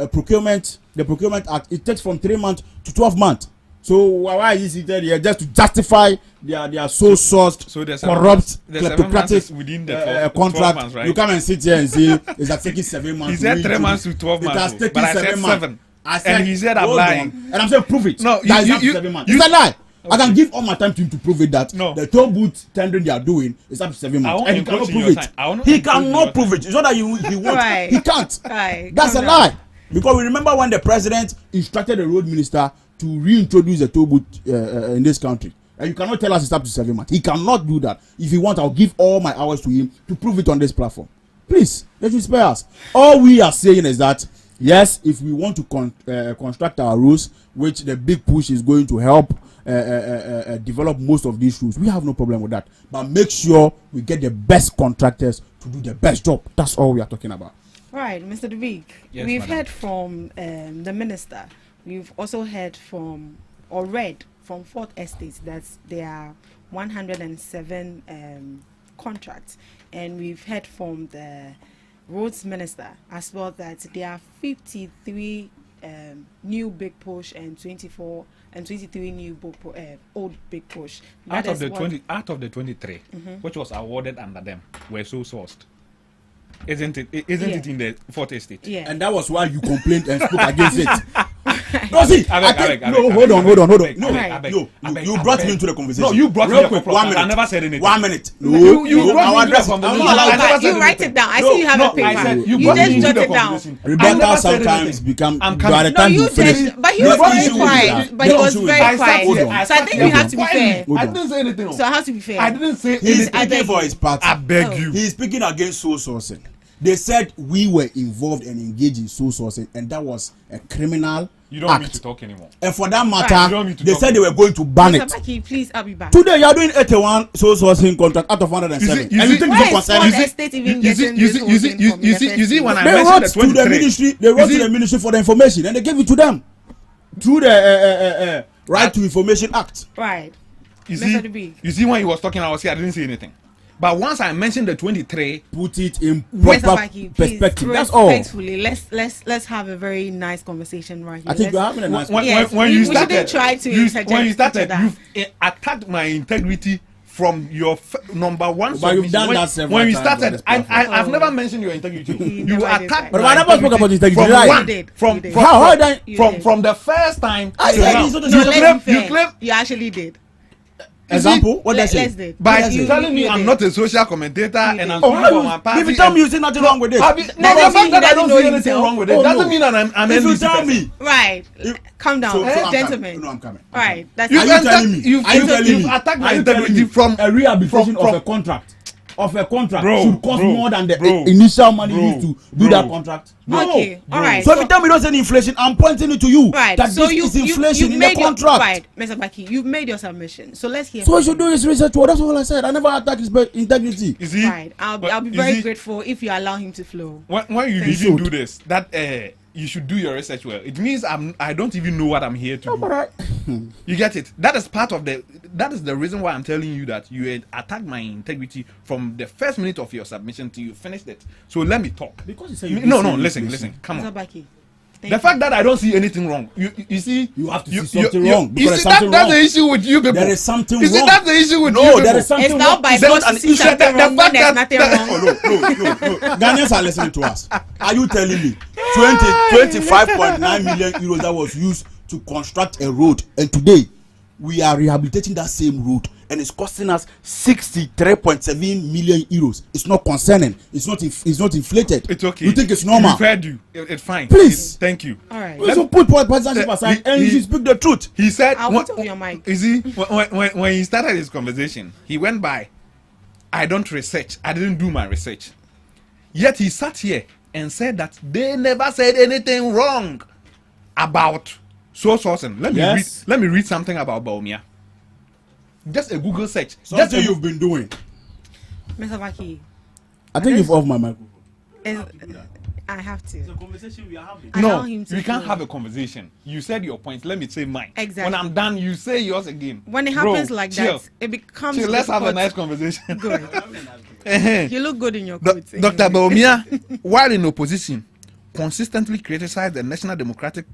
procurement, the Procurement Act, it takes from 3 months to 12 months. So why is it there just to justify their sole-sourced, corrupt, kleptocratic within the contract? months, right? You come and sit here and say it's taking 7 months. He said 3 months to 12 months. It has taken but I said 7 months. 7. I said, and he said I'm lying. And I'm saying prove it. No, that is 7 months. It's a lie. I can give all my time to him to prove it that the toll booth tendering they are doing is up to 7 months. And he cannot prove it. He cannot prove it. It's not that he wants. Right. He can't. Right. That's a lie. Because we remember when the president instructed the road minister to reintroduce the toll booth in this country. And you cannot tell us it's up to 7 months. He cannot do that. If he wants, I'll give all my hours to him to prove it on this platform. Please, let me spare us. All we are saying is that, yes, if we want to construct our rules, which the big push is going to help develop most of these rules, we have no problem with that. But make sure we get the best contractors to do the best job. That's all we are talking about. Right, Mr. Devik. Yes, we've madam. heard from the minister. We've also heard from, or read from Fourth Estate that there are 107 contracts. And we've heard from the roads minister as well that there are 53 new big push and 23 new old big push. Out of the 23, which was awarded under them, were so sourced. Isn't it in the Fourth Estate? Yeah. And that was why you complained and spoke against it. No, see, hold on. No, you brought me into the conversation. No, you brought me real quick. 1 minute. I never said anything. 1 minute. You brought me into the conversation. You write it down. I see you have a paper. I said you just jot it down. Rebecca sometimes become. By the time you finish, but he was very quiet. But he was very quiet. So I think we have to be fair. I didn't say anything. So I have to be fair. I didn't say anything. He's speaking for his party. I beg you. He's speaking against soul sourcing. They said we were involved and engaged in soul sourcing, and that was a criminal You don't act. need to talk anymore. And for that Right. You matter, don't need to they talk said they were going to ban Mr. it. Baki, please, I'll be back. Today, you are doing 81 soul sourcing contract out of 107. And you think Why it's is Fourth concerning? Estate even getting this whole thing from the you see when I They mentioned wrote the to the 23. ministry. They wrote to the ministry for the information, and they gave it to them through the Right to Information Act. Right. You Mr. Dubi. see when he was talking, I was here. I didn't say anything. But once I mentioned the 23, put it in Mr. proper Baki, please, perspective. That's all. respectfully, let's have a very nice conversation right here. I think we're having a nice when you started, shouldn't try to interject when you started, into that. you've attacked my integrity from your number one. But you've done that several when you times on started, this platform. I've never mentioned your integrity. You attacked. But I never spoke about integrity. From Right. one, You did. from the first time. I till said now. he's not the No, same. let's be you fair. claim. You actually did. Example? What did I say? Let's did. By You telling me I'm did. not a social commentator and I'm Oh, speaking for my party. if you tell me you see nothing wrong with it, No, That the doesn't fact mean that he I don't doesn't see know anything himself. wrong with it Oh, doesn't no. mean that I'm if you NDC tell person. me, Right. Calm down, So I'm coming. gentlemen. No, I'm coming. Right. That's You Are you attack- telling me? you've- Are you telling you've me? attacked my Are you telling integrity me from- a rehabilitation from- of a contract? Of a contract Bro, should cost bro, more than the bro, initial money bro, used to do bro. that contract. No. Okay, all right. So if you tell me don't say inflation, I'm pointing it to you Right. that So this you is inflation in the made your contract. right, Mr. Baki. You've made your submission. So let's hear. So from you should do his research. Well, that's all I said. I never attacked his integrity. You see? Right. I'll be you very see, grateful if you allow him to flow. When you Thank even you. do this, that you should do your research well. It means I don't even know what I'm here to do. Right. You get it? That is part of that is the reason why I'm telling you that you had attacked my integrity from the first minute of your submission till you finished it. So let me talk. Because you said you no, didn't see listen, inflation. come Mr. on. Baki. The fact that I don't see anything wrong, you see, You have to see something wrong. You Because see, there's something that's wrong. the issue with you people. There is something You see, wrong. that's the issue with you No, people. there is something It's not wrong. by Is that- force to see is that something the wrong when fact there's that- nothing that- wrong. No. Ghanaians are listening to us. Are you telling me 25.9 million euros that was used to construct a road, and today we are rehabilitating that same road, and it's costing us 63.7 million euros? It's not concerning. It's not inflated. It's okay. You think it's normal? We've heard you. It's fine. Please. Thank you. All right. You should put partisanship aside and you should speak the truth. He said, I'll put off your mic. You see, when he started his conversation, he went by, I don't research. I didn't do my research. Yet he sat here and said that they never said anything wrong about sourcing. Let me read something about Baumia. Just a Google search. Something you've been doing. Mr. Baki. I think you've off my microphone. I have to. It's a conversation we are having. No, him to we can't go. have a conversation. You said your point. Let me say mine. Exactly. When I'm done, you say yours again. When it happens Bro, like chill. that, it becomes. Chill, let's have a difficult. nice conversation. Good. You look good in your coat. Dr. Baumia, while in opposition, consistently criticized the National Democratic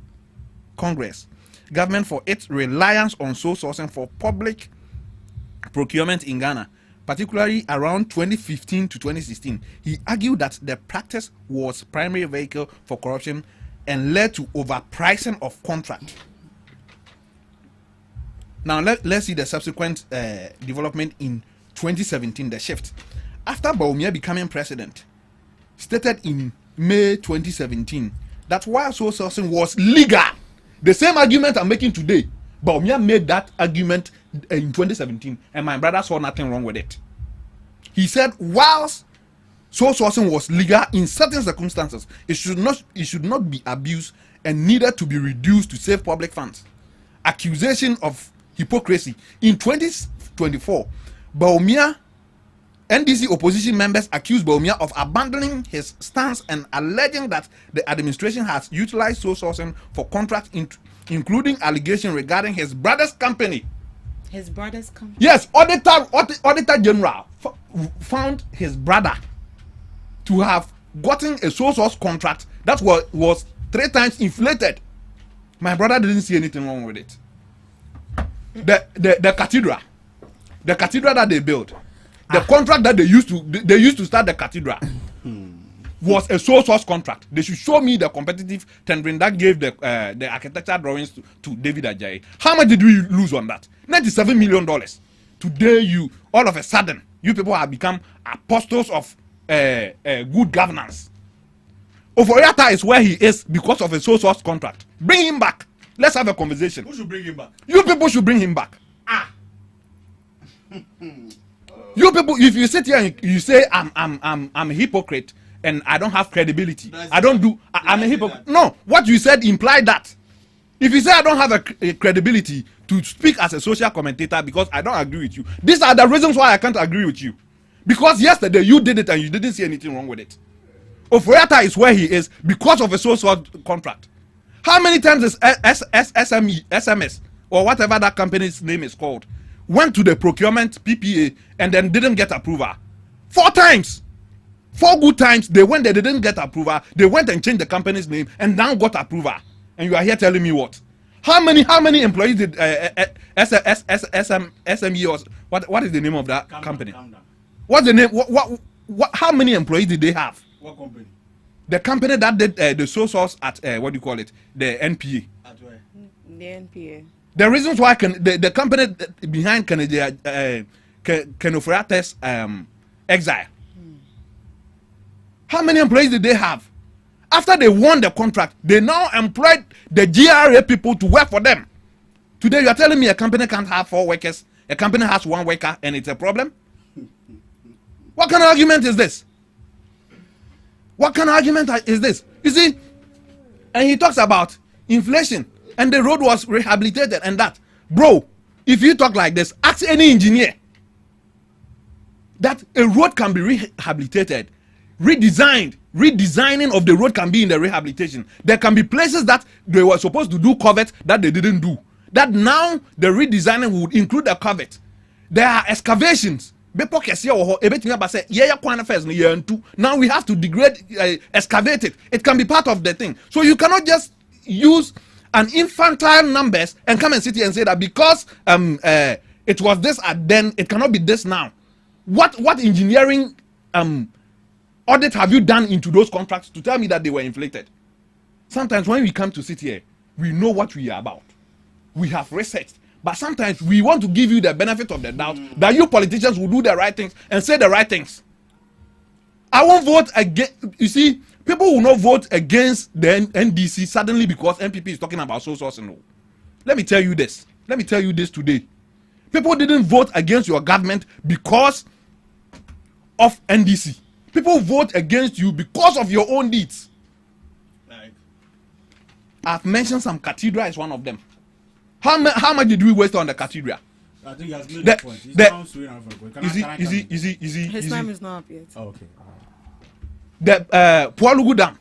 Congress government for its reliance on sole sourcing for public procurement in Ghana, particularly around 2015 to 2016. He argued that the practice was primary vehicle for corruption and led to overpricing of contract. Now let's see the subsequent development in 2017, the shift. After Baumia becoming president, stated in May 2017 that while sole sourcing was legal, the same argument I'm making today, Baumia made that argument in 2017, and my brother saw nothing wrong with it. He said, whilst sole sourcing was legal in certain circumstances, it should not be abused and needed to be reduced to save public funds. Accusation of hypocrisy. In 2024, Baumia NDC opposition members accused Baumia of abandoning his stance and alleging that the administration has utilized sole sourcing for contracts, including allegations regarding his brother's company. His brother's company? Yes, Auditor General found his brother to have gotten a sole source contract that was 3 times inflated. My brother didn't see anything wrong with it. The cathedral that they built, the contract that they used to start the cathedral was a sole source contract. They should show me the competitive tendering that gave the architectural drawings to David Ajayi. How much did we lose on that? $97 million. Today, all of a sudden, you people have become apostles of good governance. Oforiata is where he is because of a sole source contract. Bring him back. Let's have a conversation. Who should bring him back? You people should bring him back. You people, if you sit here and you say I'm a hypocrite and I don't have credibility, I'm a hypocrite. No, what you said implied that. If you say I don't have a credibility to speak as a social commentator because I don't agree with you, these are the reasons why I can't agree with you. Because yesterday you did it and you didn't see anything wrong with it. Oforiata is where he is because of a sole source contract. How many times is SMS or whatever that company's name is called went to the procurement PPA and then didn't get approval? 4 times. 4 good times they went, they didn't get approval. They went and changed the company's name and now got approval. And you are here telling me what? How many employees did SME or what is the name of that company? What's the name? What? How many employees did they have? What company? The company that did the sole source at what do you call it? The NPA. At where? The NPA. The reasons why the company behind Kenoforiata's exile. How many employees did they have? After they won the contract, they now employed the GRA people to work for them. Today you are telling me a company can't have 4 workers, a company has 1 worker, and it's a problem? What kind of argument is this? What kind of argument is this? You see, and he talks about inflation and the road was rehabilitated and that. Bro, if you talk like this, ask any engineer that a road can be rehabilitated, redesigning of the road can be in the rehabilitation. There can be places that they were supposed to do covert that they didn't do. That now the redesigning would include a covert. There are excavations. Now we have to degrade, excavate it. It can be part of the thing. So you cannot just use an infantile numbers and come and sit here and say that because it was this and then it cannot be this now. What engineering audit have you done into those contracts to tell me that they were inflated? Sometimes when we come to sit here, we know what we are about. We have researched. But sometimes we want to give you the benefit of the doubt that you politicians will do the right things and say the right things. I won't vote against. You see, people will not vote against the NDC suddenly because NPP is talking about sole sourcing. Let me tell you this. Let me tell you this today. People didn't vote against your government because of NDC. People vote against you because of your own deeds. Right. I've mentioned some cathedral is one of them. How much did we waste on the cathedral? I think he has made the point. Easy. His time is not up yet. Oh, okay. The Pualugu Dam.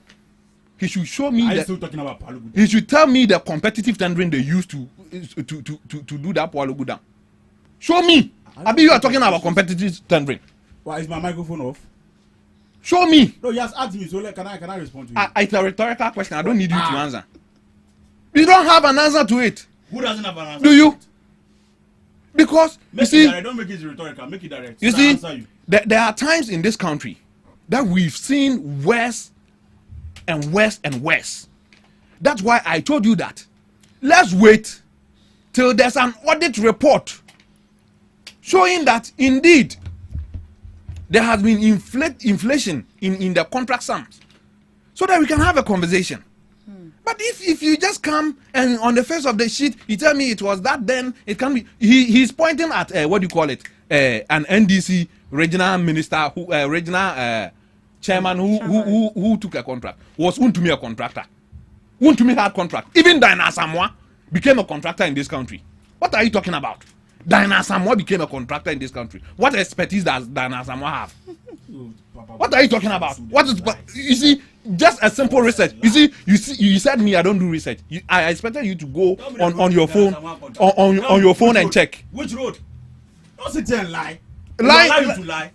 he should show me. Are you still talking about Palugu? He should tell me the competitive tendering they used to do that Palugu dam. Show me. I mean, you are talking about competitive tendering. Why is my microphone off? Show me. No, you just asked me, so can I respond to you? It's a rhetorical question. I don't need you to answer. You don't have an answer to it. Who doesn't have an answer? Do you? Because make you see, direct. Don't make it rhetorical. Make it direct. You see, there are times in this country that we've seen worse and worse and worse. That's why I told you that. Let's wait till there's an audit report showing that indeed there has been inflation in the contract sums, so that we can have a conversation. But if you just come and on the face of the sheet you tell me it was that, then it can be. He's pointing at what do you call it? An NDC regional minister, regional chairman who took a contract. Was Untumi a contractor? Untumi had contract. Even Diana Samoa became a contractor in this country. What are you talking about? Diana Samoa became a contractor in this country. What expertise does Diana Samoa have? What are you talking about? What is, you see, just a simple research. You said me I don't do research. I expected you to go on your phone on your phone and check. Which road? Don't sit there and lie. Lie to lie.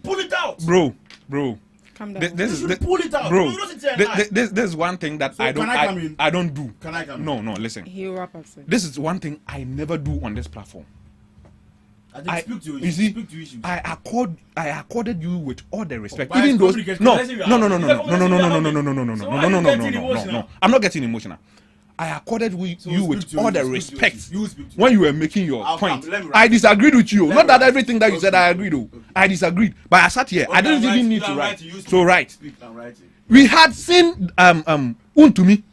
Pull it out, bro. Calm down. Pull it out, bro. No, This is one thing that so I don't do. Can I come in? No, listen. He'll wrap up, sir. This is one thing I never do on this platform. I speak to you see, speak to issues. I accorded you with all the respect. By Even those no. I'm not getting emotional. I accorded you with all the respect when you were making your point. I disagreed with you. Not that everything that you said I agreed with. I disagreed, but I sat here. I didn't even need to write. So right. We had seen Untumi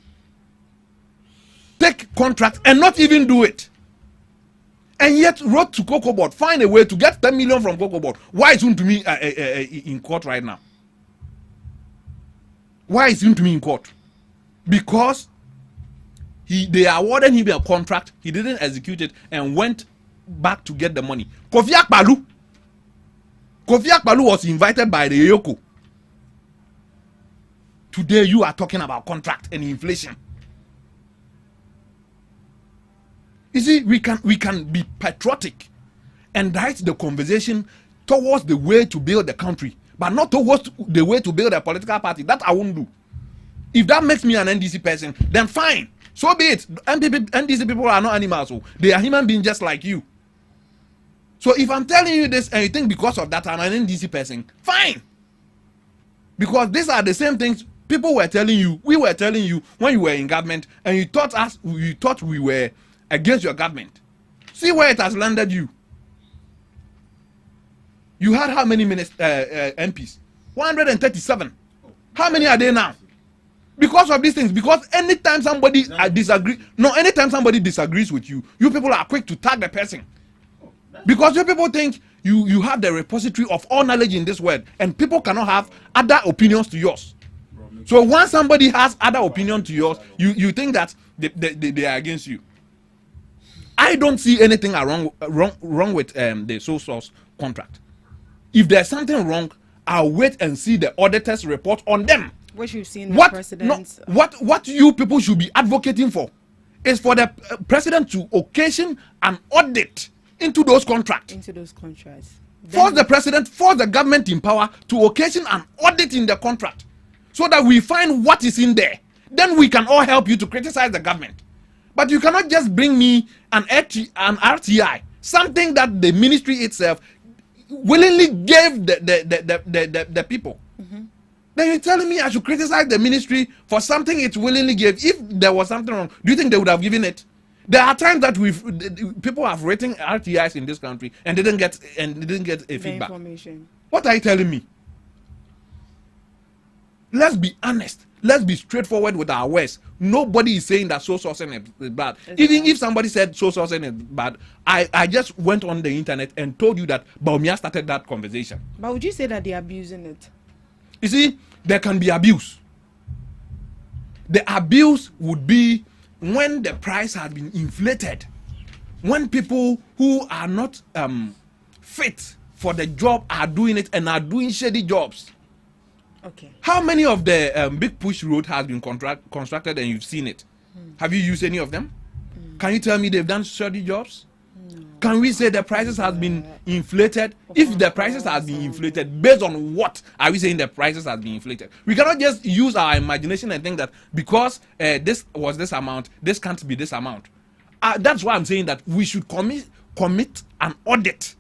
take contract and not even do it. And yet wrote to Cocoa Board, find a way to get 10 million from Cocoa Board. Why is Untumi in court right now? Why is Untumi in court? Because they awarded him a contract, he didn't execute it, and went back to get the money. Kofi Akpalu was invited by the Yoko. Today you are talking about contract and inflation. You see, we can be patriotic and direct the conversation towards the way to build the country, but not towards the way to build a political party. That I won't do. If that makes me an NDC person, then fine. So be it. NDC people are not animals. So they are human beings just like you. So if I'm telling you this and you think because of that I'm an NDC person, fine. Because these are the same things people were telling you, we were telling you when you were in government, and you thought we were against your government. See where it has landed you. You had how many MPs? 137. How many are there now? Because of these things. Because anytime somebody anytime somebody disagrees with you, you people are quick to tag the person. Because you people think you have the repository of all knowledge in this world, and people cannot have other opinions to yours. So once somebody has other opinion to yours, you think that they are against you. I don't see anything wrong with the sole source contract. If there's something wrong, I'll wait and see the auditor's report on them. What you've seen the president. What you people should be advocating for is for the president to occasion an audit into those contracts. Force the government in power to occasion an audit in the contract, so that we find what is in there. Then we can all help you to criticize the government. But you cannot just bring me an RTI, something that the ministry itself willingly gave the people. Mm-hmm. Then you're telling me I should criticize the ministry for something it willingly gave. If there was something wrong, do you think they would have given it? There are times that people have written RTIs in this country and didn't get a feedback. What are you telling me? Let's be honest. Let's be straightforward with our words. Nobody is saying that source sourcing is bad. Even if somebody said source sourcing is bad, I just went on the internet and told you that Baumia started that conversation. But would you say that they're abusing it? You see, there can be abuse. The abuse would be when the price has been inflated, when people who are not fit for the job are doing it and are doing shady jobs. Okay. How many of the big push road has been constructed and you've seen it? Have you used any of them? Can you tell me they've done sturdy jobs? Can we say the prices have been inflated? If the prices have been inflated, based on what are we saying the prices have been inflated? We cannot just use our imagination and think that because this was this amount, this can't be this amount. That's why I'm saying that we should commit an audit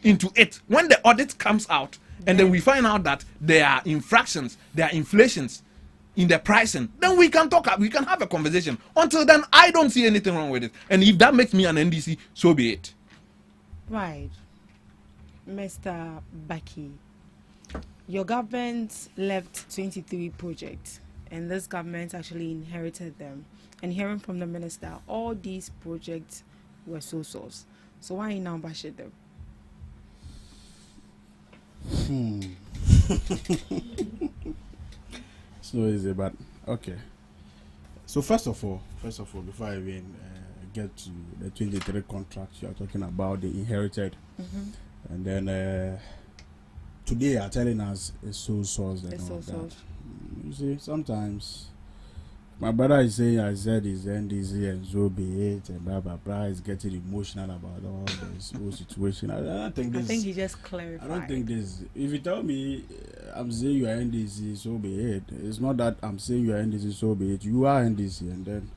into it. When the audit comes out, and then we find out that there are infractions, there are inflations in the pricing, then we can talk, we can have a conversation. Until then, I don't see anything wrong with it. And if that makes me an NDC, so be it. Right. Mr. Baki, your government left 23 projects, and this government actually inherited them. And hearing from the minister, all these projects were so-sos. So why you now bash them? So easy, but okay. So first of all, before I even get to the 23 contracts you are talking about, the inherited, and then today are telling us it's so source and all that. You see, sometimes my brother is saying I said his NDC and so be it and blah blah blah. He's getting emotional about all this whole situation. I don't think this. I think he just clarified. I don't think this. If you tell me I'm saying you are NDC, so be it. It's not that I'm saying you are NDC, so be it. You are NDC, and then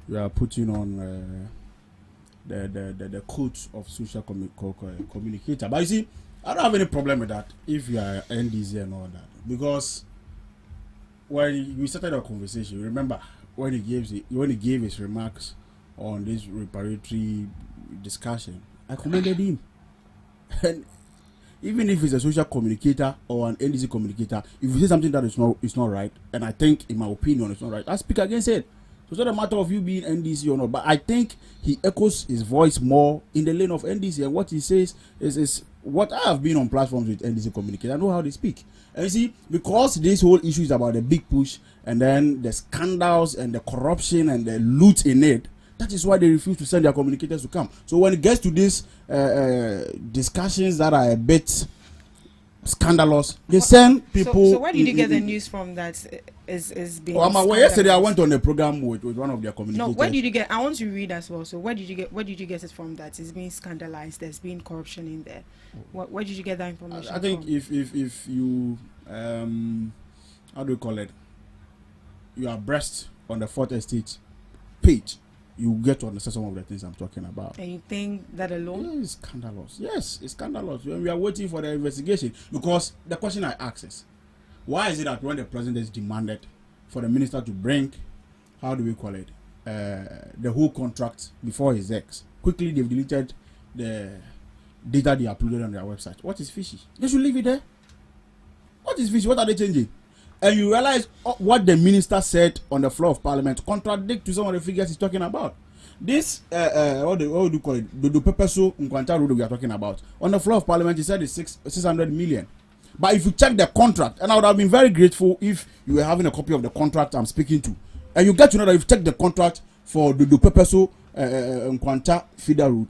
you are putting on the coat of social communicator. But you see, I don't have any problem with that if you are NDC and all that, because when we started our conversation, remember when he gave his remarks on this reparatory discussion, I commended him. And even if he's a social communicator or an NDC communicator, if you say something that is not right, and I think in my opinion it's not right, I speak against it. So it's not a matter of you being NDC or not, but I think he echoes his voice more in the lane of NDC, and what he says is what I have been on platforms with NDC communicators. I know how they speak. And you see, because this whole issue is about the big push and then the scandals and the corruption and the loot in it, that is why they refuse to send their communicators to come. So when it gets to these discussions that are a bit scandalous, they send people. So where did you get the news from that is being? Well, yesterday I went on a program with one of their communicators. No, where did you get? I want to read as well. So where did you get it from that it's being scandalized? There's been corruption in there. Where did you get that information? I think if you how do you call it? You are abreast on the Fourth Estate page, you get to understand some of the things I'm talking about. And you think that alone? Yeah, it's scandalous. Yes, it's scandalous. When we are waiting for the investigation, because the question I ask is, why is it that when the president is demanded for the minister to bring, how do we call it, the whole contract before his ex, quickly they've deleted the data they uploaded on their website? What is fishy? They should leave it there. What is fishy? What are they changing? And you realize what the minister said on the floor of parliament contradict to some of the figures he's talking about. This what do you call it? The Pepeso Nkwanta road we are talking about. On the floor of parliament, he said it's 600 million. But if you check the contract, and I would have been very grateful if you were having a copy of the contract I'm speaking to, and you get to know that you've checked the contract for the Pepeso Nkwanta feeder road,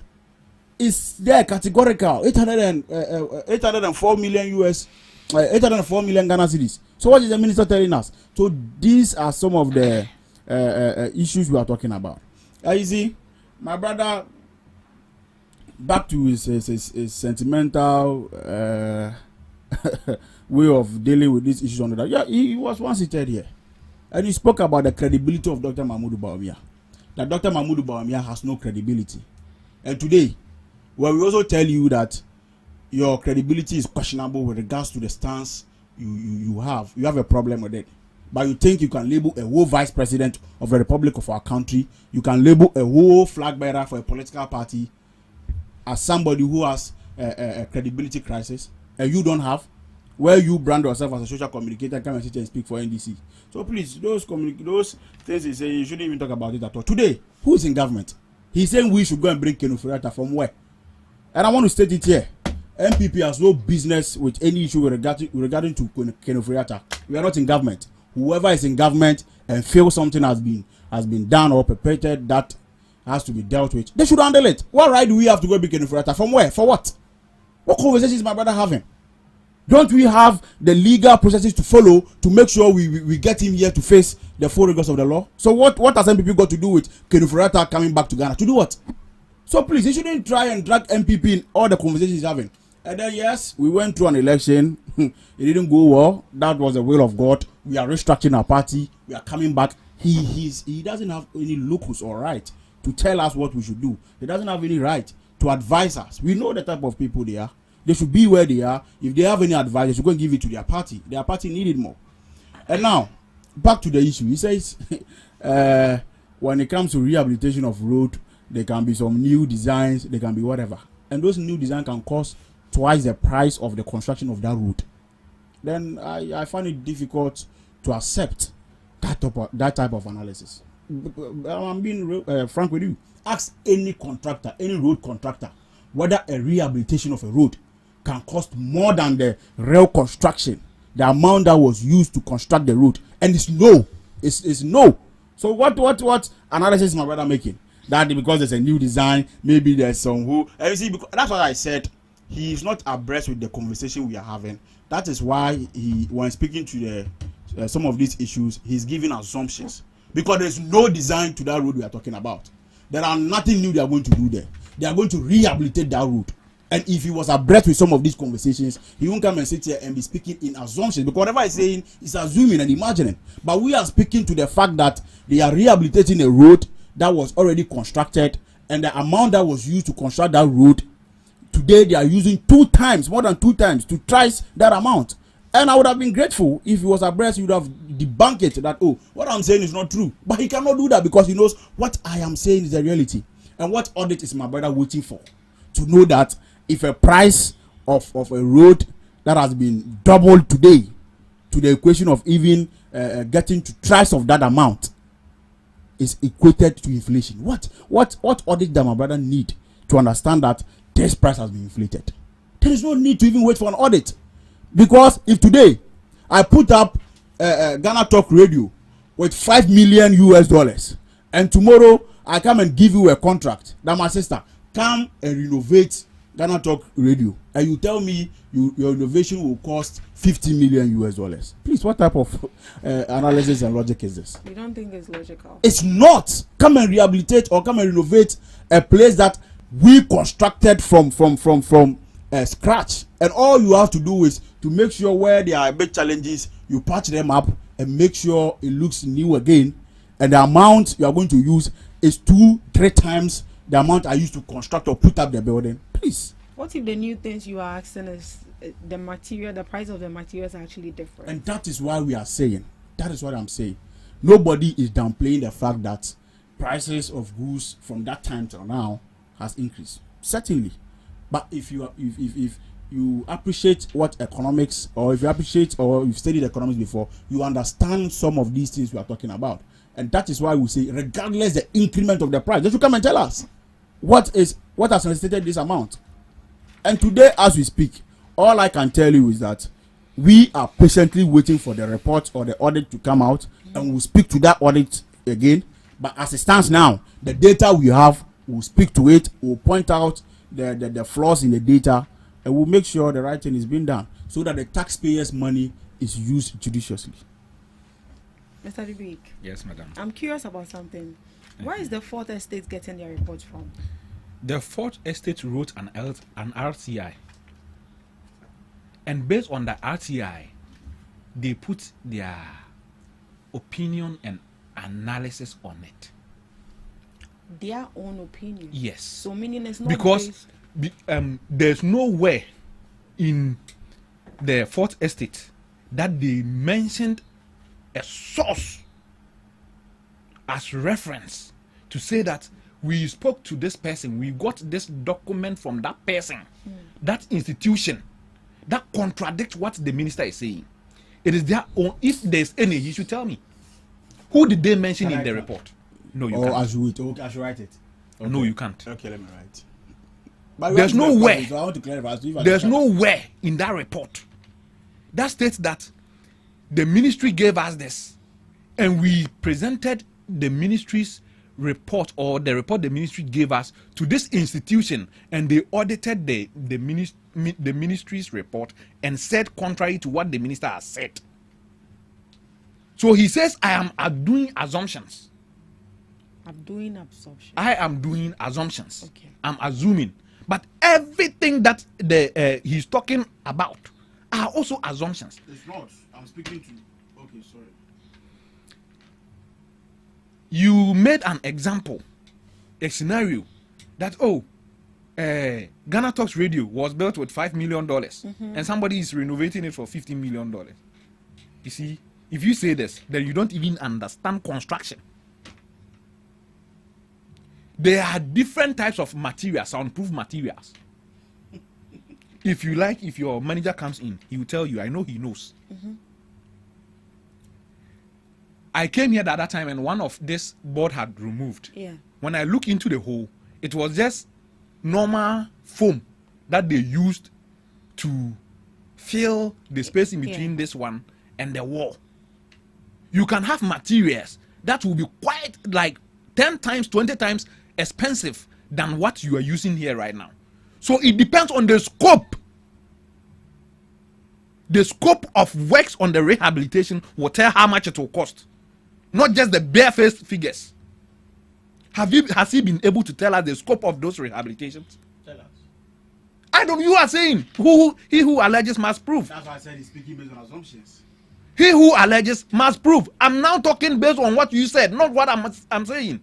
it's there categorical 804 million US. 804 million Ghana cedis. So what is the minister telling us? So these are some of the issues we are talking about. You see, my brother, back to his sentimental way of dealing with these issues on that. Yeah, he was once seated here, and he spoke about the credibility of Dr. Mahmoud Bawumia. That Dr. Mahmoud Bawumia has no credibility. And today, well, we also tell you that your credibility is questionable with regards to the stance you have. You have a problem with it. But you think you can label a whole vice president of the republic of our country, you can label a whole flag bearer for a political party as somebody who has a credibility crisis, and you don't have, where you brand yourself as a social communicator, come and sit and speak for NDC. So please, those things he say, you shouldn't even talk about it at all. Today, who is in government? He's saying we should go and bring Kenu Furata from where? And I want to state it here. MPP has no business with any issue regarding to Kenu Furata. We are not in government. Whoever is in government and feels something has been done or perpetrated that has to be dealt with, they should handle it. What right do we have to go bring Kenu Furata? From where? For what? What conversation is my brother having? Don't we have the legal processes to follow to make sure we get him here to face the full rigors of the law? So what has MPP got to do with Kenufurata coming back to Ghana? To do what? So please, you shouldn't try and drag MPP in all the conversations he's having. And then yes, we went through an election. It didn't go well. That was the will of God. We are restructuring our party. We are coming back. He doesn't have any locus or right to tell us what we should do. He doesn't have any right to advise us. We know the type of people they are. They should be where they are. If they have any advice, they should go and give it to their party. Their party needed more. And now, back to the issue. He says, when it comes to rehabilitation of road, there can be some new designs, there can be whatever. And those new designs can cost twice the price of the construction of that road. Then I find it difficult to accept that type of analysis. I'm being frank with you. Ask any contractor, any road contractor, whether a rehabilitation of a road can cost more than the real construction, the amount that was used to construct the road. And it's no. It's no. So what analysis is my brother making? That because there's a new design, maybe there's some who... You see, because that's what I said. He is not abreast with the conversation we are having. That is why when speaking to some of these issues, he's giving assumptions. Because there's no design to that road we are talking about. There are nothing new they are going to do there. They are going to rehabilitate that road. And if he was abreast with some of these conversations, he won't come and sit here and be speaking in assumptions. Because whatever he's saying is assuming and imagining. But we are speaking to the fact that they are rehabilitating a road that was already constructed. And the amount that was used to construct that road, today they are using more than two times to twice that amount. And I would have been grateful if he was abreast. He would have debunked it that, oh, what I'm saying is not true. But he cannot do that because he knows what I am saying is the reality. And what audit is my brother waiting for? To know that if a price of a road that has been doubled today to the equation of even getting to twice of that amount is equated to inflation. What audit does my brother need to understand that this price has been inflated? There is no need to even wait for an audit. Because if today I put up Ghana Talk Radio with $5 million and tomorrow I come and give you a contract that my sister come and renovate Ghana Talk Radio and you tell me your renovation will cost $50 million. Please, what type of analysis and logic is this? You don't think it's logical? It's not. Come and rehabilitate or come and renovate a place that we constructed from scratch, and all you have to do is to make sure where there are big challenges, you patch them up and make sure it looks new again, and the amount you are going to use is 2-3 times the amount I used to construct or put up the building. Please. What if the new things you are asking is the price of the materials are actually different? And that is why we are saying, that is what I'm saying. Nobody is downplaying the fact that prices of goods from that time till now has increased. Certainly. But if you appreciate what economics, or if you appreciate or you've studied economics before, you understand some of these things we are talking about. And that is why we say, regardless the increment of the price, they should come and tell us what has necessitated this amount. And today, as we speak, all I can tell you is that we are patiently waiting for the report or the audit to come out, and we'll speak to that audit again. But as it stands now, the data we have, we'll speak to it, we'll point out the flaws in the data, and we'll make sure the right thing is being done so that the taxpayers' money is used judiciously. Mr. Dubik. Yes, madam. I'm curious about something. Where is the Fourth Estate getting their report from? The Fourth Estate wrote an RTI. And based on the RTI, they put their opinion and analysis on it. Their own opinion? Yes. So meaning it's not because there's nowhere in the Fourth Estate that they mentioned a source as reference to say that we spoke to this person, we got this document from that person, that institution, that contradicts what the minister is saying. It is their own. If there's any, you should tell me. Who did they mention in the report? No, you can't. I should write it. Okay. No, you can't. Okay, let me write. But there's nowhere. So I want to clarify. There's nowhere in that report that states that the ministry gave us this, and we presented the ministry's report or the report the ministry gave us to this institution, and they audited the ministry's report and said contrary to what the minister has said. So he says, I am doing assumptions. I'm doing assumptions. I am doing assumptions. Okay. I'm assuming. But everything that he's talking about are also assumptions. It's not. I'm speaking to. Okay, sorry. You made an example, a scenario that Ghana Talks Radio was built with $5 million, and somebody is renovating it for $15 million. You see, if you say this, then you don't even understand construction. There are different types of materials, soundproof materials. If you like, if your manager comes in, he will tell you, I know he knows. I came here the other time and one of this board had removed. Yeah. When I look into the hole, it was just normal foam that they used to fill the space in between this one and the wall. You can have materials that will be quite like 10 times, 20 times expensive than what you are using here right now. So it depends on the scope. The scope of works on the rehabilitation will tell how much it will cost. Not just the barefaced figures. Has he been able to tell us the scope of those rehabilitations? Tell us. I don't. You are saying he who alleges must prove. That's why I said he's speaking based on assumptions. He who alleges must prove. I'm now talking based on what you said, not what I'm saying.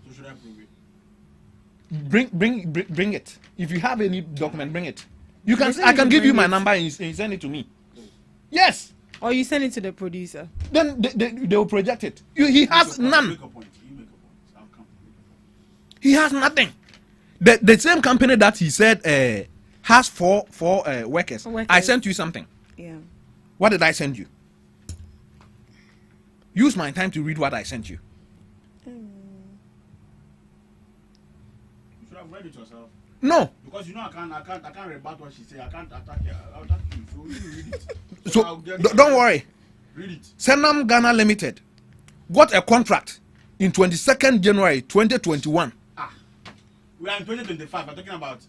So should I prove it? Bring it. If you have any document, bring it. You can. I can give you my number and you send it to me. Yes. Or you send it to the producer. Then they will project it. He has none. He has nothing. The same company that he said has four workers. I sent you something. Yeah. What did I send you? Use my time to read what I sent you. You should have read it yourself. No. Because you know I can't rebut what she said. I can't attack her. I'll attack you. So you read it. So don't worry. Read it. Senam Ghana Limited got a contract in 22nd January 2021. We are in 2025. We're talking about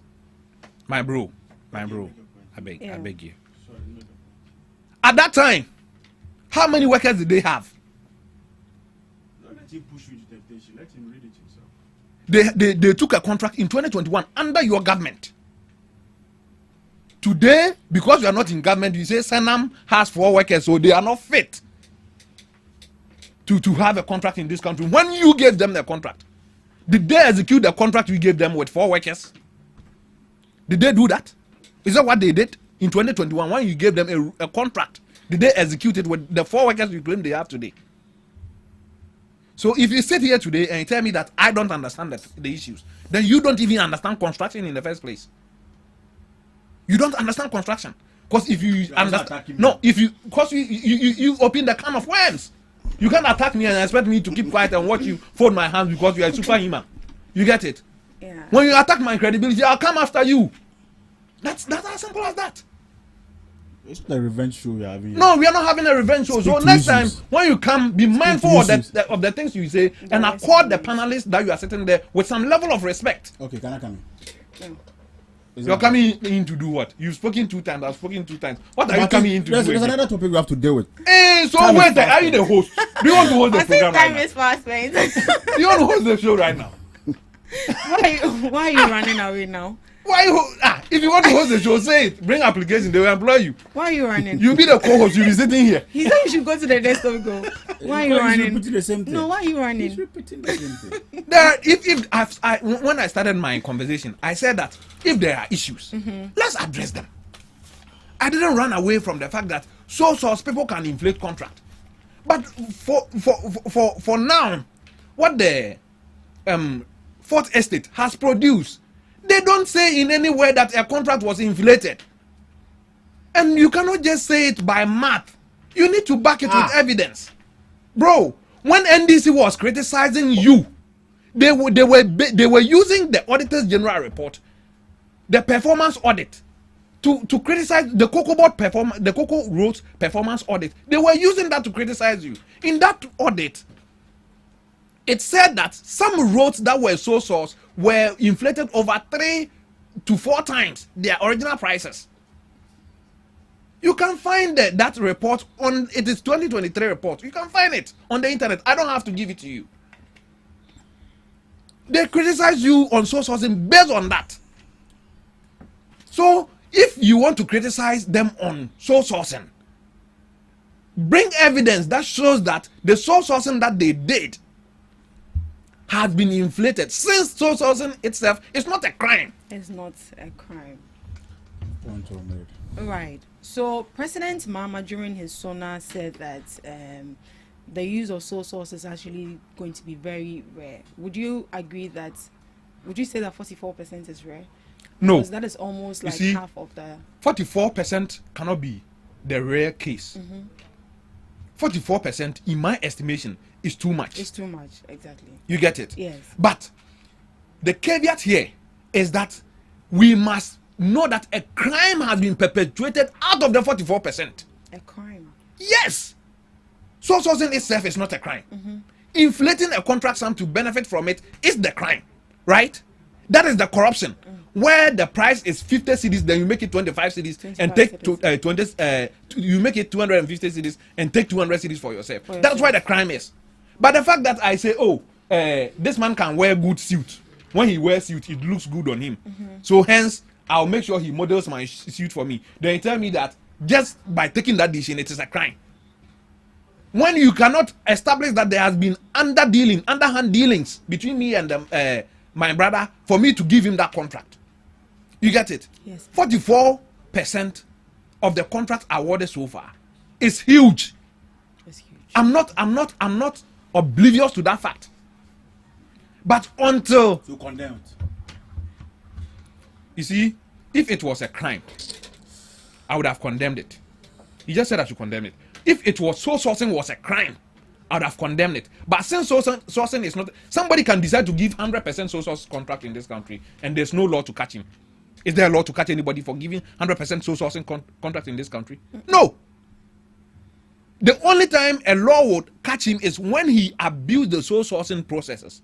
my bro. I beg you. Sorry, at that time, how many workers did they have? Don't let him push you into temptation. Let him read it himself. They took a contract in 2021 under your government. Today, because you are not in government, you say Senam has 4 workers, so they are not fit to have a contract in this country. When you gave them the contract, did they execute the contract you gave them with 4 workers? Did they do that? Is that what they did in 2021 when you gave them a contract? Did they execute it with the 4 workers you claim they have today? So if you sit here today and you tell me that I don't understand the issues, then you don't even understand construction in the first place. You don't understand construction. Because if you understand, no, if you, because you open the can of worms. You can't attack me and expect me to keep quiet and watch you fold my hands because you are a superhuman. You get it? Yeah. When you attack my credibility, I'll come after you. That's as simple as that. It's the revenge show you're having. No, we are not having a revenge show. So next time, when you come, be mindful of the things you say and accord the panelists that you are sitting there with some level of respect. Okay, can I come in? No. You're coming in to do what? You've spoken 2 times. I've spoken 2 times. What are you coming in to do? There's another topic we have to deal with. Hey, so wait, are you the host? Do you want to host the program right now? Time is fast spent. Do you want to host the show right now? Why are you running away now? If you want to host the show, say it. Bring application. They will employ you. Why are you running? You'll be the co-host. You'll be sitting here. He said you should go to the desktop. Go. Why are you running? He's repeating the same thing. No, why are you running? He's repeating the same thing. When I started my conversation, I said that if there are issues, let's address them. I didn't run away from the fact that source people can inflate contract. But for now, what the Fourth Estate has produced, they don't say in any way that a contract was inflated. And you cannot just say it by math. You need to back it with evidence. Bro, when NDC was criticizing you, they were using the Auditor's General Report, the performance audit, to criticize the Cocoa Board performance, the Cocoa Roads performance audit. They were using that to criticize you. In that audit, it said that some roads that were sole source were inflated over 3 to 4 times their original prices. You can find that report on, it is 2023 report. You can find it on the internet. I don't have to give it to you. They criticize you on sole sourcing based on that. So if you want to criticize them on sole sourcing, bring evidence that shows that the sole sourcing that they did has been inflated, since sole sourcing itself is not a crime. It's not a crime. Point well made. Right. So President Mahama during his SONA said that the use of sole source is actually going to be very rare. Would you agree that? Would you say that 44% is rare? No. Because that is almost like half of the. 44% cannot be the rare case. 44%, in my estimation, is too much. It's too much, exactly. You get it? Yes. But the caveat here is that we must know that a crime has been perpetuated out of the 44%. A crime? Yes. Sole sourcing itself is not a crime. Inflating a contract sum to benefit from it is the crime, right? That is the corruption. Where the price is 50 cedis, then you make it 25 cedis and take 20. You make it 250 cedis and take 200 cedis for yourself. That's why the crime is. But the fact that I say, oh, this man can wear good suit. When he wears suit, it looks good on him. So hence, I'll make sure he models my suit for me. Then you tell me that just by taking that decision, it is a crime. When you cannot establish that there has been underhand dealings between me and my brother for me to give him that contract. You get it? Yes. 44% of the contract awarded so far is huge. It's huge. I'm not oblivious to that fact. But until you condemn it. You see, if it was a crime, I would have condemned it. He just said I should condemn it. If it was sole sourcing was a crime, I would have condemned it. But since sourcing is not, somebody can decide to give 100% sole source contract in this country, and there's no law to catch him. Is there a law to catch anybody for giving 100% sole sourcing contract in this country? No. The only time a law would catch him is when he abused the sole sourcing processes.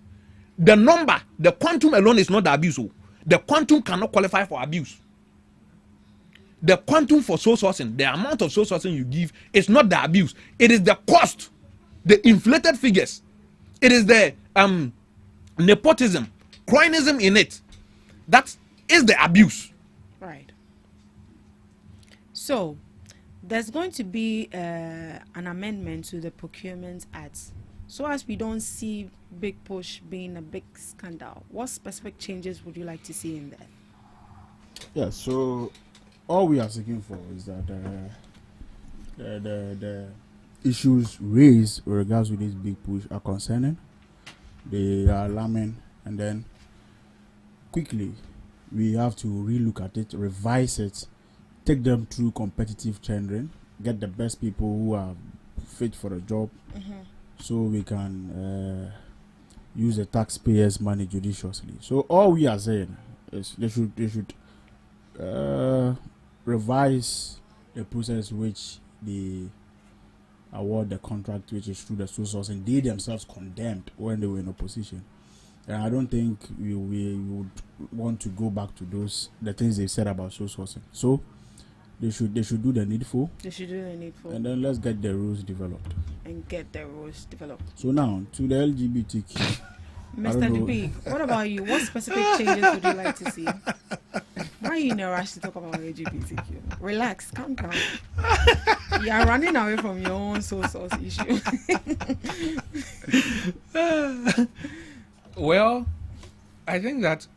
The number, the quantum alone is not the abuse. The quantum cannot qualify for abuse. The quantum for sole sourcing, the amount of sole sourcing you give, is not the abuse. It is the cost, the inflated figures. It is the nepotism, cronyism in it. That is the abuse. Right. So, there's going to be an amendment to the Procurement Act. So as we don't see big push being a big scandal, what specific changes would you like to see in there? Yeah, so all we are seeking for is that the issues raised with regards to this big push are concerning, they are alarming, and then quickly we have to relook at it, revise it, take them through competitive tendering, get the best people who are fit for the job, so we can use the taxpayers' money judiciously. So all we are saying is they should revise the process which they award the contract, which is through the sole sourcing. They themselves condemned when they were in opposition, and I don't think we would want to go back to the things they said about sole sourcing. So they should do the needful. They should do the needful. And then let's get the rules developed. So now to the LGBTQ. Mr. DB, what about you? What specific changes would you like to see? Why are you in a rush to talk about LGBTQ? Relax, calm down. You are running away from your own sole source issue. Well, I think that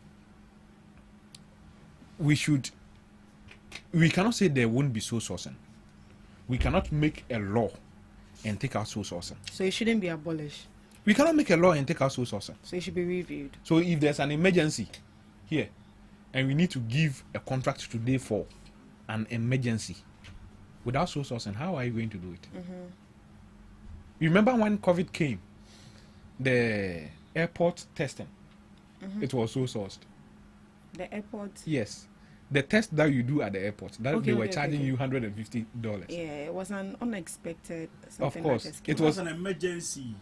we cannot say there won't be sole sourcing. We cannot make a law and take out sole sourcing. So it shouldn't be abolished. We cannot make a law and take out sole sourcing. So it should be reviewed. So if there's an emergency here, and we need to give a contract today for an emergency without sole sourcing, how are you going to do it? You remember when COVID came, the airport testing, it was sole sourced. The airport? Yes. The test that you do at the airport, that they were charging you $150. Yeah, it was an unexpected something. Of course, it was an emergency.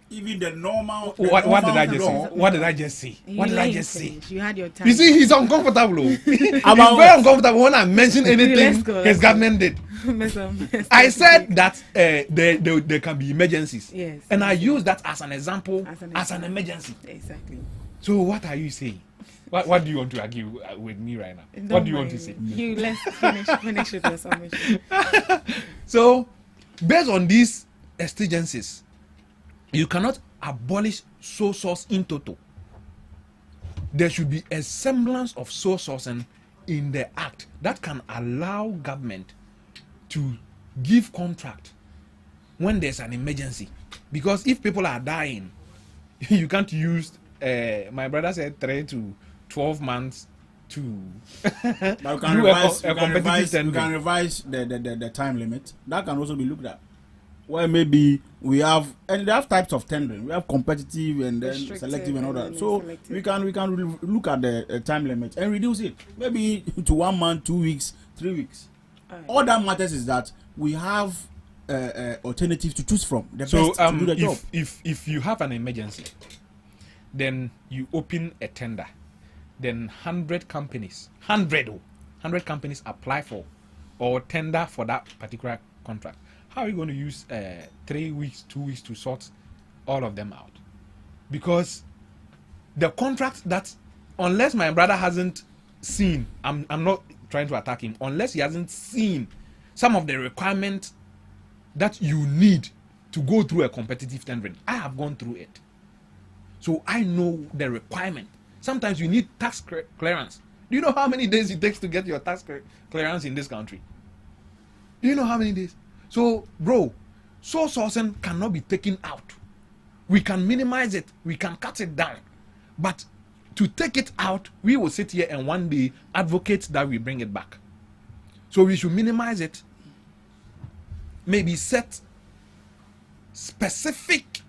even the normal. What did I just say? What did I just say? What did I just say? You had your time. You see, he's uncomfortable. He's very uncomfortable when I mention anything his government did. I said that there can be emergencies. Yes. And I use that as an example, as an emergency. Exactly. So what are you saying? What do you want to argue with me right now? What do you want to say? Let's finish with your submission. So, based on these exigencies, you cannot abolish sole source in total. There should be a semblance of sole sourcing in the act that can allow government to give contract when there's an emergency. Because if people are dying, you can't use, my brother said 3 to 12 months to but you can revise the time limit. That can also be looked at. Well, maybe we have, and they have types of tendering. We have competitive and then selective and all that. So we can look at the time limit and reduce it, maybe to 1 month, 2 weeks, 3 weeks. All that matters is that we have alternatives to choose from. The best to do the job. If you have an emergency, then you open a tender. Then 100 companies apply for or tender for that particular contract. How are you going to use 3 weeks, 2 weeks to sort all of them out? Because the contract that, unless my brother hasn't seen, I'm not trying to attack him, unless he hasn't seen some of the requirements that you need to go through a competitive tendering. I have gone through it. So I know the requirement. Sometimes you need tax clearance. Do you know how many days it takes to get your tax clearance in this country? Do you know how many days? So, bro, sole sourcing cannot be taken out. We can minimize it. We can cut it down. But to take it out, we will sit here and one day advocate that we bring it back. So we should minimize it. Maybe set specific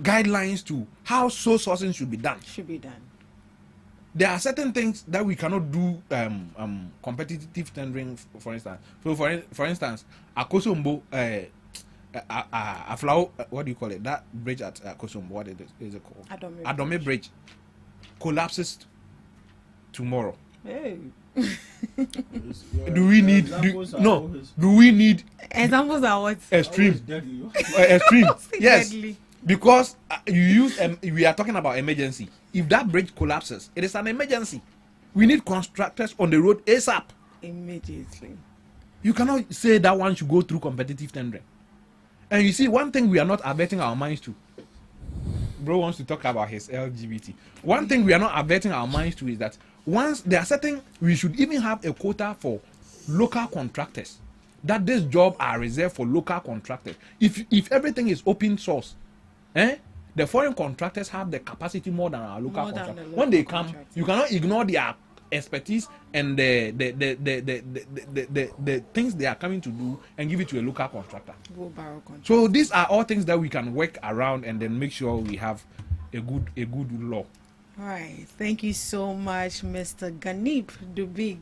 guidelines to how sole sourcing should be done. There are certain things that we cannot do competitive tendering, for instance. So for instance, Akosombo, Aflao, what do you call it? That bridge at Akosombo, what is it called? Adome Bridge collapses tomorrow. Hey. Do we need examples are what? Extreme. Extreme. Yes. Deadly. Because we are talking about emergency. If that bridge collapses, it is an emergency. We need constructors on the road ASAP. Immediately. You cannot say that one should go through competitive tendering. And you see, one thing we are not averting our minds to. Bro wants to talk about his LGBT. One thing we are not averting our minds to is that once there are certain, we should even have a quota for local contractors. That this job are reserved for local contractors. If everything is open source, the foreign contractors have the capacity more than our local contractors. When they come, you cannot ignore their expertise and the things they are coming to do and give it to a local contractor. So these are all things that we can work around and then make sure we have a good law. All right. Thank you so much, Mr. Ganip Dubig.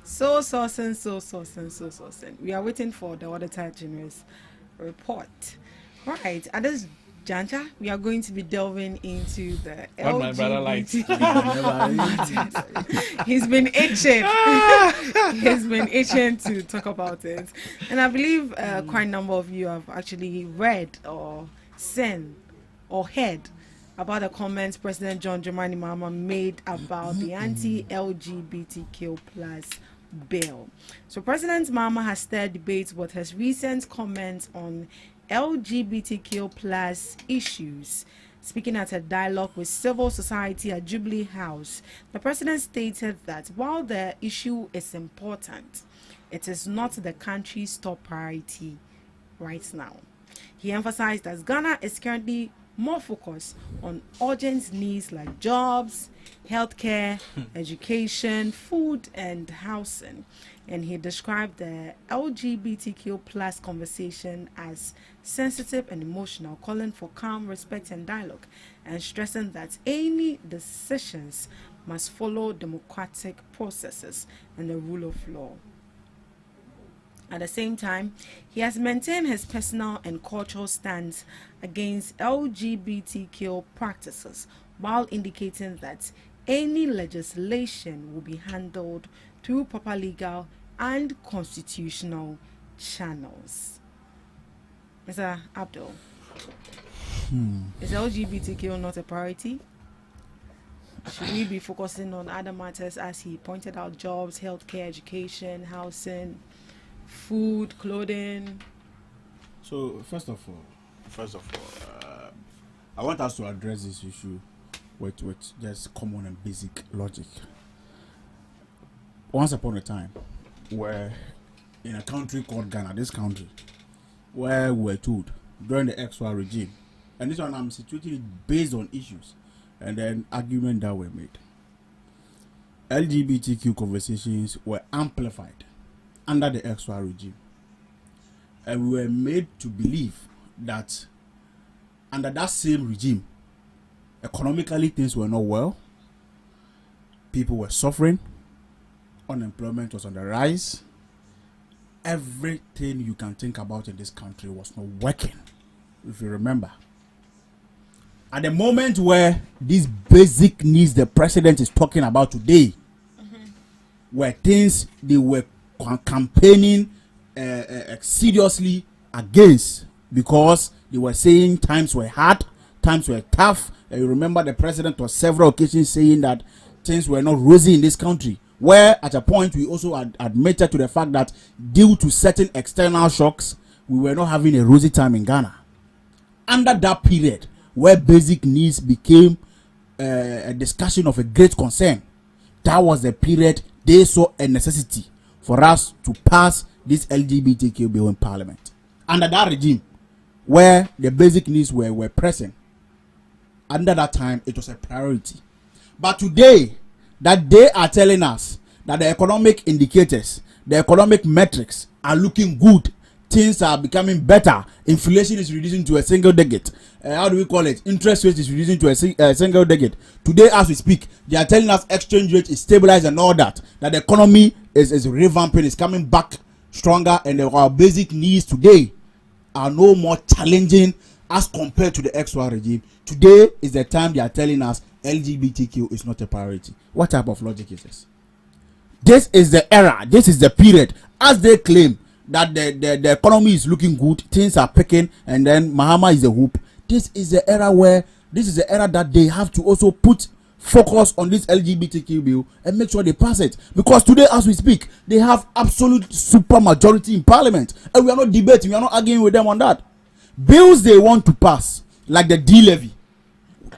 So sourcing. We are waiting for the Auditor General's report. All right. At this juncture, we are going to be delving into the what my brother likes. He's been itching. He's been itching to talk about it. And I believe quite a number of you have actually read or seen or heard about the comments President John Dramani Mahama made about the anti-LGBTQ plus bill. So President Mahama has stirred debates with his recent comments on LGBTQ plus issues. Speaking at a dialogue with civil society at Jubilee House, the president stated that while the issue is important, it is not the country's top priority right now. He emphasized that Ghana is currently more focused on urgent needs like jobs, healthcare, education, food, and housing. And he described the LGBTQ plus conversation as sensitive and emotional, calling for calm, respect, and dialogue, and stressing that any decisions must follow democratic processes and the rule of law. At the same time, he has maintained his personal and cultural stance against LGBTQ practices, while indicating that any legislation will be handled through proper legal and constitutional channels. Mr. Abdul, is LGBTQ not a priority? Should we be focusing on other matters, as he pointed out, jobs, healthcare, education, housing, food, clothing? So first of all, I want us to address this issue with just common and basic logic. Once upon a time, where in a country called Ghana, this country, where we were told during the XY regime, and this one I'm situating it based on issues and then argument that were made. LGBTQ conversations were amplified under the XY regime, and we were made to believe that under that same regime, economically things were not well, people were suffering, unemployment was on the rise, everything you can think about in this country was not working, if you remember. At the moment where these basic needs the president is talking about today, where things they were campaigning seriously against, because they were saying times were hard, times were tough. And you remember the president on several occasions saying that things were not rosy in this country, where at a point we also admitted to the fact that due to certain external shocks, we were not having a rosy time in Ghana. Under that period, where basic needs became a discussion of a great concern, that was the period they saw a necessity for us to pass this LGBTQ bill in Parliament. Under that regime, where the basic needs were present, under that time, it was a priority. But today, that they are telling us that the economic indicators, the economic metrics are looking good, things are becoming better, inflation is reducing to a single digit, how do we call it, interest rate is reducing to a single digit. Today as we speak, they are telling us exchange rate is stabilized and all that the economy is revamping, is coming back stronger, and our basic needs today are no more challenging as compared to the XY regime. Today is the time they are telling us LGBTQ is not a priority. What type of logic is this? This is the era, this is the period, as they claim that the economy is looking good, things are picking, and then Mahama is a hoop. This is the era that they have to also put focus on this LGBTQ bill and make sure they pass it. Because today, as we speak, they have absolute super majority in Parliament, and we are not debating, we are not arguing with them on that. Bills they want to pass, like the D-levy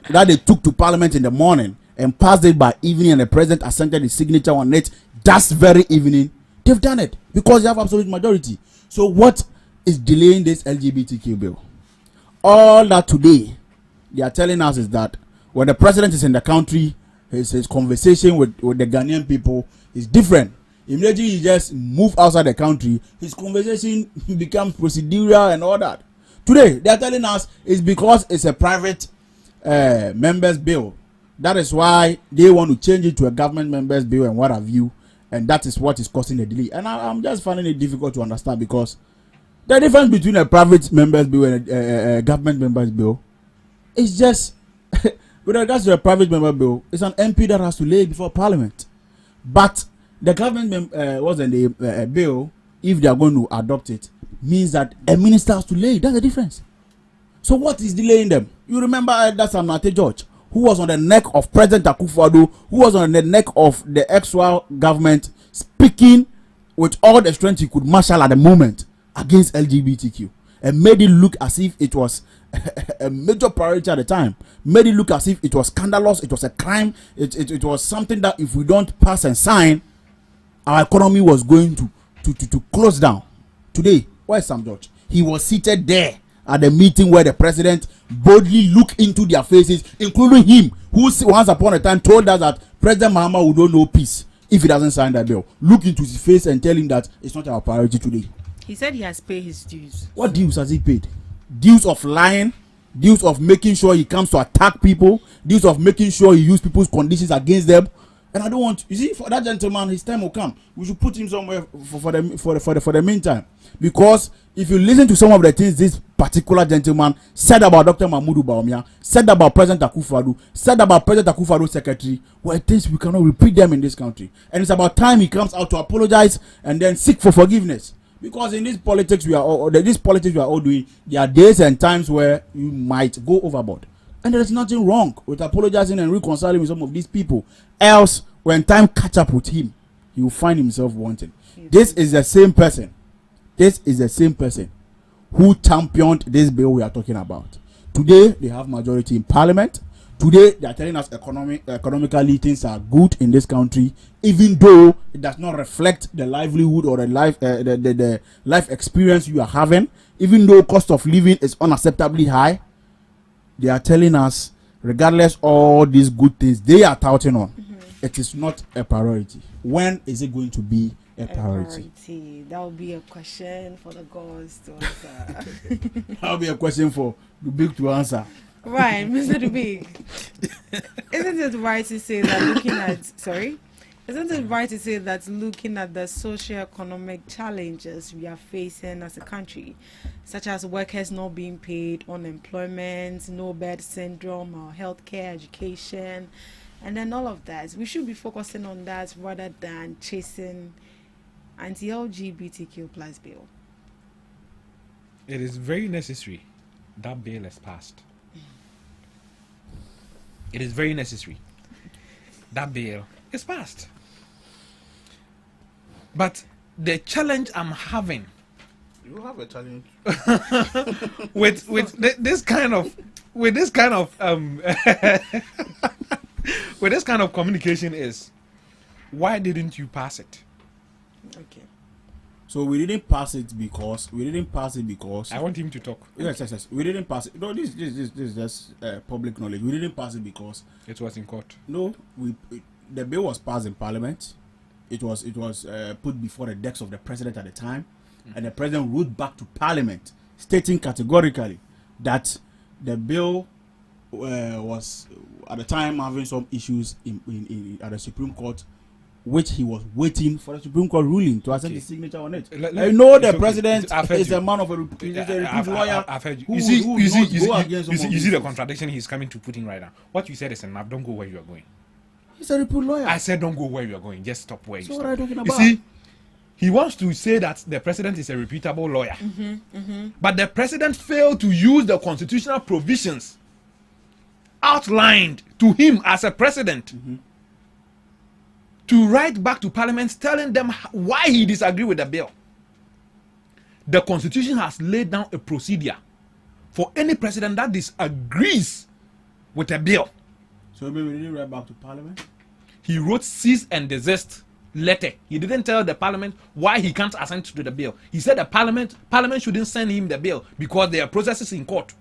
that they took to Parliament in the morning and passed it by evening, and the president assented his signature on it that very evening, they've done it because they have absolute majority. So what is delaying this LGBTQ bill? All that today they are telling us is that when the president is in the country, his conversation with the Ghanaian people is different. Immediately he just move outside the country, his conversation becomes procedural and all that. Today they are telling us it's because it's a private members bill. That is why they want to change it to a government members bill and what have you, and that is what is causing the delay. And I'm just finding it difficult to understand, because the difference between a private members bill and a government members bill is just with regards to a private member bill, it's an MP that has to lay before Parliament. But the government bill, if they are going to adopt it, means that a minister has to lay. That's the difference. So what is delaying them? You remember that's Amate George, who was on the neck of President Akufo-Addo, who was on the neck of the XY government, speaking with all the strength he could marshal at the moment against LGBTQ, and made it look as if it was a major priority at the time, made it look as if it was scandalous, it was a crime, it was something that if we don't pass and sign, our economy was going to close down. Today, where is Sam George? He was seated there at the meeting where the president boldly looked into their faces, including him, who once upon a time told us that President Mahama would not know peace if he doesn't sign that bill. Look into his face and tell him that it's not our priority today. He said he has paid his dues. What dues has he paid? Dues of lying, dues of making sure he comes to attack people, dues of making sure he uses people's conditions against them. And I don't want, you see, for that gentleman, his time will come. We should put him somewhere for the meantime. Because if you listen to some of the things this particular gentleman said about Dr. Mahmoud Bawumia, said about President Akufo-Addo, said about President Akufo-Addo's secretary, well, things we cannot repeat them in this country. And it's about time he comes out to apologize and then seek for forgiveness. Because in this politics we are all doing, there are days and times where you might go overboard. And there is nothing wrong with apologizing and reconciling with some of these people. Else, when time catch up with him, he will find himself wanting. This is the same person. This is the same person who championed this bill we are talking about. Today, they have majority in parliament. Today, they are telling us economically things are good in this country, even though it does not reflect the livelihood or the life experience you are having. Even though cost of living is unacceptably high, they are telling us, regardless of all these good things they are touting on, it is not a priority. When is it going to be a priority? That will be a question for the gods to answer. That will be a question for Dubik to answer. Right, Mr. Dubik. Isn't it right to say that looking at the socio-economic challenges we are facing as a country, such as workers not being paid, unemployment, no bed syndrome, or healthcare, education, and then all of that, we should be focusing on that rather than chasing anti-LGBTQ plus bill? It is very necessary that bill is passed. It is very necessary that bill is passed. But the challenge I'm having, you have a challenge with this kind of with this kind of communication is, why didn't you pass it? Okay. So we didn't pass it because I want him to talk. Yes. We didn't pass it. No, this is just public knowledge. We didn't pass it because it was in court. No, the bill was passed in parliament. It was put before the desk of the president at the time, and the president wrote back to parliament stating categorically that the bill was at the time having some issues at the Supreme Court, which he was waiting for the Supreme Court ruling to accept his signature on it. I know the president is a man of a lawyer. I've heard you. You see the contradiction he's coming to put in right now. What you said is enough. Don't go where you are going. He's a repute lawyer. I said don't go where you are going. Just stop where you so stop. What are you talking about? You see, he wants to say that the president is a reputable lawyer. But the president failed to use the constitutional provisions outlined to him as a president to write back to parliament telling them why he disagreed with the bill. The constitution has laid down a procedure for any president that disagrees with a bill. So maybe we didn't write back to parliament? He wrote cease and desist letter. He didn't tell the parliament why he can't assent to the bill. He said the parliament shouldn't send him the bill because there are processes in court.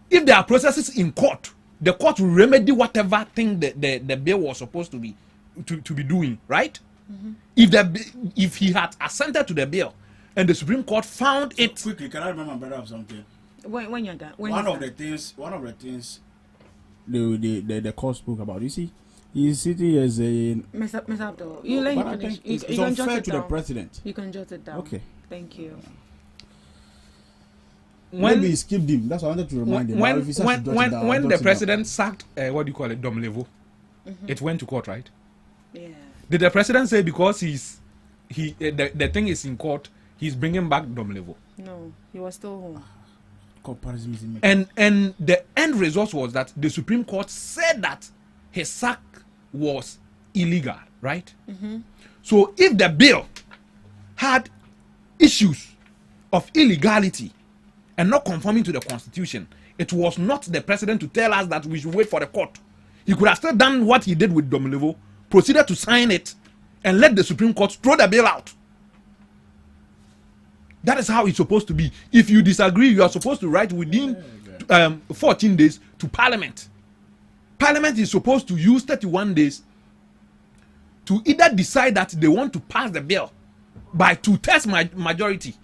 If there are processes in court, the court will remedy whatever thing the bill was supposed to be doing, right? If he had assented to the bill and the Supreme Court found it quickly, can I remember better of something? When you're done. One of the things the court spoke about. You see, he's sitting as a Mr. Abdul, you let him finish. It's unfair to the president. You can jot it down. Okay. Thank you. Maybe he skipped him. That's what I wanted to remind him. When the president sacked what do you call it, Dom Levo, it went to court, right? Yeah. Did the president say because the thing is in court, he's bringing back Dom Levo? No, he was still home. And the end result was that the Supreme Court said that his sack was illegal, right? So if the bill had issues of illegality and not conforming to the constitution, it was not the president to tell us that we should wait for the court. He could have still done what he did with Dom Levo, proceeded to sign it, and let the Supreme Court throw the bill out. That is how it's supposed to be. If you disagree, you are supposed to write within 14 days to Parliament. Parliament is supposed to use 31 days to either decide that they want to pass the bill by 2/3 majority.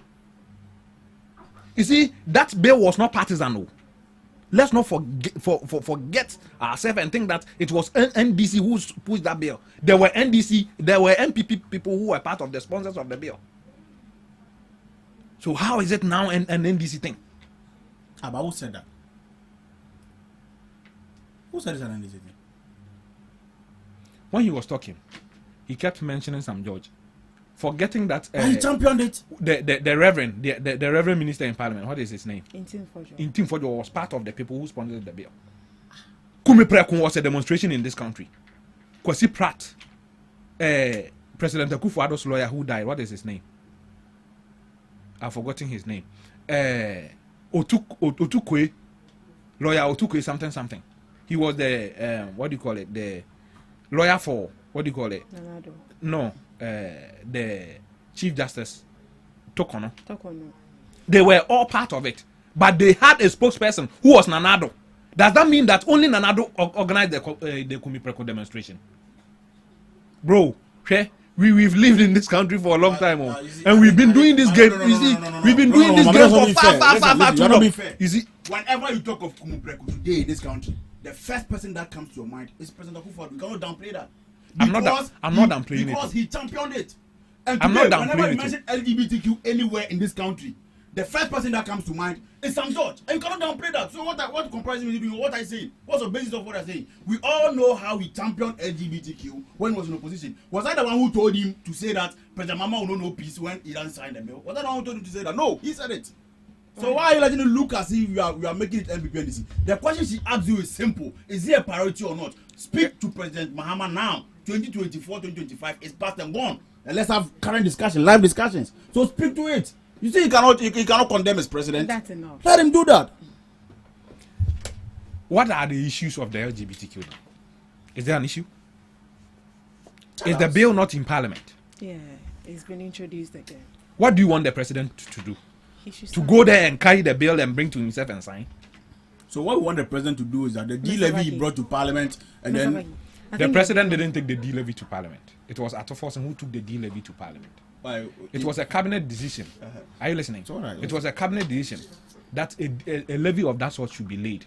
You see, that bill was not partisan. No. Let's not forget ourselves and think that it was NDC who pushed that bill. There were NPP people who were part of the sponsors of the bill. So how is it now an NDC thing? But who said that? Who said it's an NDC thing? When he was talking, he kept mentioning Sam George, forgetting that he championed it. The Reverend Minister in Parliament. What is his name? Intim Fojo was part of the people who sponsored the bill. Kumi Prekun was a demonstration in this country. Kwasi Pratt, President Akufo-Addo's lawyer who died. What is his name? I've forgotten his name. Otukwe, lawyer Otukwe something. He was the what do you call it? The lawyer for what do you call it? Nanado. No, the Chief Justice Tokono. Tokono. They were all part of it, but they had a spokesperson who was Nanado. Does that mean that only Nanado organized the Kumi Preko demonstration? Bro, okay? We've lived in this country for a long time, and we've been doing this game. You see, we've been doing this game for far too long. You see, whenever you talk of Kumi Preko today in this country, the first person that comes to your mind is President Akufo-Addo. We cannot downplay that. I'm not downplaying it. Because he championed it. And I'm today, not whenever you downplaying mention LGBTQ anywhere in this country, the first person that comes to mind is Sam George. And you cannot downplay that. So what comparison is doing? What I say? What's the basis of what I say? We all know how he championed LGBTQ when he was in opposition. Was I the one who told him to say that President Mama will not know peace when Iran signed the bill? Was I the one who told him to say that? No, he said it. So why are you letting it look as if you are making it MPP NDC? The question she asks you is simple. Is it a priority or not? Speak to President Mahama now. 2024, 2025 is past and gone. And let's have current discussion, live discussions. So speak to it. You see, he cannot condemn his president. That's enough. Let him do that. What are the issues of the LGBTQ now? Is there an issue? Is the bill not in Parliament? Yeah, it's been introduced again. What do you want the president to do? To go there and carry the bill and bring to himself and sign? So what we want the president to do is that the D-levy he brought to Parliament and then... The president didn't take the D-levy to Parliament. It was Atoforsen who took the D-levy to Parliament. It was a cabinet decision. Are you listening? It was a cabinet decision that a levy of that sort should be laid.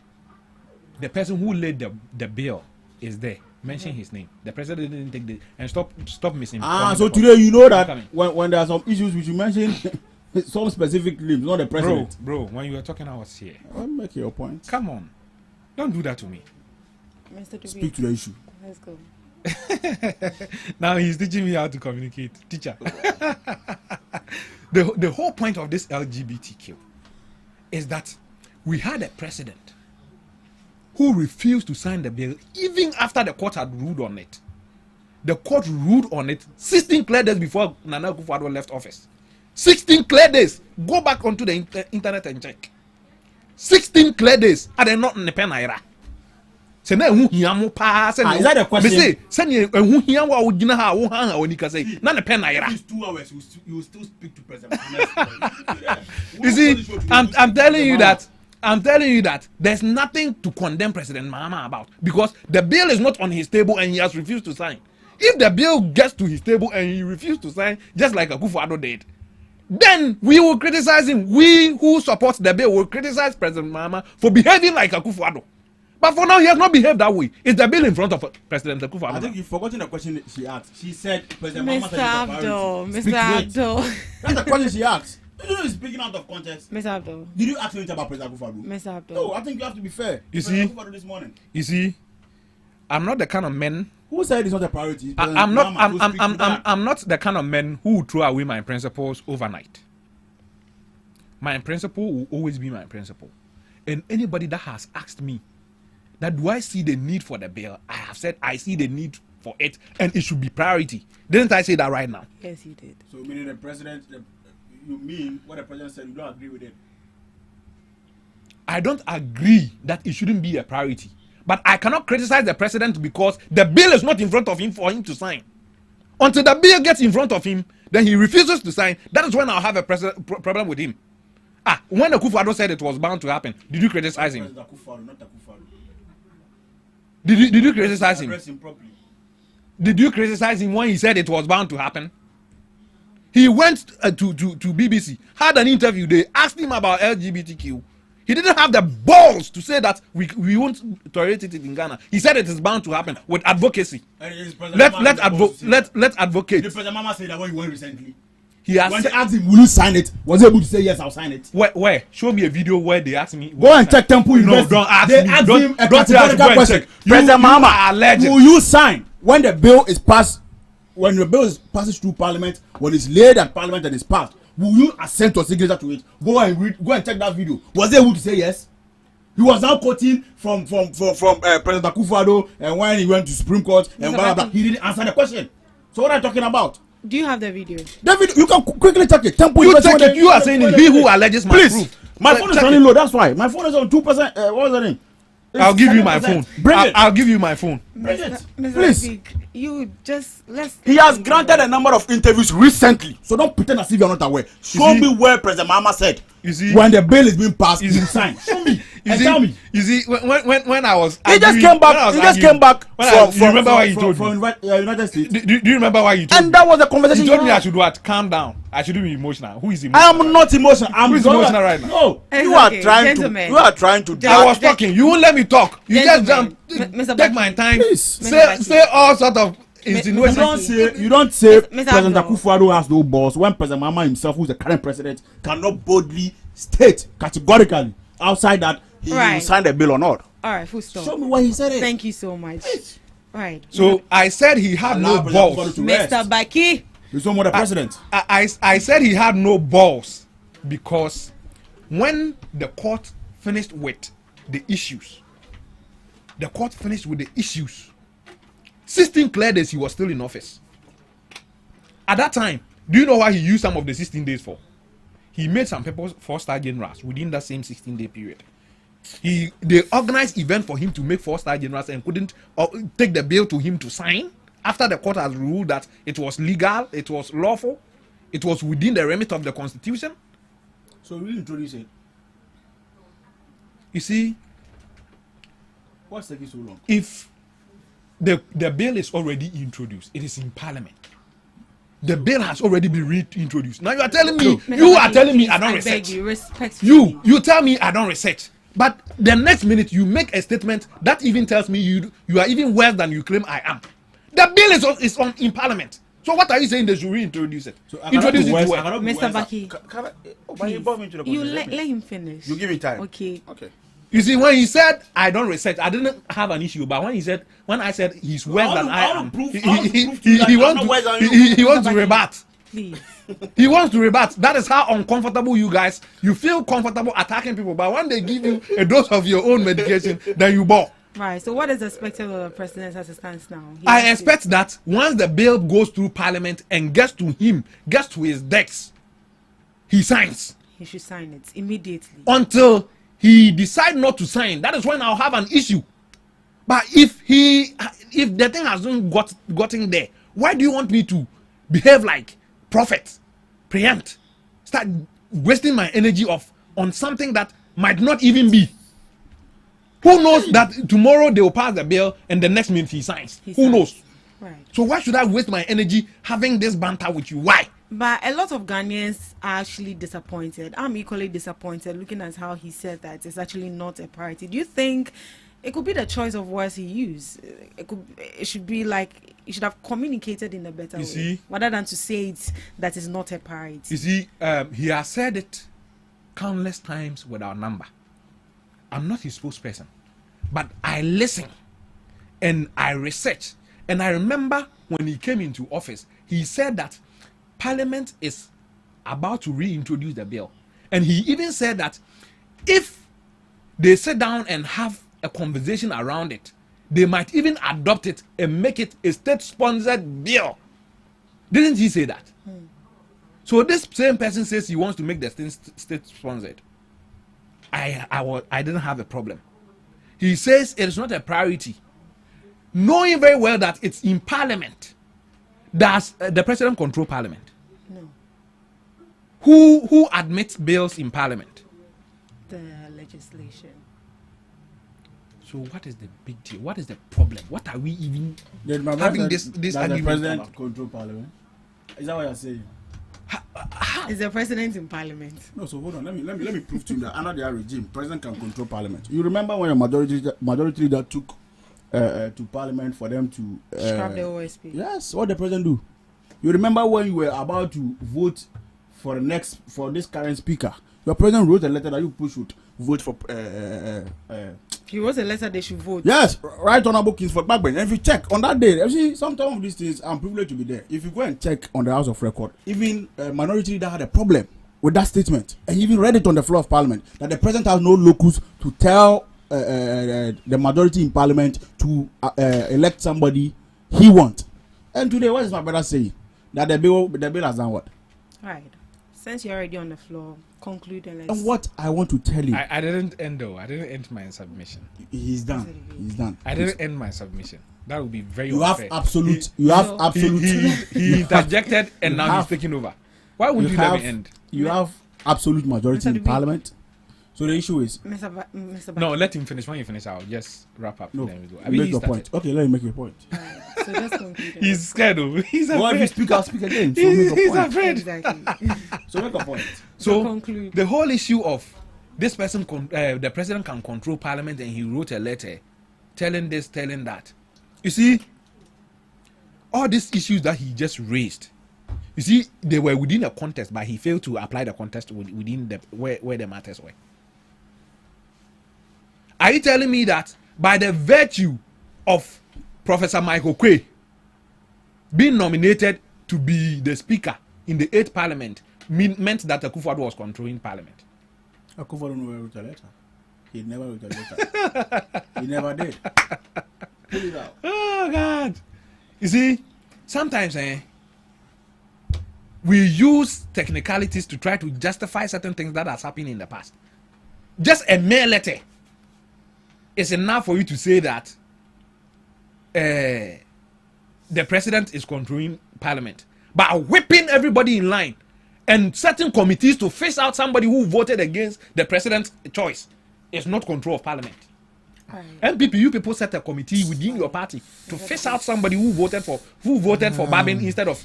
The person who laid the bill is there. Mention his name. The president didn't take the... And stop missing. So today you know that when there are some issues which you mention... Some specific names, not the president. Bro, when you were talking, I was here. I'll make your point. Come on. Don't do that to me. Speak to the issue. Let's go. Now he's teaching me how to communicate. Teacher. The whole point of this LGBTQ is that we had a president who refused to sign the bill even after the court had ruled on it. The court ruled on it 16 clear days before Nana Akufo-Addo left office. 16 clear days. Go back onto the internet and check. 16 clear days. Are they not in the pen? Is that the question? These 2 hours, you will still speak to President. You see, I'm telling you that there's nothing to condemn President Mahama about, because the bill is not on his table and he has refused to sign. If the bill gets to his table and he refused to sign, just like Akufo-Addo did, then we will criticize him. We who support the bill will criticize President Mahama for behaving like Akufo-Addo. But for now, he has not behaved that way. Is the bill in front of President Akufo-Addo? I think you've forgotten the question she asked. She said, President Mahama Mr. Abdul. That's the question she asked. You know, he's speaking out of context. Mr. Abdul. Did you ask anything about President Akufo-Addo? Mr. Abdul. No, I think you have to be fair. You see, this morning. You see, I'm not the kind of man. Who said it's not a priority? I'm not the kind of man who will throw away my principles overnight. My principle will always be my principle. And anybody that has asked me that do I see the need for the bill, I have said I see the need for it and it should be priority. Didn't I say that right now? Yes, you did. So meaning the president, you mean what the president said, you don't agree with it? I don't agree that it shouldn't be a priority. But I cannot criticize the president because the bill is not in front of him for him to sign. Until the bill gets in front of him, then he refuses to sign. That is when I'll have a problem with him. When Akufo-Addo said it was bound to happen, did you criticize him? Did you criticize him? Did you criticize him when he said it was bound to happen? He went to BBC, had an interview. They asked him about LGBTQ. He didn't have the balls to say that we won't tolerate it in Ghana. He said it is bound to happen with advocacy. Let advocate. The President Mama said that when he went recently. He has when they asked him, will you sign it? Was he able to say yes, I'll sign it? Where? Show me a video where they asked me. Go and check Temple University. No, don't ask they me. Asked don't, him a don't categorical question. President Mama, will you sign when the bill is passed? When the bill passes through Parliament, when it's laid at Parliament and it's passed, will you assent your signature to it? Go and check that video. Was he able to say yes? He was now quoting from President Akufo-Addo, and when he went to Supreme Court and blah, blah, blah, he didn't answer the question. So what are you talking about? Do you have the video? The video, you can quickly check it. Temple you check it. You are saying it. He who alleges must prove. My phone is running low. That's why my phone is on 2%. What was the name? I'll give you my phone. I'll give you my phone. Bring it. Please. You just He has granted a number of interviews recently, so don't pretend as if you're not aware. Show me where President Mama said. You see, when the bill is being passed, you sign. Show me. Tell me. You see, when I was, he just came back. He just came back from. You remember why he told me? United States. Do you remember why he told me? And that was the conversation. He told me I should what? Calm down. I shouldn't be emotional. Who is emotional? I am not emotional. Who is emotional right now? No, you are trying to. You are trying to. I was talking. You won't let me talk. You just jump. Take my time. Say all sort of. You don't say President Akufo-Addo has no balls when President Mama himself, who's the current president, cannot boldly state categorically outside that he will sign the bill or not. All right, full stop. Show me why he said it. Thank you so much. Right. So I said he had no balls. Mr. Baki. He's no more the president. I said he had no balls because when the court finished with the issues, 16 clear days he was still in office. At that time, do you know why he used some of the 16 days for? He made some people 4-star generals within that same 16-day period. They organized event for him to make 4-star generals and couldn't take the bill to him to sign after the court has ruled that it was legal, it was lawful, it was within the remit of the constitution. So we introduce it. You see, what's taking so long? If the bill is already introduced, it is in Parliament. The bill has already been reintroduced. Now you are telling me, I don't research. You tell me I don't research. But the next minute you make a statement that even tells me you are even worse than you claim I am. The bill is on in Parliament. So what are you saying they should reintroduce it? So introduce it to Mr. Baki. You let him finish. You give me time. Okay. You see, when he said I don't research, I didn't have an issue. But when I said he's worse than I am, he wants to rebut. Please. He wants to rebut. That is how uncomfortable you feel comfortable attacking people. But when they give you a dose of your own medication, then you balk. Right. So what is expected of the president as it stands now? I expect that once the bill goes through Parliament and gets to his desk, he signs. He should sign it immediately. Until he decides not to sign, that is when I'll have an issue. But if the thing hasn't gotten there, why do you want me to behave like prophet, preempt, start wasting my energy on something that might not even be? Who knows that tomorrow they will pass the bill and the next minute he signs? Who knows? Right. So why should I waste my energy having this banter with you? Why? But a lot of Ghanaians are actually disappointed. I'm equally disappointed looking at how he said that it's actually not a priority. Do you think it could be the choice of words he used? It should be like he should have communicated in a better way, rather than to say that it's not a priority. You see, he has said it countless times without number. I'm not his spokesperson, but I listen and I research. And I remember when he came into office, he said that Parliament is about to reintroduce the bill. And he even said that if they sit down and have a conversation around it, they might even adopt it and make it a state-sponsored bill. Didn't he say that? So this same person says he wants to make the thing state-sponsored. I didn't have a problem. He says it is not a priority, knowing very well that it's in Parliament. Does the president control Parliament? No. Who admits bills in Parliament? The legislation. So what is the big deal? What is the problem? What are we even having this argument the president about? control Parliament? Is that what you're saying? How? Is the president in parliament? No, so hold on. Let me prove to you that under their regime, president can control parliament. You remember when a majority leader took to parliament for them to scrap the OSP? Yes. What the president do? You remember when you were about to vote for this current speaker? Your president wrote a letter that you should vote for. He wrote a letter they should vote. Yes, right honorable Kingsford Backbench. And if you check on that day, you see, some of these things, I'm privileged to be there. If you go and check on the House of Record, even minority leader had a problem with that statement, and he even read it on the floor of Parliament that the president has no locus to tell the majority in Parliament to elect somebody he wants. And today, what is my brother saying? That the bill has done what? Right. Since you're already on the floor, conclude and let's... And what I want to tell you... I didn't end though. I didn't end my submission. He's done. He's done. I didn't end my submission. That would be very you unfair. Have absolute... You have absolute... He interjected and now he's taking over. Why would you let me end? You have absolute majority in Parliament. So the issue is... No, let him finish. When you finish, I'll just wrap up. No, then we go. make your point. Okay, let me make your point. So just conclude. He's scared of. He's afraid. Well, if you speak, I'll speak again. So he's afraid. Exactly. So make a point. So conclude. The whole issue of this person, the president can control Parliament, and he wrote a letter telling this, telling that. You see, all these issues that he just raised. You see, they were within a context, but he failed to apply the context within the where the matters were. Are you telling me that by the virtue of Professor Michael Quay being nominated to be the speaker in the 8th Parliament meant that Akufo-Addo was controlling Parliament? Akufo-Addo never wrote a letter. He never wrote a letter. He never did. Pull it out. Oh, God. You see, sometimes we use technicalities to try to justify certain things that has happened in the past. Just a mere letter is enough for you to say that the president is controlling Parliament. But whipping everybody in line and certain committees to face out somebody who voted against the president's choice is not control of Parliament. MPP, you people set a committee within your party to face out somebody who voted for Babin instead of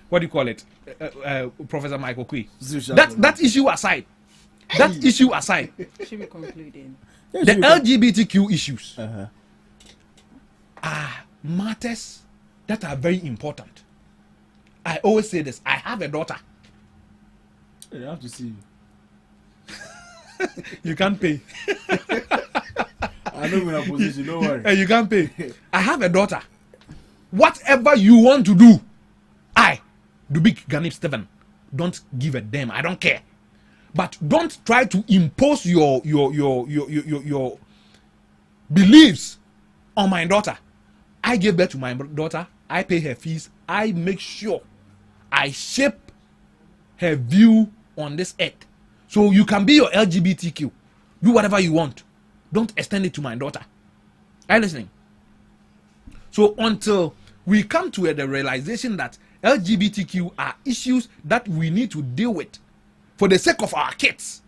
what do you call it, Professor Michael Quay. That issue aside, should be concluding. The LGBTQ issues are matters that are very important. I always say this. I have a daughter. I have to see you. You can't pay. I know we're in a position, don't worry. You can't pay. I have a daughter. Whatever you want to do, Dubik Ganip Stephen, don't give a damn. I don't care. But don't try to impose your beliefs on my daughter. I give birth to my daughter. I pay her fees. I make sure I shape her view on this earth. So you can be your LGBTQ. Do whatever you want. Don't extend it to my daughter. Are you listening? So until we come to the realization that LGBTQ are issues that we need to deal with for the sake of our kids,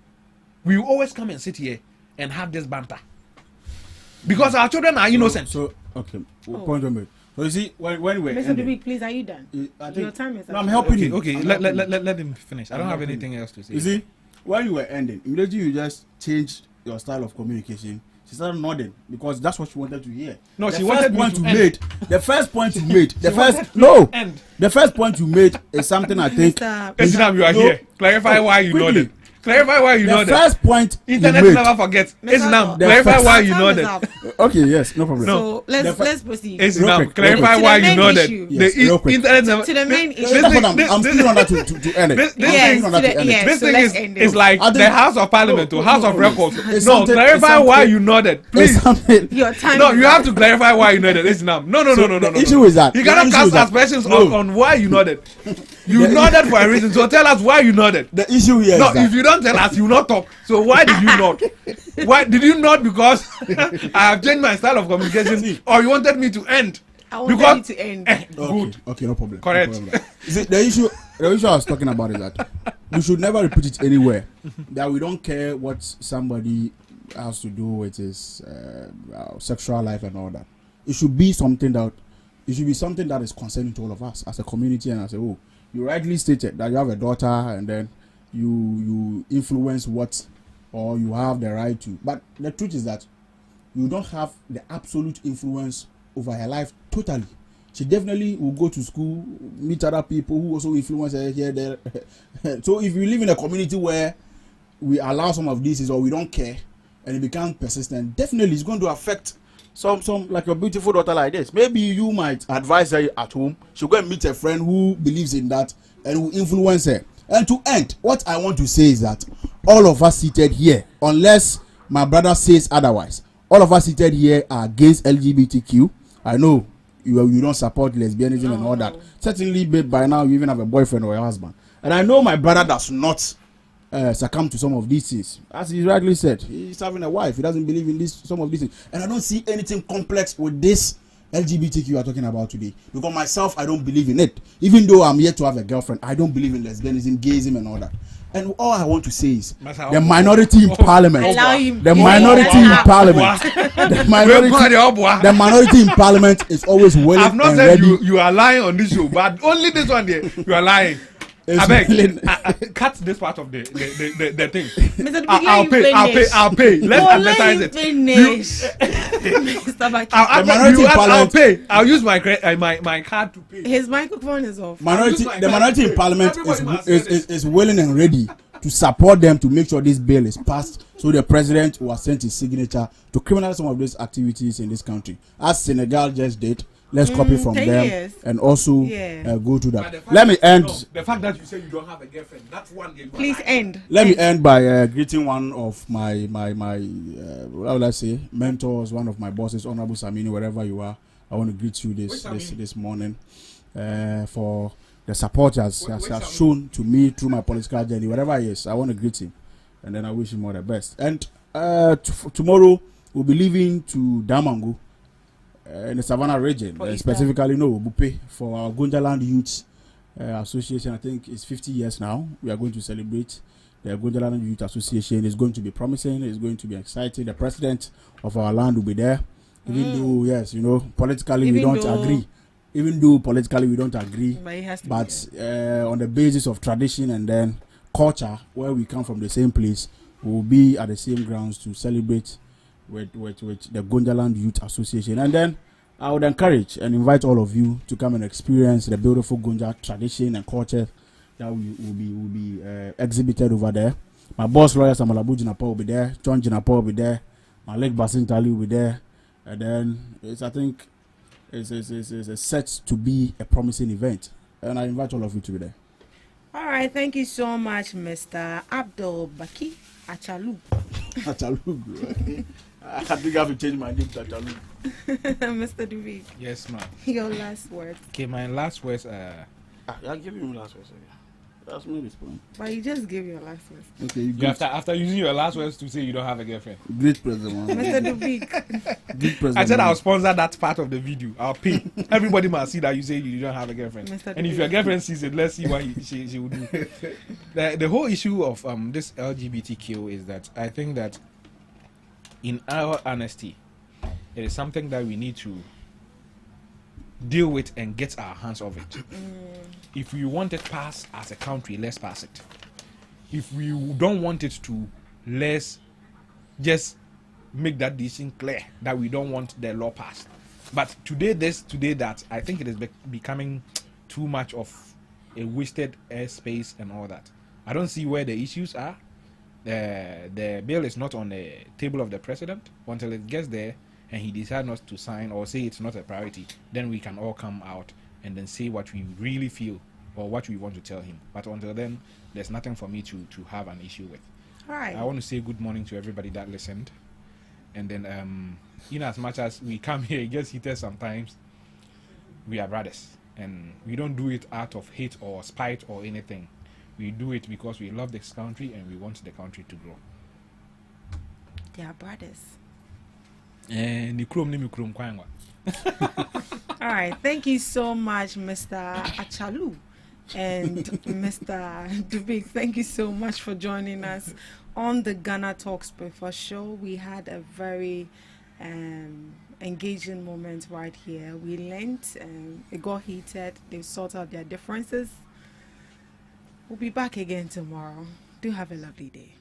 we will always come and sit here and have this banter. Because our children are innocent. So okay, point on me. So you see, when we're Mr. Dubik, please, are you done? Your time is up. No, I'm helping you. Okay, let him finish. I don't have anything else to say. You see, when you were ending, immediately you just changed your style of communication. She started nodding because that's what she wanted to hear. No, she wanted me to end. The first point you made. The first point you made is something I think. Esinam, you are here. Clarify why you nodded. Clarify why you nodded. The first point Internet you made. never forgets. Esinam, clarify why you nodded. Okay, yes, no problem. So let's proceed. Esinam, clarify why you nodded. The internet never. To the main issue. I'm still on that to end it. This thing is like the House of Parliament to House of Records. No, clarify why you nodded, please. Your time. No, you have to clarify why you nodded. Esinam, no. The issue is that you cannot cast aspersions on why you nodded. You nodded for a reason, so tell us why you nodded. The issue here is that if you don't tell us, you will not talk. So why did you nod? Why did you nod? Because I have changed my style of communication, or you wanted me to end? I wanted you to end. Good. Okay, no problem. Correct. No problem. See, the issue I was talking about is that we should never repeat it anywhere. That we don't care what somebody has to do with his sexual life and all that. It should be something that is concerning to all of us as a community and as a whole. you rightly stated that you have a daughter and then you influence what, or you have the right to. But the truth is that you don't have the absolute influence over her life totally. She definitely will go to school, meet other people who also influence her here, there. So if you live in a community where we allow some of these, or we don't care, and it becomes persistent, definitely it's going to affect some like your beautiful daughter like this. Maybe you might advise her at home. She'll go and meet a friend who believes in that and will influence her. And to end, what I want to say is that all of us seated here, unless my brother says otherwise, all of us seated here are against LGBTQ. I know you don't support lesbianism and all that. Certainly, by now you even have a boyfriend or a husband. And I know my brother does not succumb to some of these things. As he rightly said, he's having a wife. He doesn't believe in some of these things. And I don't see anything complex with this LGBTQ you are talking about today. Because myself, I don't believe in it. Even though I'm yet to have a girlfriend, I don't believe in lesbianism, gayism and all that. And all I want to say is the minority in parliament, the minority in parliament is always willing. I've not said you are lying on this show, but only this one there you are lying. I beg, cut this part of the thing. Mr. I'll pay. Let's advertise it. I'll pay. I'll use my card to pay. His microphone is off. The minority in parliament is willing and ready to support them to make sure this bill is passed, so the president will send his signature to criminalize some of these activities in this country, as Senegal just did. Let's copy from them and also go to that. Let me end. The fact that you say you don't have a girlfriend, that's one. Please end. Let me end by greeting one of my what will I say, mentors, one of my bosses, Honorable Samini, wherever you are. I want to greet you this morning for the support he has shown to me through my political journey, wherever he is. I want to greet him, and then I wish him all the best. And tomorrow we'll be leaving to Damangu. In the Savannah region, specifically Bupe, for our Gonjaland Youth Association. I think it's 50 years now. We are going to celebrate the Gonjaland Youth Association. It's going to be promising. It's going to be exciting. The president of our land will be there. Even though, yes, politically we don't agree. Even though politically we don't agree, but on the basis of tradition and then culture, where we come from the same place, we will be at the same grounds to celebrate with the Gonjaland Youth Association. And then I would encourage and invite all of you to come and experience the beautiful Gonja tradition and culture that will be exhibited over there. My boss lawyer Samalabu Jinapa will be there, John Jinapa will be there, my leg Basintali will be there, and then I think it's set to be a promising event, and I invite all of you to be there. All right, thank you so much, Mr. Abdul Baki Achalu. Achalu. I think I have to change my name to Achalu. Mr. Duvi. Yes, ma'am. Your last words. Okay, my last words I'll give you my last words. That's me this point. But you just gave your last words. Okay, after using your last words to say you don't have a girlfriend. Great president. Mr. Duvi. Great president. I said I'll sponsor that part of the video. I'll pay. Everybody must see that you say you don't have a girlfriend. And if your girlfriend sees it, let's see what she will do. The whole issue of this LGBTQ is that I think that in our honesty, it is something that we need to deal with and get our hands of it. If we want it passed as a country, let's pass it. If we don't want it to, let's just make that decision clear that we don't want the law passed. But today this, today that, I think it is becoming too much of a wasted airspace and all that. I don't see where the issues are. The bill is not on the table of the president. Until it gets there and he decides not to sign or say it's not a priority, then we can all come out and then say what we really feel or what we want to tell him. But until then, there's nothing for me to have an issue with. All right. I want to say good morning to everybody that listened. And then, in as much as we come here, it gets heated sometimes, we are brothers. And we don't do it out of hate or spite or anything. We do it because we love this country and we want the country to grow. They are brothers. All right. Thank you so much, Mr. Achalu and Mr. Dubik. Thank you so much for joining us on the Ghana Talks Breakfast Show. We had a very engaging moment right here. We learned, it got heated. They sorted out their differences. We'll be back again tomorrow. Do have a lovely day.